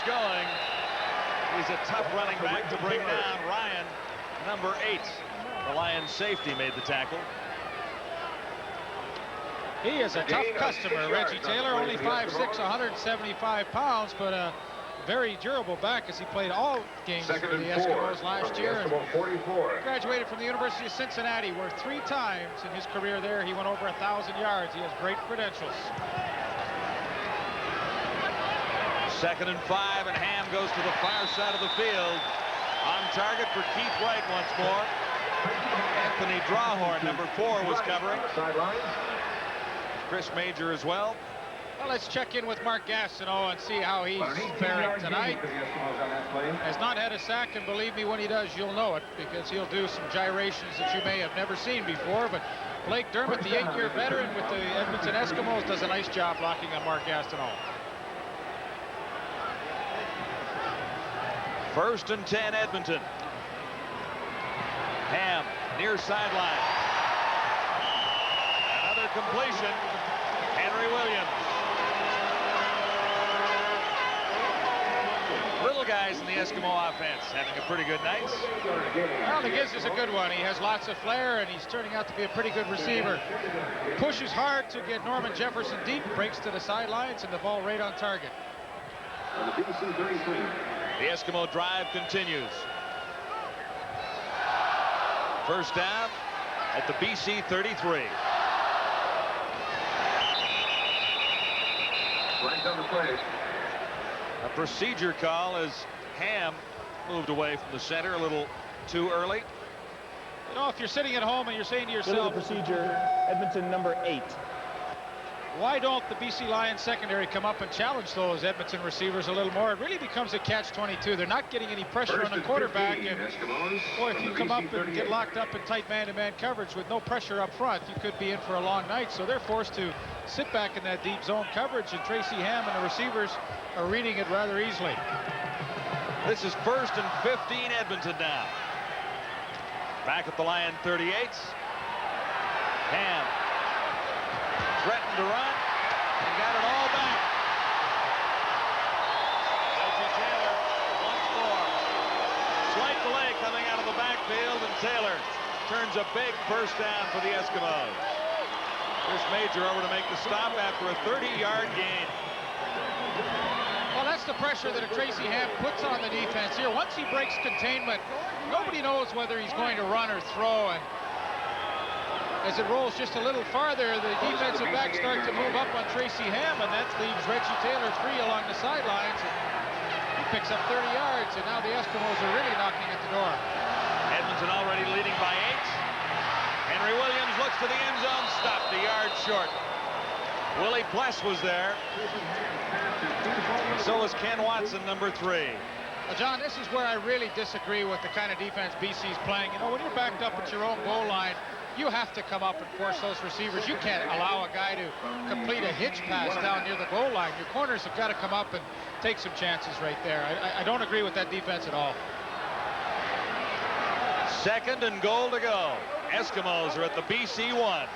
Going. He's a tough running back to bring down. Ryan, number 8. The Lions safety made the tackle. He is a tough customer, Reggie Taylor, only 5'6", 175 pounds, but a very durable back as he played all games for the Eskimos last year. And graduated from the University of Cincinnati, where 3 times in his career there he went over 1,000 yards. He has great credentials. 2nd and 5, and Ham goes to the far side of the field. On target for Keith Wright once more. Anthony Drawhorn, number 4, was covering. Chris Major as well. Well, let's check in with Mark Gastineau and see how he's faring tonight. Has not had a sack, and believe me, when he does, you'll know it, because he'll do some gyrations that you may have never seen before. But Blake Dermott, the 8-year veteran with the Edmonton Eskimos, does a nice job blocking on Mark Gastineau. 1st and 10, Edmonton. Ham, near sideline. Another completion. Henry Williams. Little guys in the Eskimo offense having a pretty good night. Well, the Giz is a good one. He has lots of flair, and he's turning out to be a pretty good receiver. Pushes hard to get Norman Jefferson deep, breaks to the sidelines, and the ball right on target. On the BC 33. The Eskimo drive continues. First down at the BC 33. Right down the play. A procedure call as Ham moved away from the center a little too early. You know, if you're sitting at home and you're saying to yourself, the procedure, Edmonton number 8. Why don't the BC Lions secondary come up and challenge those Edmonton receivers a little more? It really becomes a catch-22. They're not getting any pressure on the quarterback. And boy, if you come up and get locked up in tight man-to-man coverage with no pressure up front, you could be in for a long night. So they're forced to sit back in that deep zone coverage, and Tracy Ham and the receivers are reading it rather easily. This is 1st and 15, Edmonton now. Back at the Lion 38. Ham threatened to run and got it all back. Reggie Taylor once more. Slight delay coming out of the backfield, and Taylor turns a big first down for the Eskimos. Chris Major over to make the stop after a 30-yard gain. Well, that's the pressure that Tracy Ham puts on the defense here. Once he breaks containment, nobody knows whether he's going to run or throw, and as it rolls just a little farther, the defensive backs start to move up on Tracy Ham, and that leaves Reggie Taylor free along the sidelines. And he picks up 30 yards, and now the Eskimos are really knocking at the door. Edmonton already leading by 8. Henry Williams looks to the end zone, stopped a yard short. Willie Pless was there. So was Ken Watson, number 3. Well, John, this is where I really disagree with the kind of defense BC's playing. You know, when you're backed up at your own goal line, you have to come up and force those receivers. You can't allow a guy to complete a hitch pass down near the goal line. Your corners have got to come up and take some chances right there. I don't agree with that defense at all. 2nd and goal to go. Eskimos are at the BC 1.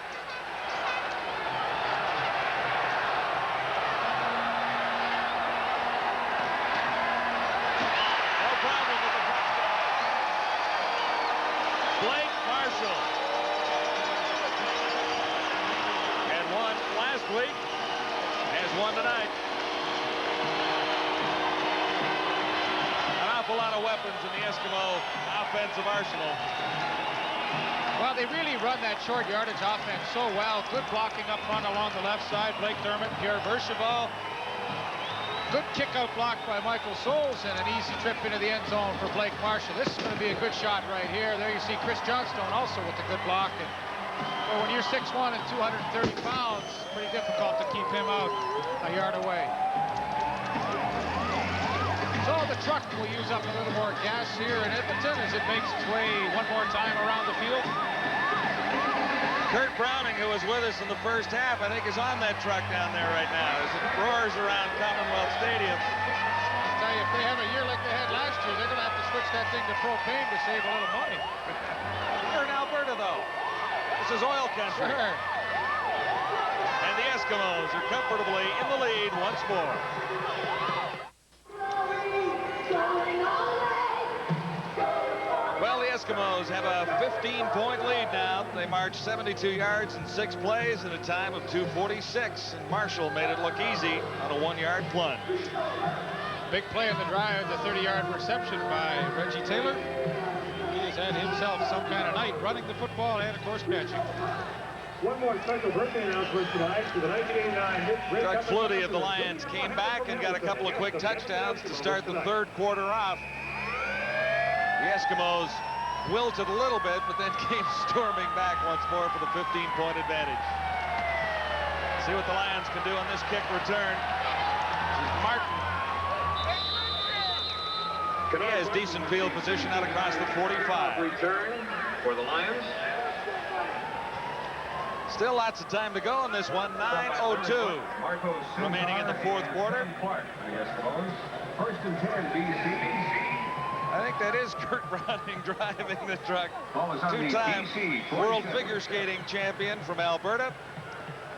Week has won tonight. An awful lot of weapons in the Eskimo offensive arsenal. Well, they really run that short yardage offense so well. Good blocking up front along the left side. Blake Dermott, Pierre Bercheval. Good kick-out block by Michael Souls and an easy trip into the end zone for Blake Marshall. This is going to be a good shot right here. There you see Chris Johnstone also with a good block. Well, when you're 6'1" and 230 pounds, it's pretty difficult to keep him out a yard away. So the truck will use up a little more gas here in Edmonton as it makes its way one more time around the field. Kurt Browning, who was with us in the first half, I think is on that truck down there right now as it roars around Commonwealth Stadium. I'll tell you, if they have a year like they had last year, they're going to have to switch that thing to propane to save a little money. You're in Alberta, though. This is oil country. Sure. And the Eskimos are comfortably in the lead once more. Well, the Eskimos have a 15-point lead now. They marched 72 yards in 6 plays in a time of 2:46, and Marshall made it look easy on a 1-yard plunge. Big play in the drive, the 30-yard reception by Reggie Taylor. He has had himself some kind of night running the football and, of course, catching. One more special birthday announcement tonight for the 1989 Doug Flutie of the Lions came back and got a couple of quick touchdowns to start the 3rd quarter off. The Eskimos wilted a little bit, but then came storming back once more for the 15-point advantage. See what the Lions can do on this kick return. This is Martin. He has decent field position out across the 45. Return for the Lions. Still lots of time to go in this one. 9:02 remaining in the 4th quarter. First and 10, BC. I think that is Kurt Browning driving the truck. Two-time world figure skating champion from Alberta.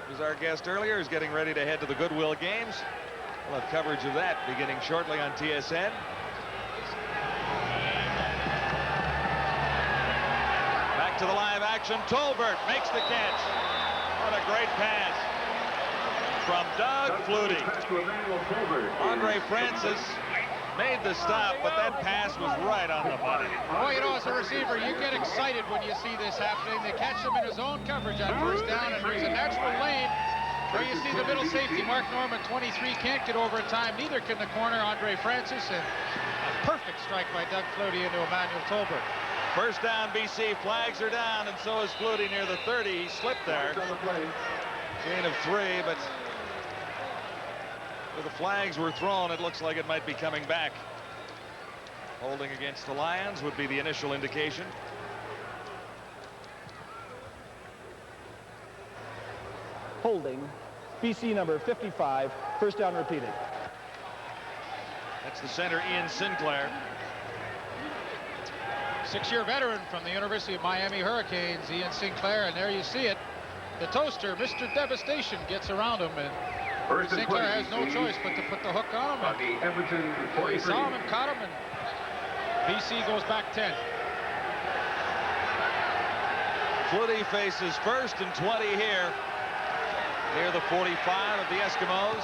Was our guest earlier. He's getting ready to head to the Goodwill Games. We'll have coverage of that beginning shortly on TSN. Back to the live action. Tolbert makes the catch. What a great pass from Doug Flutie. Andre Francis made the stop, but that pass was right on the money. Well, you know, as a receiver, you get excited when you see this happening. They catch him in his own coverage on 1st down, and there's a natural lane where you see the middle safety, Mark Norman, 23, can't get over in time. Neither can the corner, Andre Francis, and a perfect strike by Doug Flutie into Emmanuel Tolbert. First down, BC. Flags are down, and so is Flutie near the 30. He slipped there. Gain of 3, but where the flags were thrown, it looks like it might be coming back. Holding against the Lions would be the initial indication. Holding, BC number 55, 1st down repeated. That's the center, Ian Sinclair. 6-year veteran from the University of Miami Hurricanes, Ian Sinclair, and there you see it. The toaster, Mr. Devastation, gets around him, and Sinclair has no choice but to put the hook on him. The Edmonton He saw him and caught him, and BC goes back 10. Flutie faces 1st and 20 here. Near the 45 of the Eskimos.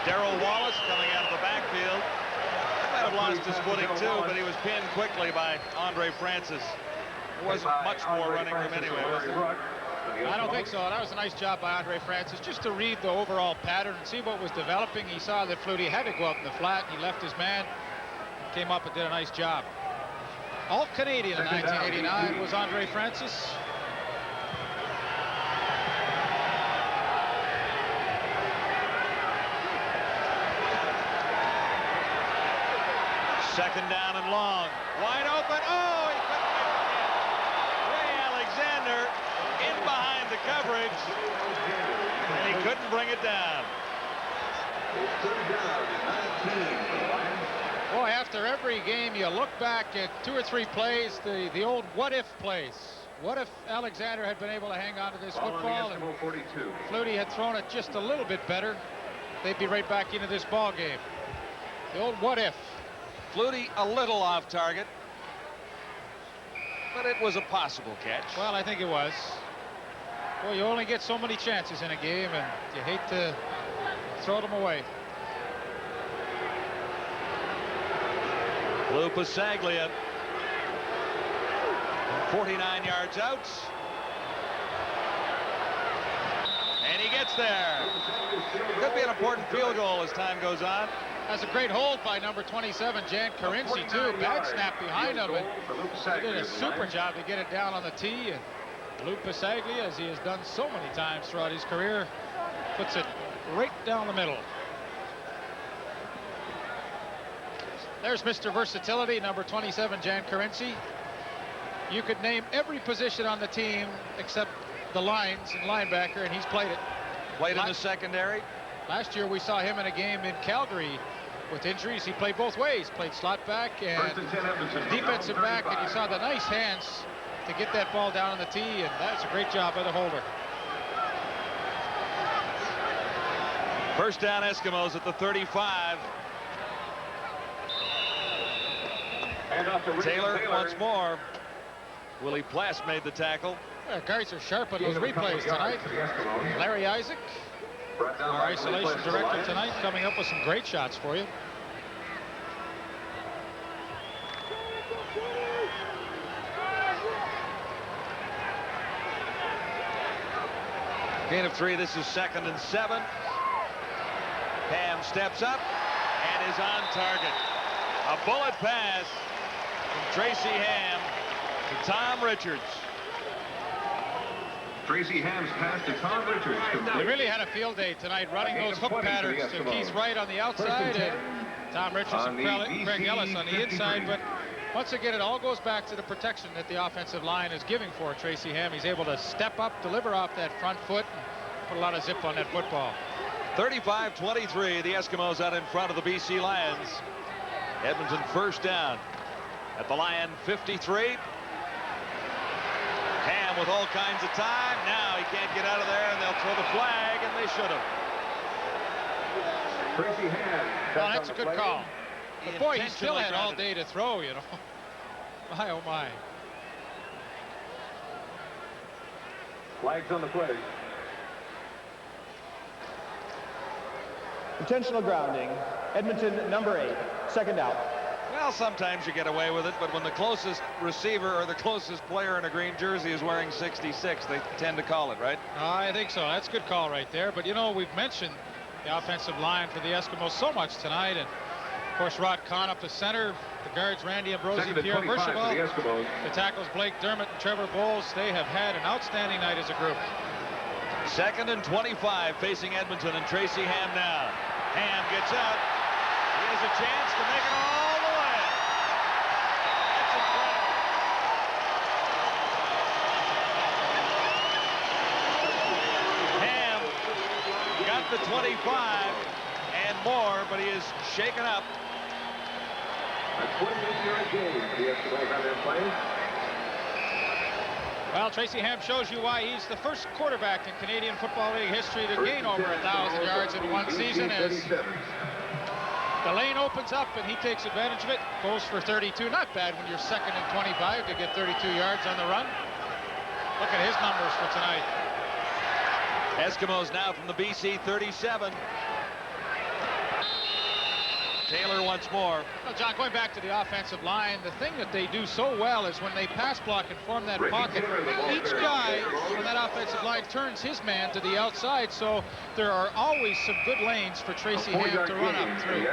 Darrell Wallace coming out of the backfield. He might have lost his footing too, but he was pinned quickly by Andre Francis. There wasn't much more running room anyway, was there? I don't think so. That was a nice job by Andre Francis, just to read the overall pattern and see what was developing. He saw that Flutie had to go up in the flat, and he left his man, came up and did a nice job. All-Canadian in 1989 was Andre Francis. Second down and long. Wide open. Oh, he couldn't make it. Ray Alexander in behind the coverage, and he couldn't bring it down. Boy, after every game, you look back at 2 or 3 plays, the old what-if plays. What if Alexander had been able to hang on to this football and Flutie had thrown it just a little bit better? They'd be right back into this ball game. The old what if. Flutie a little off target, but it was a possible catch. Well, I think it was. Well, you only get so many chances in a game, and you hate to throw them away. Lou Pasaglia, 49 yards out. And he gets there. Could be an important field goal as time goes on. That's a great hold by number 27, Jan Carinci, too. Bad snap behind him, and he did a super job to get it down on the tee. And Lou Pasaglia, as he has done so many times throughout his career, puts it right down the middle. There's Mr. Versatility, number 27, Jan Carinci. You could name every position on the team except the lines and linebacker, and he's played it. Played in the secondary. Last year we saw him in a game in Calgary with injuries. He played both ways, played slot back and defensive back, and you saw the nice hands to get that ball down on the tee, and that's a great job by the holder. First down, Eskimos at the 35. Taylor once more. Willie Plass made the tackle. Guys are sharp on those replays tonight. Larry Isaac, our isolation director tonight, coming up with some great shots for you. Gain of 3. This is 2nd and 7. Ham steps up and is on target. A bullet pass from Tracy Ham to Tom Richards. Tracy Ham's pass to Tom Richards. They really had a field day tonight, running those hook patterns to Keith Wright on the outside and Tom Richards and Craig Ellis on the inside. But once again, it all goes back to the protection that the offensive line is giving for Tracy Ham. He's able to step up, deliver off that front foot, and put a lot of zip on that football. 35-23, the Eskimos out in front of the BC Lions. Edmonton first down at the Lion 53. Ham with all kinds of time. Now he can't get out of there, and they'll throw the flag, and they should have. Tracy Ham. Well, that's a good call. But boy, he still had all day to throw, you know. My, oh my. Flags on the play. Intentional grounding. Edmonton, number 8. Second out. Well, sometimes you get away with it, but when the closest receiver or the closest player in a green jersey is wearing 66, they tend to call it, right? I think so. That's a good call right there. But, you know, we've mentioned the offensive line for the Eskimos so much tonight. And, of course, Rod Kahn up the center. The guards, Randy Ambrosi, Pierre Berchevaux. The tackles, Blake Dermott and Trevor Bowles. They have had an outstanding night as a group. 2nd and 25 facing Edmonton, and Tracy Ham now. Ham gets out. He has a chance to make it all the way. That's incredible. Ham got the 25 and more, but he is shaken up. A 28-yard gain for the Eskimos on their play. Well, Tracy Ham shows you why he's the first quarterback in Canadian Football League history to gain over 1,000 yards in one season, as the lane opens up and he takes advantage of it, goes for 32. Not bad when you're 2nd and 25 to get 32 yards on the run. Look at his numbers for tonight. Eskimos now from the BC 37. Taylor once more. Well, John, going back to the offensive line, the thing that they do so well is when they pass block and form that pocket, each guy on that offensive line turns his man to the outside, so there are always some good lanes for Tracy Ham to run up through.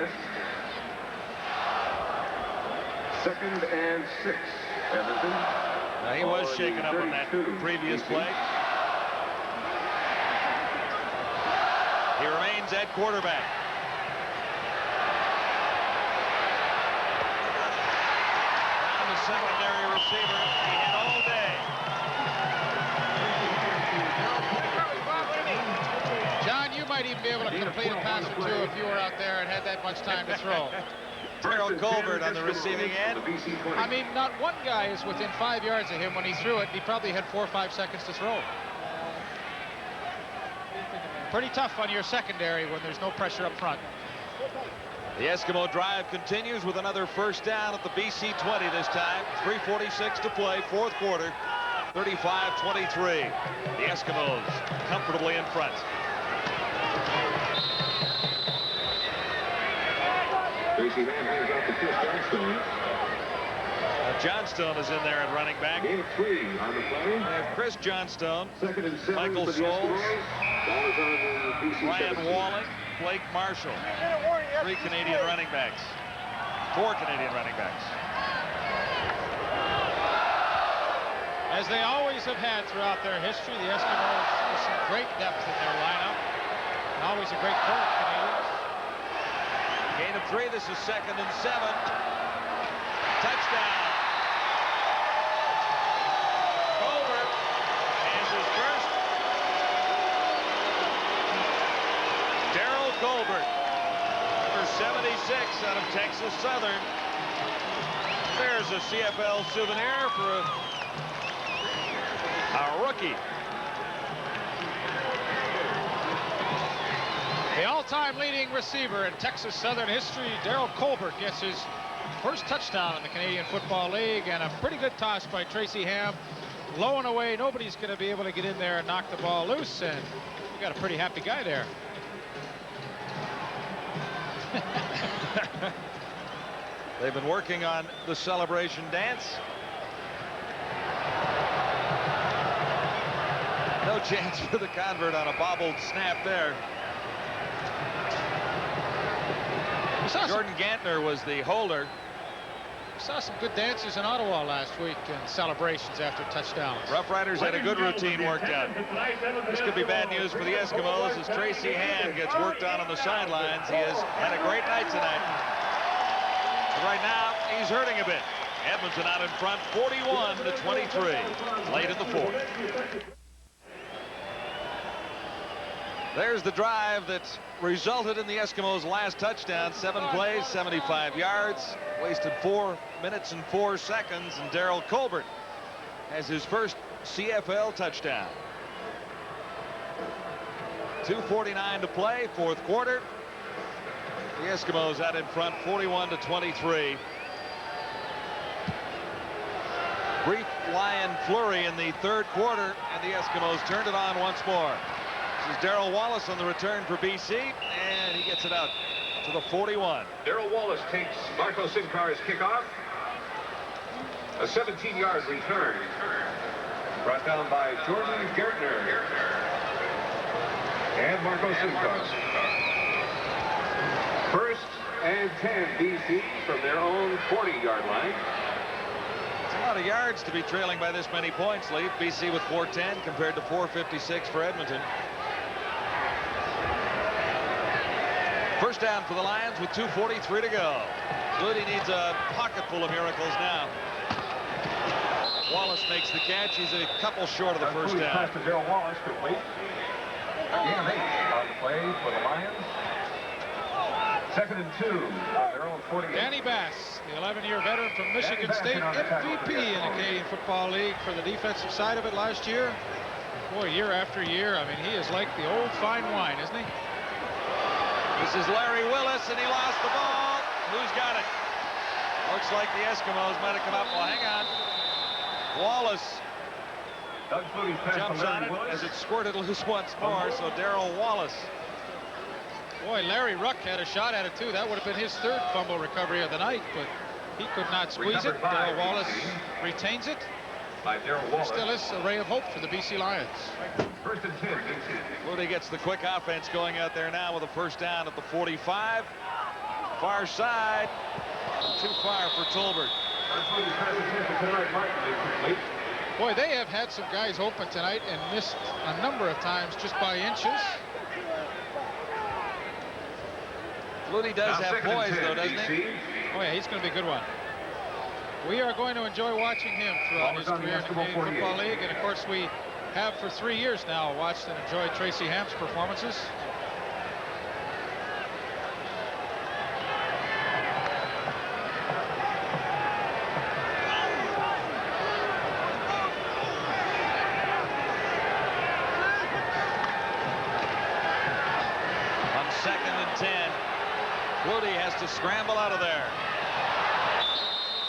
2nd and 6. Edmonton. Now he was shaken up on that previous play. He remains at quarterback. Secondary receiver, he had all day. you'd be able to complete a pass or two if you were out there and had that much time to throw. Daryl Colbert on the receiving end. I mean, not one guy is within 5 yards of him when he threw it. He probably had 4 or 5 seconds to throw. Pretty tough on your secondary when there's no pressure up front. The Eskimo drive continues with another first down at the BC 20 this time. 3:46 to play, fourth quarter. 35-23. The Eskimos comfortably in front. Tracy Ham hands off to Chris Johnstone. Johnstone is in there at running back. Game 3 on the play. We have Chris Johnstone, 2nd and 7 Michael for the Souls, Eskimos. Ball is on the BC Ryan 17. Walling, Blake Marshall. 3 Canadian running backs. 4 Canadian running backs. As they always have had throughout their history, the Eskimos with some great depth in their lineup. And always a great coach, Canadians. Gain of 3. This is 2nd and 7. Touchdown. Colbert has his first. Daryl Colbert, number 76 out of Texas Southern. There's a CFL souvenir for a rookie. The all-time leading receiver in Texas Southern history, Daryl Colbert, gets his first touchdown in the Canadian Football League, and a pretty good toss by Tracy Ham. Low and away, nobody's going to be able to get in there and knock the ball loose, and we got a pretty happy guy there. They've been working on the celebration dance. No chance for the convert on a bobbled snap there. Jordan Gantner was the holder. We saw some good dances in Ottawa last week in celebrations after touchdowns. Rough Riders had a good routine worked out. This could be bad news for the Eskimos as Tracy Ham gets worked on the sidelines. He has had a great night tonight. But right now, he's hurting a bit. Edmonton out in front, 41-23, late in the fourth. There's the drive that resulted in the Eskimos' last touchdown. 7 plays, 75 yards, wasted 4 minutes and 4 seconds, and Daryl Colbert has his first CFL touchdown. 2:49 to play, fourth quarter. The Eskimos out in front, 41-23. Brief Lion flurry in the third quarter, and the Eskimos turned it on once more. This is Darrell Wallace on the return for BC, and he gets it out to the 41. Darrell Wallace takes Marco Sincar's kickoff. A 17-yard return. Brought down by Jordan Gertner. And Marco Sincar. 1st and 10 BC from their own 40-yard line. It's a lot of yards to be trailing by this many points, Lee. BC with 410 compared to 456 for Edmonton. First down for the Lions with 2:43 to go. Flutie needs a pocket full of miracles now. Wallace makes the catch. He's a couple short of the first down. Pass to Darrell Wallace, complete. Gain of 8 on the play for the Lions. 2nd and 2 on their own 48. Danny Bass, the 11-year veteran from Michigan State, MVP in the Canadian Football League for the defensive side of it last year. Boy, year after year, I mean, he is like the old fine wine, isn't he? This is Larry Willis, and he lost the ball. Who's got it? Looks like the Eskimos might have come up. Well, hang on. Wallace jumps on it as it squirted loose once more, so Darrell Wallace. Boy, Larry Ruck had a shot at it, too. That would have been his 3rd fumble recovery of the night, but he could not squeeze it. Darrell Wallace retains it. Still is a ray of hope for the BC Lions. 1st and 10, BC. Flutie gets the quick offense going out there now with a first down at the 45. Far side. Too far for Tolbert. Boy, they have had some guys open tonight and missed a number of times just by inches. Flutie does have poise, though, doesn't he? Oh, yeah, he's going to be a good one. We are going to enjoy watching him throughout his career in the Canadian Football League. And, of course, we have for 3 years now watched and enjoyed Tracy Ham's performances. second and 10. Flutie has to scramble out of there.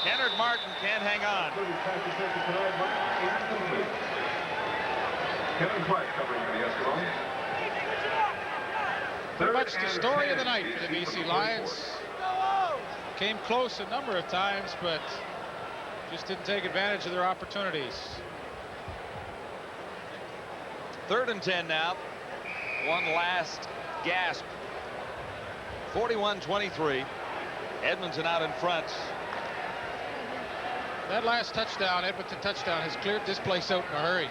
Kennard Martin can't hang on. Kevin Clark covering for the Eskimos. Pretty much the story of the night for the BC Lions. Came close a number of times, but just didn't take advantage of their opportunities. 3rd and 10 now. One last gasp. 41-23. Edmonton out in front. That last touchdown, Edmonton touchdown, has cleared this place out in a hurry.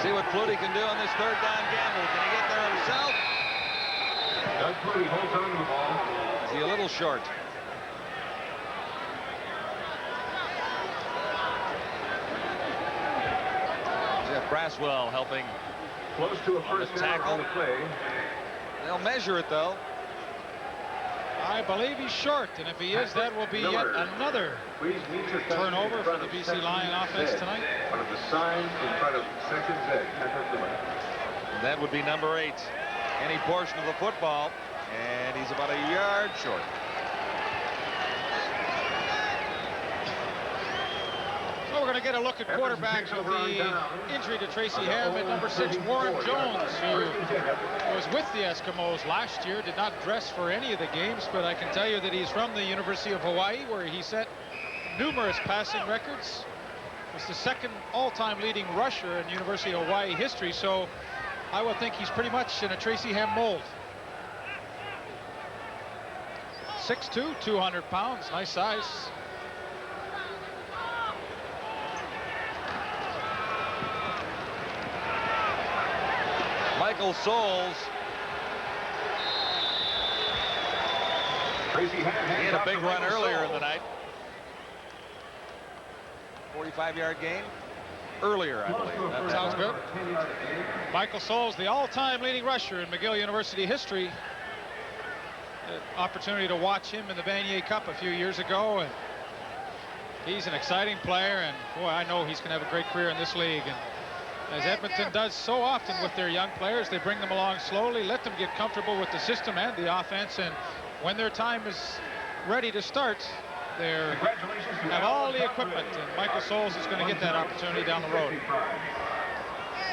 See what Flutie can do on this 3rd down gamble. Can he get there himself? Doug Flutie holds on to the ball. Is he a little short? Jeff Braswell helping. Close to a first down on the play. They'll measure it, though. I believe he's short, and if he is, that will be yet another turnover for the BC Lion offense tonight. One of the signs in front of Section Z. That would be number 8. Any portion of the football, and he's about a yard short. So we're going to get a look at quarterbacks with the injury to Tracy Ham at number 6, Warren Jones, who was with the Eskimos last year, did not dress for any of the games, but I can tell you that he's from the University of Hawaii, where he set numerous passing records. Was the 2nd all-time leading rusher in University of Hawaii history, so I would think he's pretty much in a Tracy Ham mold. 6'2", 200 pounds, nice size. Michael Souls. He had a big run earlier in the night. 45-yard gain earlier, I believe. That sounds good. Michael Souls, the all-time leading rusher in McGill University history. Opportunity to watch him in the Vanier Cup a few years ago, and he's an exciting player, and boy, I know he's going to have a great career in this league. And as Edmonton does so often with their young players, they bring them along slowly, let them get comfortable with the system and the offense, and when their time is ready to start, they have all the equipment, and Michael Souls is going to get that opportunity down the road.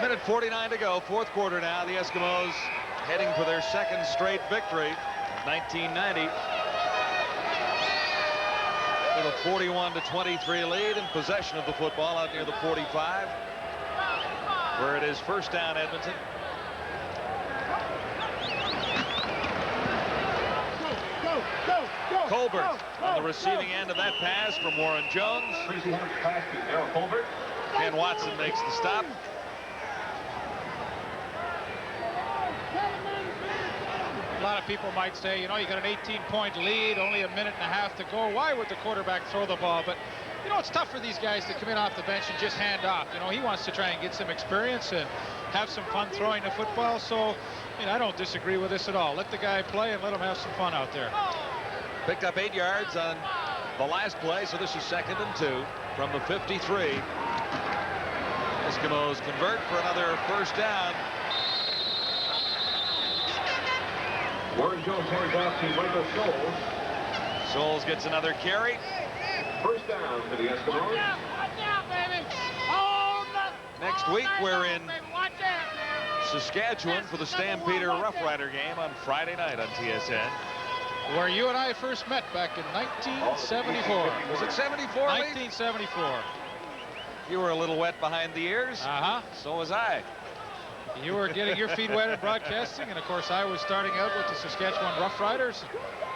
Minute 49 to go, 4th quarter now. The Eskimos heading for their 2nd straight victory of 1990. With a 41-23 lead and possession of the football out near the 45. Where it is 1st down, Edmonton. Colbert on the receiving end of that pass from Warren Jones. Ken Watson makes the stop. A lot of people might say, you know, you got an 18-point lead, only a minute and a half to go. Why would the quarterback throw the ball? But you know, it's tough for these guys to come in off the bench and just hand off. You know, he wants to try and get some experience and have some fun throwing the football. So, you know, I don't disagree with this at all. Let the guy play and let him have some fun out there. Picked up 8 yards on the last play, so this is 2nd and 2 from the 53. Eskimos convert for another 1st down. Warren Jones hands off to Michael Souls. Souls gets another carry. 1st down for the Eskimos. Next week, we're in Saskatchewan for the Stampeder Rough Rider game on Friday night on TSN. Where you and I first met back in 1974. Was it 74? 1974. You were a little wet behind the ears. Uh-huh. So was I. You were getting your feet wet in broadcasting, and of course I was starting out with the Saskatchewan Rough Riders.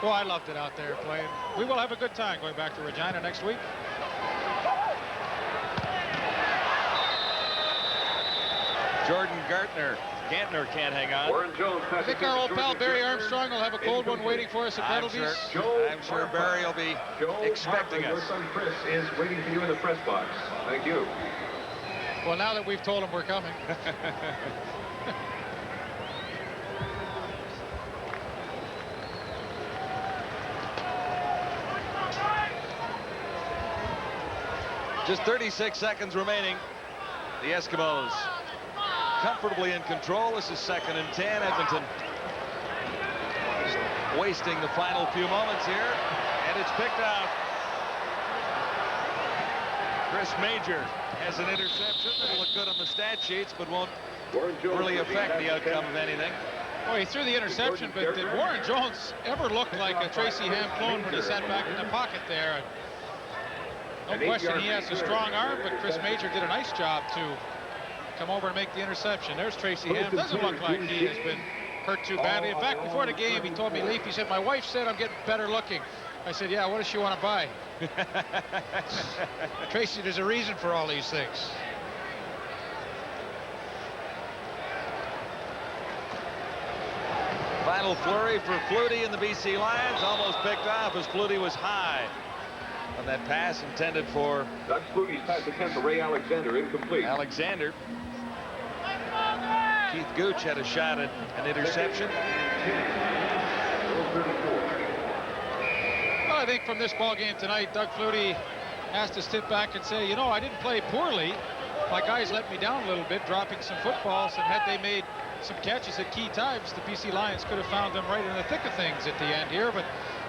Boy, I loved it out there playing. We will have a good time going back to Regina next week. Jordan Gantner can't hang on. Warren Jones I think our old pal Barry Armstrong will have a cold one waiting for us at penalties. I'm sure Barry will be expecting us. Your son Chris is waiting for you in the press box. Thank you. Well, now that we've told him we're coming. Just 36 seconds remaining. The Eskimos comfortably in control. This is 2nd and 10. Edmonton wasting the final few moments here, and it's picked out. Chris Major has an interception that'll look good on the stat sheets, but won't really affect the outcome of anything. Well, he threw the interception, but did Warren Jones ever look like a Tracy Ham clone when he sat back in the pocket there? No question he has a strong arm, but Chris Major did a nice job to come over and make the interception. There's Tracy Ham. Doesn't look like he has been hurt too badly. In fact, before the game, he told me, Leaf, he said, my wife said I'm getting better looking. I said, yeah, what does she want to buy? Tracy, there's a reason for all these things. Final flurry for Flutie and the BC Lions, almost picked off as Flutie was high on that pass intended for Doug Flutie's pass attempt to Ray Alexander, incomplete. Alexander. Keith Gooch had a shot at an interception. Well, I think from this ball game tonight, Doug Flutie has to sit back and say, you know, I didn't play poorly. My guys let me down a little bit, dropping some footballs, and had they made some catches at key times, the BC Lions could have found them right in the thick of things at the end here. But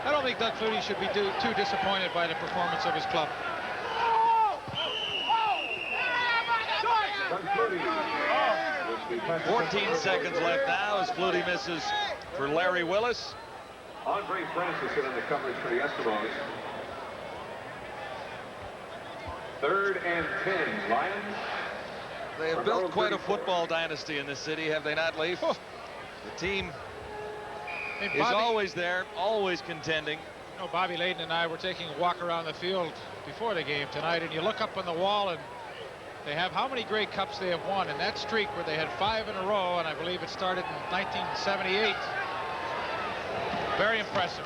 I don't think Doug Flutie should be too disappointed by the performance of his club. 14 seconds left now as Flutie misses for Larry Willis. Andre Francis in on the coverage for the Eskimos. 3rd and 10, Lions. They have built quite a football dynasty in this city, have they not, Leaf? The team is always there, always contending. You know, Bobby Layden and I were taking a walk around the field before the game tonight, and you look up on the wall, and they have how many Grey Cups they have won, and that streak where they had 5 in a row, and I believe it started in 1978. Very impressive.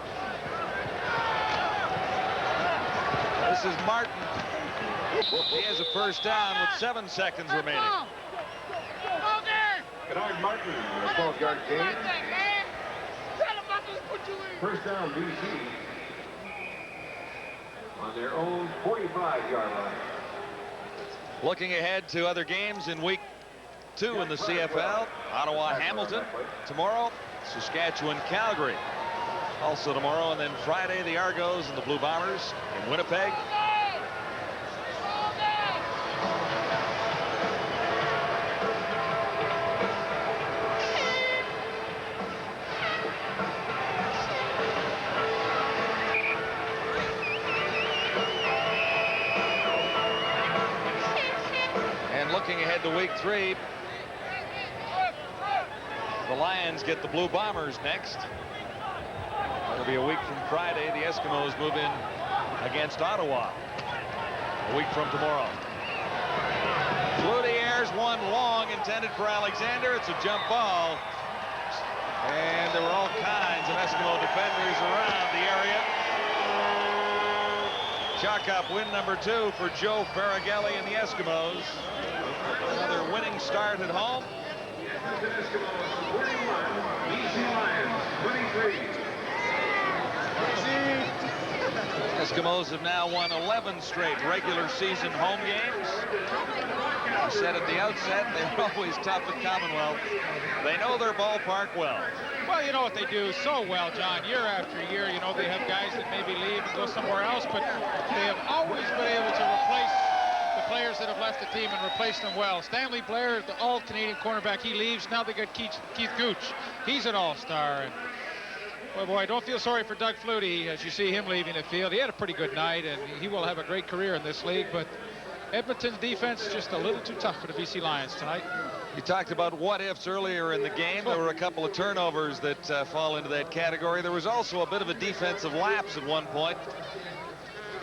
This is Martin. He has a first down with 7 seconds remaining. Bernard Martin, a 12-yard gain. First down, BC. On their own 45-yard line. Looking ahead to other games in week 2 in the CFL. Ottawa, Hamilton. Tomorrow, Saskatchewan, Calgary. Also tomorrow, and then Friday, the Argos and the Blue Bombers in Winnipeg. Looking ahead to week 3, the Lions get the Blue Bombers next. That'll be a week from Friday. The Eskimos move in against Ottawa a week from tomorrow. Flutie airs one long intended for Alexander. It's a jump ball. And there were all kinds of Eskimo defenders around the area. Chalk up win number 2 for Joe Faragelli and the Eskimos. Another winning start at home. Eskimos have now won 11 straight regular season home games. I said at the outset, they're always tough at Commonwealth. They know their ballpark well. Well, you know what they do so well, John, year after year. You know, they have guys that maybe leave and go somewhere else, but they have always been able to replace the players that have left the team and replace them well. Stanley Blair, the all-Canadian cornerback, he leaves. Now they got Keith Gooch. He's an all-star. Well, boy, don't feel sorry for Doug Flutie as you see him leaving the field. He had a pretty good night, and he will have a great career in this league, but Edmonton's defense just a little too tough for the BC Lions tonight. You talked about what-ifs earlier in the game. There were a couple of turnovers that fall into that category. There was also a bit of a defensive lapse at one point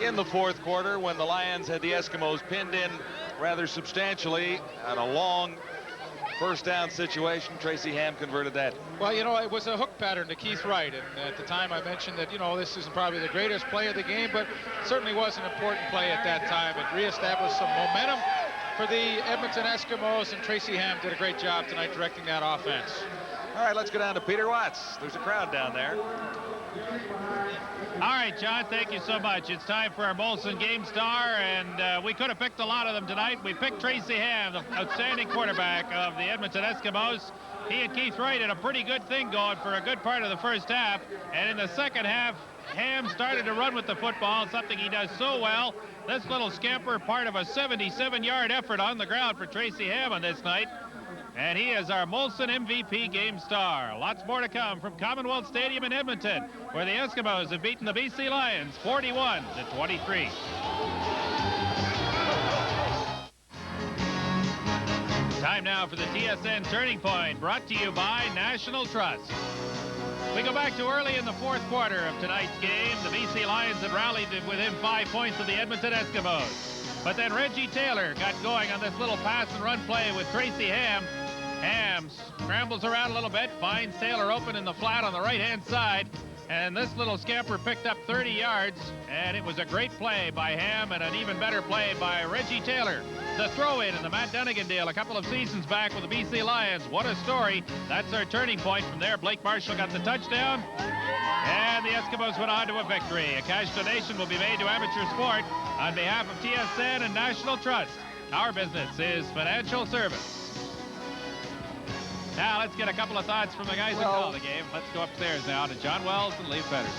in the 4th quarter when the Lions had the Eskimos pinned in rather substantially on a long first down situation. Tracy Ham converted that. Well, you know, it was a hook pattern to Keith Wright, and at the time I mentioned that, you know, this isn't probably the greatest play of the game, but certainly was an important play at that time. It reestablished some momentum for the Edmonton Eskimos, and Tracy Ham did a great job tonight directing that offense. All right, let's go down to Peter Watts. There's a crowd down there. All right, John, thank you so much. It's time for our Molson Game Star, and we could have picked a lot of them tonight. We picked Tracy Ham, the outstanding quarterback of the Edmonton Eskimos. He and Keith Wright had a pretty good thing going for a good part of the first half, and in the second half, Ham started to run with the football, something he does so well. This little scamper, part of a 77-yard effort on the ground for Tracy Ham on this night. And he is our Molson MVP Game Star. Lots more to come from Commonwealth Stadium in Edmonton, where the Eskimos have beaten the BC Lions 41-23. Time now for the TSN Turning Point, brought to you by National Trust. We go back to early in the fourth quarter of tonight's game. The BC Lions had rallied within 5 points of the Edmonton Eskimos. But then Reggie Taylor got going on this little pass and run play with Tracy Ham. Ham scrambles around a little bit, finds Taylor open in the flat on the right-hand side, and this little scamper picked up 30 yards, and it was a great play by Ham and an even better play by Reggie Taylor. The throw-in in the Matt Dunnigan deal a couple of seasons back with the BC Lions. What a story. That's our turning point. From there, Blake Marshall got the touchdown, and the Eskimos went on to a victory. A cash donation will be made to amateur sport on behalf of TSN and National Trust. Our business is financial service. Now, let's get a couple of thoughts from the guys who call the game. Let's go upstairs now to John Wells and Lee Pedersen.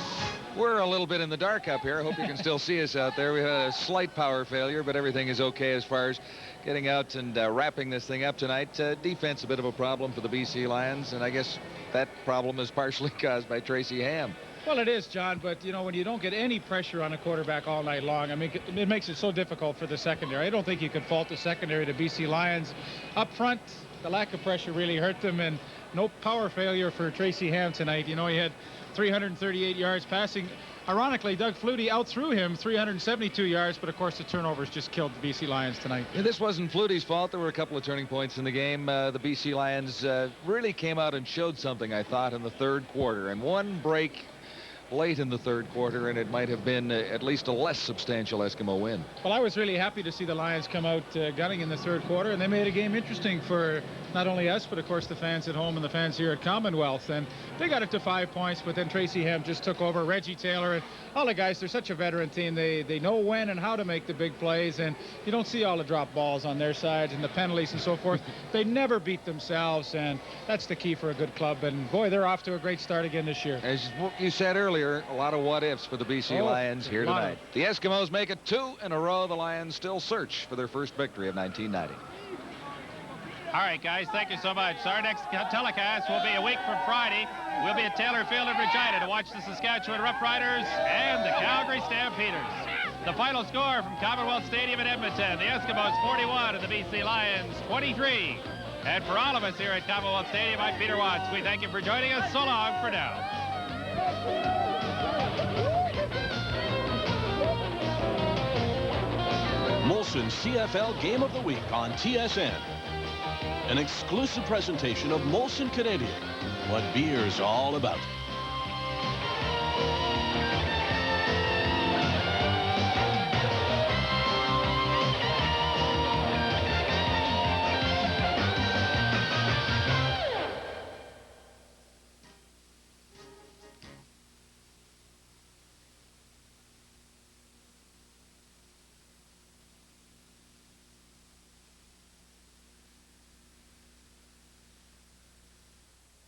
We're a little bit in the dark up here. I hope you can still see us out there. We had a slight power failure, but everything is okay as far as getting out and wrapping this thing up tonight. Defense, a bit of a problem for the BC Lions, and I guess that problem is partially caused by Tracy Ham. Well, it is, John, but, you know, when you don't get any pressure on a quarterback all night long, I mean, it makes it so difficult for the secondary. I don't think you could fault the secondary to BC Lions. Up front, the lack of pressure really hurt them, and no power failure for Tracy Ham tonight. You know, he had 338 yards passing. Ironically, Doug Flutie outthrew him 372 yards, but of course the turnovers just killed the BC Lions tonight. Yeah, this wasn't Flutie's fault. There were a couple of turning points in the game. The BC Lions really came out and showed something, I thought, in the third quarter. And one break late in the third quarter, and it might have been at least a less substantial Eskimo win. Well, I was really happy to see the Lions come out gunning in the third quarter, and they made a game interesting for not only us, but of course the fans at home and the fans here at Commonwealth. And they got it to 5 points, but then Tracy Ham just took over. Reggie Taylor and all the guys, they're such a veteran team. They know when and how to make the big plays, and you don't see all the drop balls on their side and the penalties and so forth. They never beat themselves, and that's the key for a good club. And boy, they're off to a great start again this year. As you said earlier, a lot of what-ifs for the BC Lions here tonight. The Eskimos make it 2 in a row. The Lions still search for their first victory of 1990. All right, guys, thank you so much. Our next telecast will be a week from Friday. We'll be at Taylor Field in Regina to watch the Saskatchewan Roughriders and the Calgary Stampeders. The final score from Commonwealth Stadium in Edmonton, the Eskimos 41 and the BC Lions 23. And for all of us here at Commonwealth Stadium, I'm Peter Watts. We thank you for joining us. So long for now. Molson CFL Game of the Week on TSN. An exclusive presentation of Molson Canadian, what beer's all about.